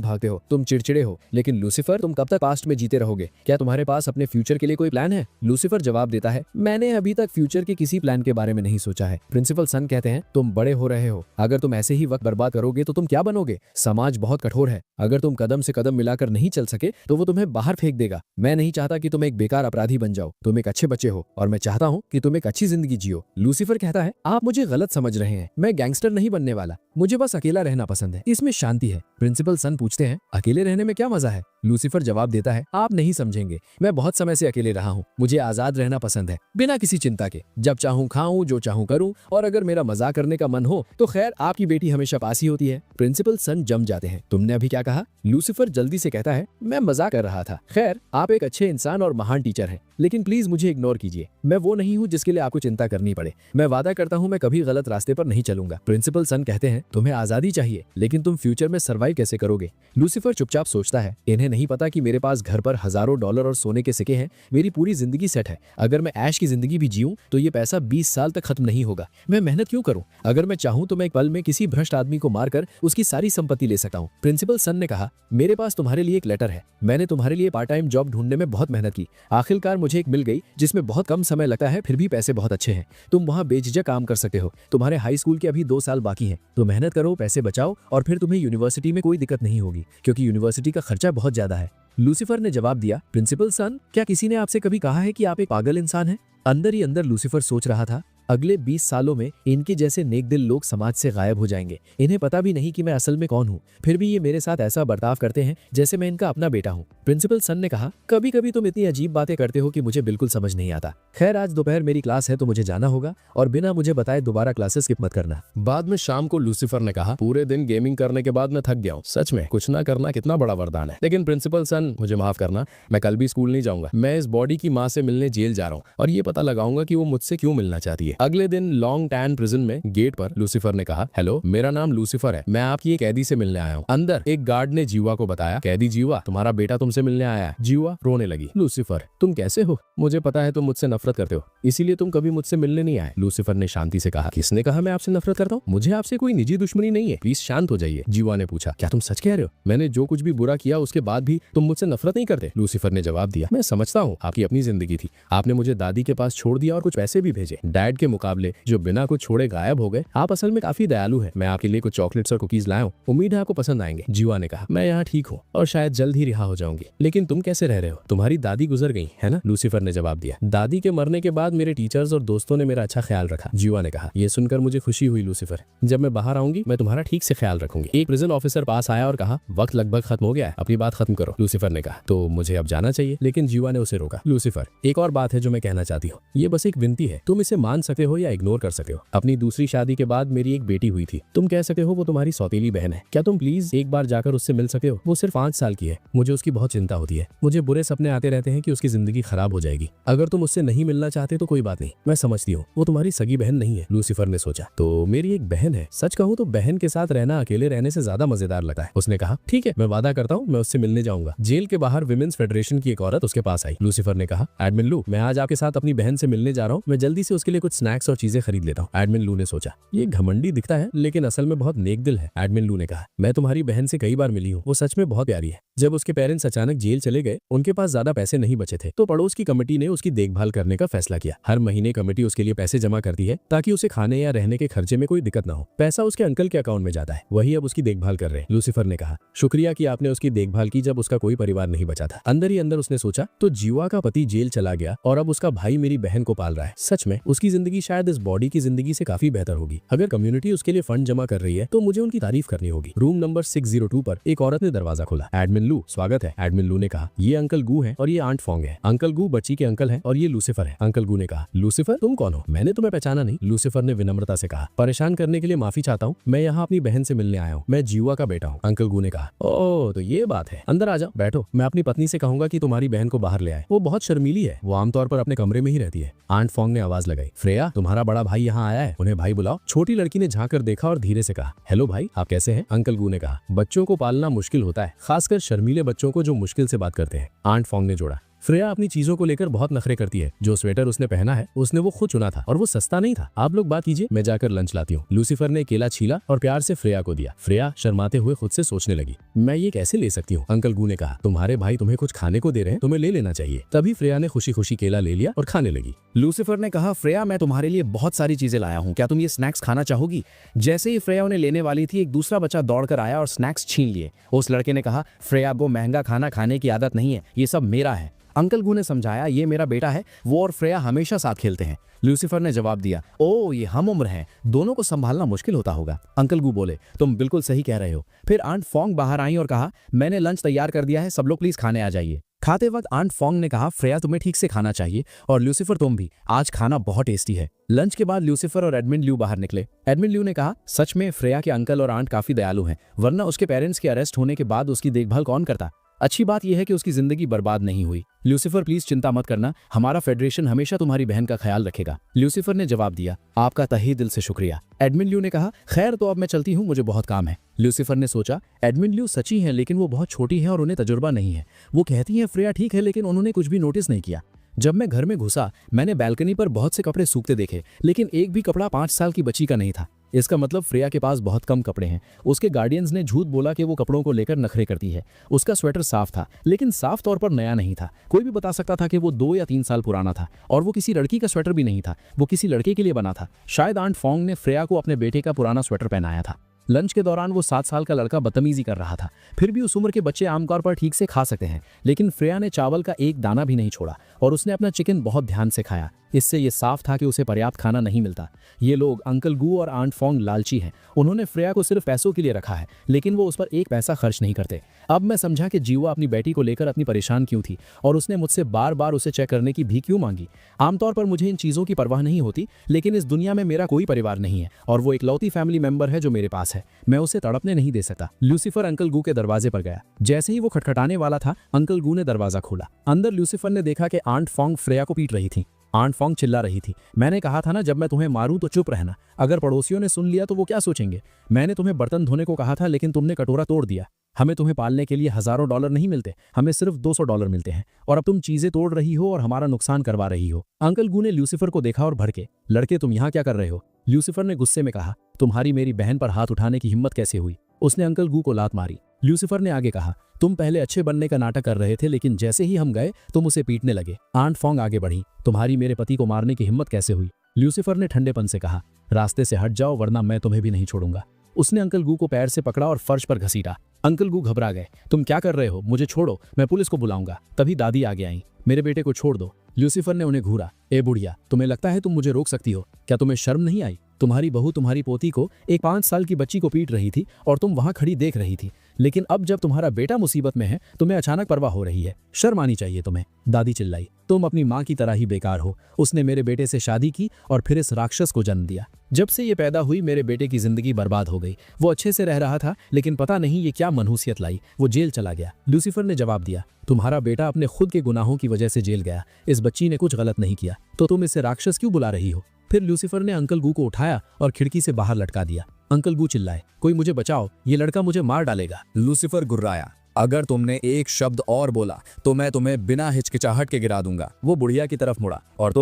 भागते हो, तुम चिड़चिड़े हो, लेकिन लूसीफर तुम कब तक पास्ट में जीते रहोगे? क्या तुम्हारे पास अपने फ्यूचर के लिए कोई प्लान है? लूसीफर जवाब देता है, मैंने अभी तक फ्यूचर के किसी प्लान के बारे में नहीं सोचा है। प्रिंसिपल सन कहते हैं, तुम बड़े हो रहे हो, अगर तुम ऐसे ही वक्त बर्बाद करोगे तो तुम क्या बनोगे? समाज बहुत कठोर है, अगर तुम कदम से कदम मिलाकर नहीं चल सके तो वो तुम्हें बाहर फेंक देगा। मैं नहीं चाहता कि तुम एक बेकार अपराधी बन जाओ, तुम एक अच्छे बच्चे हो और मैं चाहता हूँ कि तुम एक अच्छी जिंदगी जियो। लूसीफर कहता है, आप मुझे गलत समझ रहे हैं, मैं गैंगस्टर नहीं बनने वाला, मुझे बस अकेला रहना पसंद है, इसमें शांति है। प्रिंसिपल सन पूछते हैं, अकेले रहने में क्या मजा है? लूसीफर जवाब देता है, आप नहीं समझेंगे, मैं बहुत समय से अकेले रहा हूँ, मुझे आजाद रहना पसंद है, बिना किसी चिंता के, जब चाहूँ खाऊं, जो चाहूँ करूँ, और अगर मेरा मजाक करने का मन हो तो खैर आपकी बेटी हमेशा पास ही होती है। प्रिंसिपल सन जम जाते हैं, तुमने अभी क्या कहा? लूसीफर जल्दी से कहता है, मैं मजाक कर रहा था, खैर आप एक अच्छे इंसान और महान टीचर हैं, लेकिन प्लीज मुझे इग्नोर कीजिए, मैं वो नहीं हूँ जिसके लिए आपको चिंता करनी पड़े, मैं वादा करता हूँ मैं कभी गलत रास्ते पर नहीं चलूंगा। प्रिंसिपल सन कहते हैं, तुम्हें आजादी चाहिए, लेकिन तुम फ्यूचर में सर्वाइव कैसे करोगे? लूसीफर चुपचाप सोचता है, इन्हें नहीं पता कि मेरे पास घर पर हजारों डॉलर और सोने के सिक्के हैं, मेरी पूरी जिंदगी सेट है, अगर मैं ऐश की जिंदगी भी जीऊं तो ये पैसा 20 साल तक खत्म नहीं होगा, मैं मेहनत क्यों करूं? अगर मैं चाहूं तो मैं एक पल में किसी भ्रष्ट आदमी को मारकर उसकी सारी संपत्ति ले सकता हूं। प्रिंसिपल सन ने कहा, मेरे पास तुम्हारे लिए एक लेटर है, मैंने तुम्हारे लिए पार्ट टाइम जॉब ढूंढने में बहुत मेहनत की, आखिरकार मुझे एक मिल गई जिसमें बहुत कम समय लगता है, फिर भी पैसे बहुत अच्छे हैं, तुम वहां बेझिझक काम कर सकते हो, तुम्हारे हाई स्कूल के अभी 2 साल बाकी हैं, तो मेहनत करो, पैसे बचाओ और फिर तुम्हें यूनिवर्सिटी में कोई दिक्कत नहीं होगी, क्योंकि यूनिवर्सिटी का खर्चा बहुत ज्यादा है। लूसीफर ने जवाब दिया, प्रिंसिपल सन, क्या किसी ने आपसे कभी कहा है कि आप एक पागल इंसान हैं? अंदर ही अंदर लूसीफर सोच रहा था, अगले 20 सालों में इनके जैसे नेक दिल लोग समाज से गायब हो जाएंगे। इन्हें पता भी नहीं कि मैं असल में कौन हूँ, फिर भी ये मेरे साथ ऐसा बर्ताव करते हैं जैसे मैं इनका अपना बेटा हूँ। प्रिंसिपल सन ने कहा, कभी कभी तुम इतनी अजीब बातें करते हो कि मुझे बिल्कुल समझ नहीं आता। खैर, आज दोपहर मेरी क्लास है तो मुझे जाना होगा और बिना मुझे बताए दोबारा क्लासेस स्किप मत करना। बाद में शाम को लूसीफर ने कहा, पूरे दिन गेमिंग करने के बाद मैं थक गया हूँ। सच में कुछ ना करना कितना बड़ा वरदान है। लेकिन प्रिंसिपल सन, मुझे माफ करना, मैं कल भी स्कूल नहीं जाऊंगा। मैं इस बॉडी की माँ से मिलने जेल जा रहा हूँ और ये पता लगाऊंगा कि वो मुझसे क्यों मिलना चाहती है। अगले दिन लॉन्ग टैन प्रिजन में गेट पर लूसीफर ने कहा, हेलो, मेरा नाम लूसीफर है, मैं आपकी एक कैदी से मिलने आया हूँ। अंदर एक गार्ड ने जीवा को बताया, कैदी जीवा, तुम्हारा बेटा तुमसे मिलने आया है। जीवा रोने लगी। लूसीफर, तुम कैसे हो? मुझे पता है तुम मुझसे नफरत करते हो, इसीलिए तुम कभी मुझसे मिलने नहीं आए। लूसीफर ने शांति से कहा, किसने कहा मैं आपसे नफरत करता हूँ? मुझे आपसे कोई निजी दुश्मनी नहीं है, प्लीज शांत हो जाइए। जीवा ने पूछा, क्या तुम सच कह रहे हो? मैंने जो कुछ भी बुरा किया उसके बाद भी तुम मुझसे नफरत नहीं करते? लूसीफर ने जवाब दिया, मैं समझता हूँ आपकी अपनी जिंदगी थी, आपने मुझे दादी के पास छोड़ दिया और कुछ पैसे भी भेजे। डैड के मुकाबले जो बिना कुछ छोड़े गायब हो गए। आप असल में काफी दयालु है। मैं आपके लिए कुछ चॉकलेट्स और कुकीज लाया हूँ, उम्मीद है आपको पसंद आएंगे। जीवा ने कहा, मैं यहाँ ठीक हूँ और शायद जल्द ही रिहा हो जाऊंगी। लेकिन तुम कैसे रह रहे हो? तुम्हारी दादी गुजर गई है ना? लूसीफर ने जवाब दिया, दादी के मरने के बाद मेरे टीचर्स और दोस्तों ने मेरा अच्छा ख्याल रखा। जीवा ने कहा, यह सुनकर मुझे खुशी हुई लूसीफर, जब मैं बाहर आऊंगी मैं तुम्हारा ठीक से ख्याल रखूंगी। एक प्रिजन ऑफिसर पास आया और कहा, वक्त लगभग खत्म हो गया है, अपनी बात खत्म करो। लूसीफर ने कहा, तो मुझे अब जाना चाहिए। लेकिन जीवा ने उसे रोका। लूसीफर, एक और बात है जो मैं कहना चाहती हूँ, ये बस एक विनती है, तुम इसे मान सकते हो या इग्नोर कर सकते हो। अपनी दूसरी शादी के बाद मेरी एक बेटी हुई थी, तुम कह सकते हो वो तुम्हारी सौतेली बहन है। क्या तुम प्लीज एक बार जाकर उससे मिल सकते हो? वो सिर्फ 5 साल की है, मुझे उसकी बहुत चिंता होती है। मुझे बुरे सपने आते रहते हैं कि उसकी जिंदगी खराब हो जाएगी। अगर तुम उससे नहीं मिलना चाहते तो कोई बात नहीं, मैं समझती हूँ वो तुम्हारी सगी बहन नहीं है। लूसीफर ने सोचा, तो मेरी एक बहन है, सच कहूँ तो बहन के साथ रहना अकेले रहने से ज्यादा मजेदार लगता है। उसने कहा, ठीक है, मैं वादा करता हूँ मैं उससे मिलने जाऊंगा। जेल के बाहर विमेंस फेडरेशन की एक औरत उसके पास आई। लूसीफर ने कहा, एडमिन लू, मैं आज आपके साथ अपनी बहन से मिलने जा रहा हूँ, मैं जल्दी से उसके लिए कुछ स्नैक्स और चीजें खरीद लेता हूँ। एडमिन लू ने सोचा, ये घमंडी दिखता है लेकिन असल में बहुत नेक दिल है। एडमिन लू ने कहा, मैं तुम्हारी बहन से कई बार मिली हूँ, वो सच में बहुत प्यारी है। जब उसके पेरेंट्स अचानक जेल चले गए, उनके पास ज्यादा पैसे नहीं बचे थे, तो पड़ोस की कमेटी ने उसकी देखभाल करने का फैसला किया। हर महीने कमेटी उसके लिए पैसे जमा करती है ताकि उसे खाने या रहने के खर्चे में कोई दिक्कत ना हो। पैसा उसके अंकल के अकाउंट में जाता है, वही अब उसकी देखभाल कर रहे हैं। लूसीफर ने कहा, शुक्रिया कि आपने उसकी देखभाल की जब उसका कोई परिवार नहीं बचा था। अंदर ही अंदर उसने सोचा, तो जीवा का पति जेल चला गया और अब उसका भाई मेरी बहन को पाल रहा है। सच में उसकी जिंदगी शायद इस बॉडी की जिंदगी से काफी बेहतर होगी। अगर कम्युनिटी उसके लिए फंड जमा कर रही है तो मुझे उनकी तारीफ करनी होगी। रूम नंबर 602 पर एक औरत ने दरवाजा खोला। एडमिन लू, स्वागत है। एडमिन लू ने कहा, ये अंकल गू है और ये आंट फोंग है। अंकल गू बच्ची के अंकल है और ये लूसीफर है। अंकल गू ने कहा, लूसीफर तुम कौन हो? मैंने तुम्हें पहचाना नहीं। लूसीफर ने विनम्रता से कहा, परेशान करने के लिए माफी चाहता हूँ, मैं यहाँ अपनी बहन से मिलने आया हूँ, मैं जीवा का बेटा हूँ। अंकल गू ने कहा, ओह तो ये बात है, अंदर आ जाओ, बैठो। मैं अपनी पत्नी से कहूंगा कि तुम्हारी बहन को बाहर ले आए, वो बहुत शर्मीली है, वो आमतौर पर अपने कमरे में ही रहती है। आंट फोंग ने आवाज लगाई, फ्रेया तुम्हारा बड़ा भाई यहाँ आया है, उन्हें भाई बुलाओ। छोटी लड़की ने झांक कर देखा और धीरे से कहा, हेलो भाई, आप कैसे हैं? अंकल गू ने कहा, बच्चों को पालना मुश्किल होता है, खासकर शर्मीले बच्चों को जो मुश्किल से बात करते हैं। आंट फोंग ने जोड़ा, फ्रेया अपनी चीजों को लेकर बहुत नखरे करती है। जो स्वेटर उसने पहना है उसने वो खुद चुना था और वो सस्ता नहीं था। आप लोग बात कीजिए, मैं जाकर लंच लाती हूँ। लूसीफर ने केला छीला और प्यार से फ्रेया को दिया। फ्रेया शर्माते हुए खुद से सोचने लगी, मैं ये कैसे ले सकती हूँ? अंकल गू ने कहा, तुम्हारे भाई तुम्हें कुछ खाने को दे रहे हैं, तुम्हें ले लेना चाहिए। तभी फ्रेया ने खुशी खुशी केला ले लिया और खाने लगी। लूसीफर ने कहा, फ्रेया मैं तुम्हारे लिए बहुत सारी चीजें लाया हूँ, क्या तुम ये स्नैक्स खाना चाहोगी? जैसे ही फ्रेया उन्हें लेने वाली थी, एक दूसरा बच्चा दौड़कर आया और स्नैक्स छीन लिए। उस लड़के ने कहा, फ्रेया को महंगा खाना खाने की आदत नहीं है, ये सब मेरा है। अंकल गू ने समझाया, ये मेरा बेटा है, वो और फ्रेया हमेशा साथ खेलते हैं। लूसीफर ने जवाब दिया, ओ ये हम उम्र हैं, दोनों को संभालना मुश्किल होता होगा। अंकल गू बोले, तुम बिल्कुल सही कह रहे हो। फिर आंट फोंग बाहर आई और कहा, मैंने लंच तैयार कर दिया है, सब लोग प्लीज खाने आ जाइए। खाते वक्त आंट फोंग ने कहा, फ्रेया तुम्हें ठीक से खाना चाहिए और लूसीफर तुम भी, आज खाना बहुत टेस्टी है। लंच के बाद लूसीफर और एडमिन ल्यू बाहर निकले। एडमिन ल्यू ने कहा, सच में फ्रेया के अंकल और आंट काफी दयालु हैं, वरना उसके पेरेंट्स के अरेस्ट होने के बाद उसकी देखभाल कौन करता? अच्छी बात यह है कि उसकी जिंदगी बर्बाद नहीं हुई। लूसीफर प्लीज चिंता मत करना, हमारा फेडरेशन हमेशा तुम्हारी बहन का ख्याल रखेगा। लूसीफर ने जवाब दिया, आपका तहे दिल से शुक्रिया। एडमिन ल्यू ने कहा, खैर तो अब मैं चलती हूँ, मुझे बहुत काम है। लूसीफर ने सोचा, एडमिन ल्यू सच्ची हैं लेकिन वो बहुत छोटी है और उन्हें तजुर्बा नहीं है। वो कहती हैं फ्रेया ठीक है लेकिन उन्होंने कुछ भी नोटिस नहीं किया। जब मैं घर में घुसा मैंने बालकनी पर बहुत से कपड़े सूखते देखे, लेकिन एक भी कपड़ा 5 साल की बच्ची का नहीं था। इसका मतलब फ्रेया के पास बहुत कम कपड़े हैं। उसके गार्डियंस ने झूठ बोला कि वो कपड़ों को लेकर नखरे करती है। उसका स्वेटर साफ था लेकिन साफ तौर पर नया नहीं था। कोई भी बता सकता था कि वो 2 या 3 साल पुराना था और वो किसी लड़की का स्वेटर भी नहीं था, वो किसी लड़के के लिए बना था। शायद आंट फोंग ने फ्रेया को अपने बेटे का पुराना स्वेटर पहनाया था। लंच के दौरान वो 7 साल का लड़का बदतमीजी कर रहा था। फिर भी उस उम्र के बच्चे आमतौर पर ठीक से खा सकते हैं, लेकिन फ्रेया ने चावल का एक दाना भी नहीं छोड़ा और उसने अपना चिकन बहुत ध्यान से खाया। इससे ये साफ था कि उसे पर्याप्त खाना नहीं मिलता। ये लोग अंकल गू और आंट फोंग लालची हैं। उन्होंने फ्रेया को सिर्फ पैसों के लिए रखा है, लेकिन वो उस पर एक पैसा खर्च नहीं करते। अब मैं समझा कि जीवा अपनी बेटी को लेकर अपनी परेशान क्यों थी और उसने मुझसे बार बार उसे चेक करने की भी क्यों मांगी। आमतौर पर मुझे इन चीज़ों की परवाह नहीं होती, लेकिन इस दुनिया में मेरा कोई परिवार नहीं है और वो इकलौती फैमिली मेंबर है जो मेरे पास है। मैं उसे तड़पने नहीं दे सकता। लूसीफर अंकल गू के दरवाजे पर गया। जैसे ही वो खटखटाने वाला था, अंकल गू ने दरवाजा खोला। अंदर लूसीफर ने देखा कि आंट फोंग फ्रेया को पीट रही थी। आंट फोंग चिल्ला रही थी, मैंने कहा था ना, जब मैं तुम्हें मारूं तो चुप रहना। अगर पड़ोसियों ने सुन लिया तो वो क्या सोचेंगे। मैंने तुम्हें बर्तन धोने को कहा था, लेकिन तुमने कटोरा तोड़ दिया। हमें तुम्हें पालने के लिए हजारों डॉलर नहीं मिलते, हमें सिर्फ $200 मिलते हैं, और अब तुम चीजें तोड़ रही हो और हमारा नुकसान करवा रही हो। अंकल गू ने लूसीफर को देखा और भड़के, लड़के तुम यहाँ क्या कर रहे हो? लूसीफर ने गुस्से में कहा, तुम्हारी मेरी बहन पर हाथ उठाने की हिम्मत कैसे हुई? उसने अंकल गू को लात मारी। लूसीफर ने आगे कहा, तुम पहले अच्छे बनने का नाटक कर रहे थे, लेकिन जैसे ही हम गए तुम उसे पीटने लगे। आंट फोंग आगे बढ़ी, तुम्हारी मेरे पति को मारने की हिम्मत कैसे हुई? लूसीफर ने ठंडेपन से कहा, रास्ते से हट जाओ वरना मैं तुम्हें भी नहीं छोड़ूंगा। उसने अंकल गू को पैर से पकड़ा और फर्श पर घसीटा। अंकल गू घबरा गए, तुम क्या कर रहे हो? मुझे छोड़ो, मैं पुलिस को बुलाऊंगा। तभी दादी आगे आई, मेरे बेटे को छोड़ दो। लूसीफर ने उन्हें घूरा, ए बुढ़िया, तुम्हें लगता है तुम मुझे रोक सकती हो? क्या तुम्हें शर्म नहीं आई? तुम्हारी बहू तुम्हारी पोती को, एक 5 साल की बच्ची को पीट रही थी और तुम वहां खड़ी देख रही थी। लेकिन अब जब तुम्हारा बेटा मुसीबत में है, तुम्हें अचानक परवाह हो रही है। शर्म आनी चाहिए तुम्हें। दादी चिल्लाई, तुम अपनी माँ की तरह ही बेकार हो। उसने मेरे बेटे से शादी की और फिर इस राक्षस को जन्म दिया। जब से ये पैदा हुई मेरे बेटे की जिंदगी बर्बाद हो गई। वो अच्छे से रह रहा था, लेकिन पता नहीं ये क्या मनहूसियत लाई, वो जेल चला गया। लूसीफर ने जवाब दिया, तुम्हारा बेटा अपने खुद के गुनाहों की वजह से जेल गया। इस बच्ची ने कुछ गलत नहीं किया, तो तुम इसे राक्षस क्यों बुला रही हो? फिर लूसीफर ने अंकल गू को उठाया और खिड़की से बाहर लटका दिया। अंकल गू चिल्लाए, कोई मुझे बचाओ, ये लड़का मुझे मार डालेगा। लूसीफर गुर्राया, अगर तुमने एक शब्द और बोला तो मैं तुम्हें बिना हिचकिचाहट के गिरा दूंगा। वो बुढ़िया की तरफ मुड़ा, और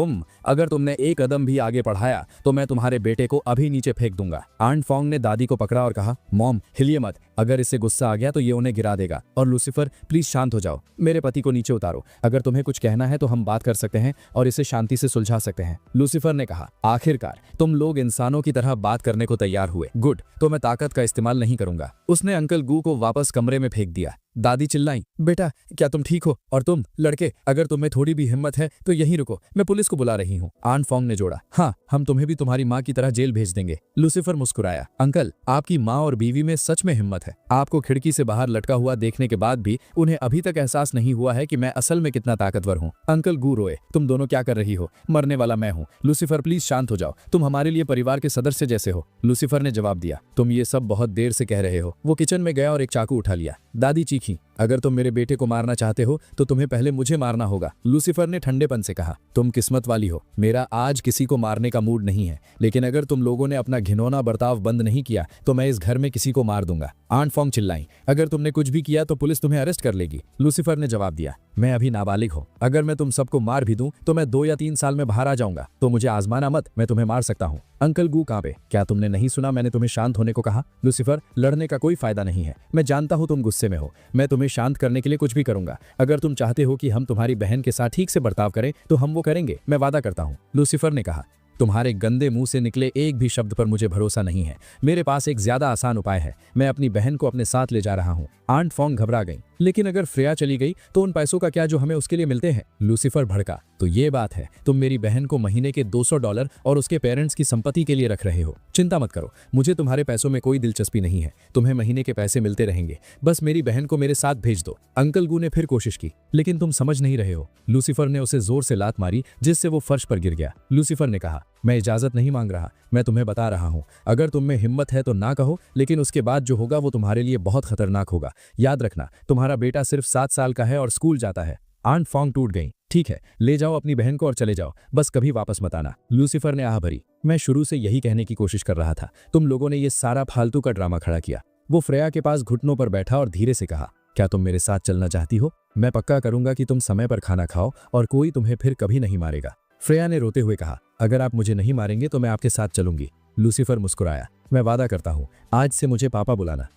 अगर तुमने एक कदम भी आगे बढ़ाया तो मैं तुम्हारे बेटे को अभी नीचे फेंक दूंगा। आंट फोंग ने दादी को पकड़ा और कहा, मॉम हिलिए मत, अगर इससे गुस्सा आ गया तो ये उन्हें गिरा देगा। और लूसीफर प्लीज शांत हो जाओ, मेरे पति को नीचे उतारो। अगर तुम्हें कुछ कहना है तो हम बात कर सकते हैं और इसे शांति से सुलझा सकते हैं। लूसीफर ने कहा, आखिरकार तुम लोग इंसानों की तरह बात करने को तैयार हुए। गुड, तो मैं ताकत का इस्तेमाल नहीं करूंगा। उसने अंकल गू को वापस कमरे में फेंक दिया। दादी चिल्लाई, बेटा क्या तुम ठीक हो? और तुम लड़के, अगर तुम्हें थोड़ी भी हिम्मत है तो यहीं रुको, मैं पुलिस को बुला रही हूँ। आंट फोंग ने जोड़ा, हाँ, हम तुम्हें भी तुम्हारी माँ की तरह जेल भेज देंगे। लूसीफर मुस्कुराया, अंकल आपकी माँ और बीवी में सच में हिम्मत है। आपको खिड़की से बाहर लटका हुआ देखने के बाद भी उन्हें अभी तक एहसास नहीं हुआ है कि मैं असल में कितना ताकतवर हूँ। अंकल गू रोए, तुम दोनों क्या कर रही हो? मरने वाला मैं हूँ। लूसीफर प्लीज शांत हो जाओ, तुम हमारे लिए परिवार के सदस्य जैसे हो। लूसीफर ने जवाब दिया, तुम ये सब बहुत देर से कह रहे हो। वो किचन में गया और एक चाकू उठा लिया। दादी चीखी, अगर तुम मेरे बेटे को मारना चाहते हो तो तुम्हें पहले मुझे मारना होगा। लूसीफर ने ठंडेपन से कहा, तुम किस्मत वाली हो, मेरा आज किसी को मारने का मूड नहीं है, लेकिन अगर तुम लोगों ने अपना घिनौना बर्ताव बंद नहीं किया तो मैं इस घर में किसी को मार दूंगा। आंट फोंग चिल्लाई, अगर तुमने कुछ भी किया तो पुलिस तुम्हें अरेस्ट कर लेगी। लूसीफर ने जवाब दिया, मैं अभी नाबालिग हूँ, अगर मैं तुम सबको मार भी दूं तो मैं 2 या 3 साल में बाहर आ जाऊंगा, तो मुझे आजमाना मत, मैं तुम्हें मार सकता हूँ। अंकल गू कांपे, क्या तुमने नहीं सुना? मैंने तुम्हें शांत होने को कहा। लूसीफर, लड़ने का कोई फायदा नहीं है, मैं जानता हूँ तुम गुस्से में हो, मैं तुम्हें शांत करने के लिए कुछ भी करूंगा। अगर तुम चाहते हो कि हम तुम्हारी बहन के साथ ठीक से बर्ताव करें तो हम वो करेंगे, मैं वादा करता हूँ। लूसीफर ने कहा, तुम्हारे गंदे मुंह से निकले एक भी शब्द पर मुझे भरोसा नहीं है। मेरे पास एक ज्यादा आसान उपाय है, मैं अपनी बहन को अपने साथ ले जा रहा हूँ। आंट फोंग घबरा गई, लेकिन अगर फ्रेया चली गई तो उन पैसों का क्या जो हमें उसके लिए मिलते हैं? लूसीफर भड़का, तो ये बात है, तुम मेरी बहन को महीने के $200 और उसके पेरेंट्स की संपत्ति के लिए रख रहे हो। चिंता मत करो, मुझे तुम्हारे पैसों में कोई दिलचस्पी नहीं है, तुम्हें महीने के पैसे मिलते रहेंगे, बस मेरी बहन को मेरे साथ भेज दो। अंकल गू ने फिर कोशिश की, लेकिन तुम समझ नहीं रहे हो। लूसीफर ने उसे जोर से लात मारी जिससे वो फर्श पर गिर गया। लूसीफर ने कहा, मैं इजाजत नहीं मांग रहा, मैं तुम्हें बता रहा हूँ, अगर तुम में हिम्मत है तो ना कहो, लेकिन उसके बाद जो होगा वो तुम्हारे लिए बहुत खतरनाक होगा। याद रखना, तुम्हारा बेटा सिर्फ 7 साल का है और स्कूल जाता है। आंट फोंग टूट गई, ठीक है, ले जाओ अपनी बहन को और चले जाओ, बस कभी वापस मत आना। लूसीफर ने आह भरी, मैं शुरू से यही कहने की कोशिश कर रहा था, तुम लोगों ने ये सारा फालतू का ड्रामा खड़ा किया। वो फ्रेया के पास घुटनों पर बैठा और धीरे से कहा, क्या तुम मेरे साथ चलना चाहती हो? मैं पक्का करूंगा कि तुम समय पर खाना खाओ और कोई तुम्हें फिर कभी नहीं मारेगा। फ्रेया ने रोते हुए कहा, अगर आप मुझे नहीं मारेंगे तो मैं आपके साथ चलूंगी। लूसीफर मुस्कुराया, मैं वादा करता हूँ, आज से मुझे पापा बुलाना,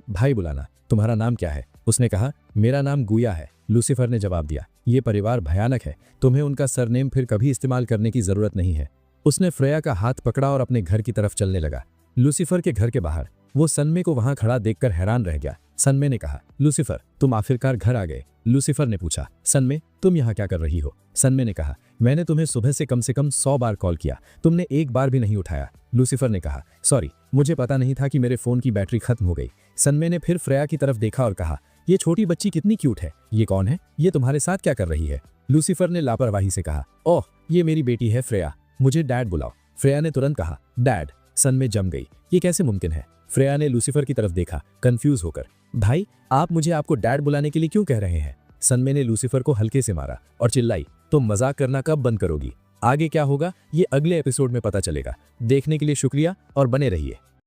भाई बुलाना। तुम्हारा नाम क्या है? उसने कहा, मेरा नाम गुया है। लूसीफर ने जवाब दिया, ये परिवार भयानक है, तुम्हें उनका सरनेम फिर कभी इस्तेमाल करने की जरूरत नहीं है। उसने फ्रेया का हाथ पकड़ा और अपने घर की तरफ चलने लगा। लूसीफर के घर के बाहर वो सनमे को वहां खड़ा देखकर हैरान रह गया। सनमे ने कहा, लूसीफर, तुम आखिरकार घर आ गए। लूसीफर ने पूछा, सनमे, तुम यहाँ क्या कर रही हो? सनमे ने कहा, मैंने तुम्हें सुबह से कम 100 बार कॉल किया, तुमने एक बार भी नहीं उठाया। लूसीफर ने कहा, सॉरी, मुझे पता नहीं था कि मेरे फोन की बैटरी खत्म हो गई। सनमे ने फिर फ्रेया की तरफ देखा और कहा, ये छोटी बच्ची कितनी क्यूट है। ये कौन है? ये तुम्हारे साथ क्या कर रही है? लूसीफर ने लापरवाही से कहा, ओह, ये मेरी बेटी है फ्रेया, मुझे डैड बुलाओ। फ्रेया ने तुरंत कहा, डैड। सनमे जम गई, ये कैसे मुमकिन है? फ्रेया ने लूसीफर की तरफ देखा, कंफ्यूज होकर। भाई, आप मुझे आपको डैड बुलाने के लिए क्यों कह रहे हैं? सनमे ने लूसीफर को हल्के से मारा और चिल्लाई, तुम मजाक करना कब बंद करोगी? आगे क्या होगा ये अगले एपिसोड में पता चलेगा। देखने के लिए शुक्रिया और बने रहिए।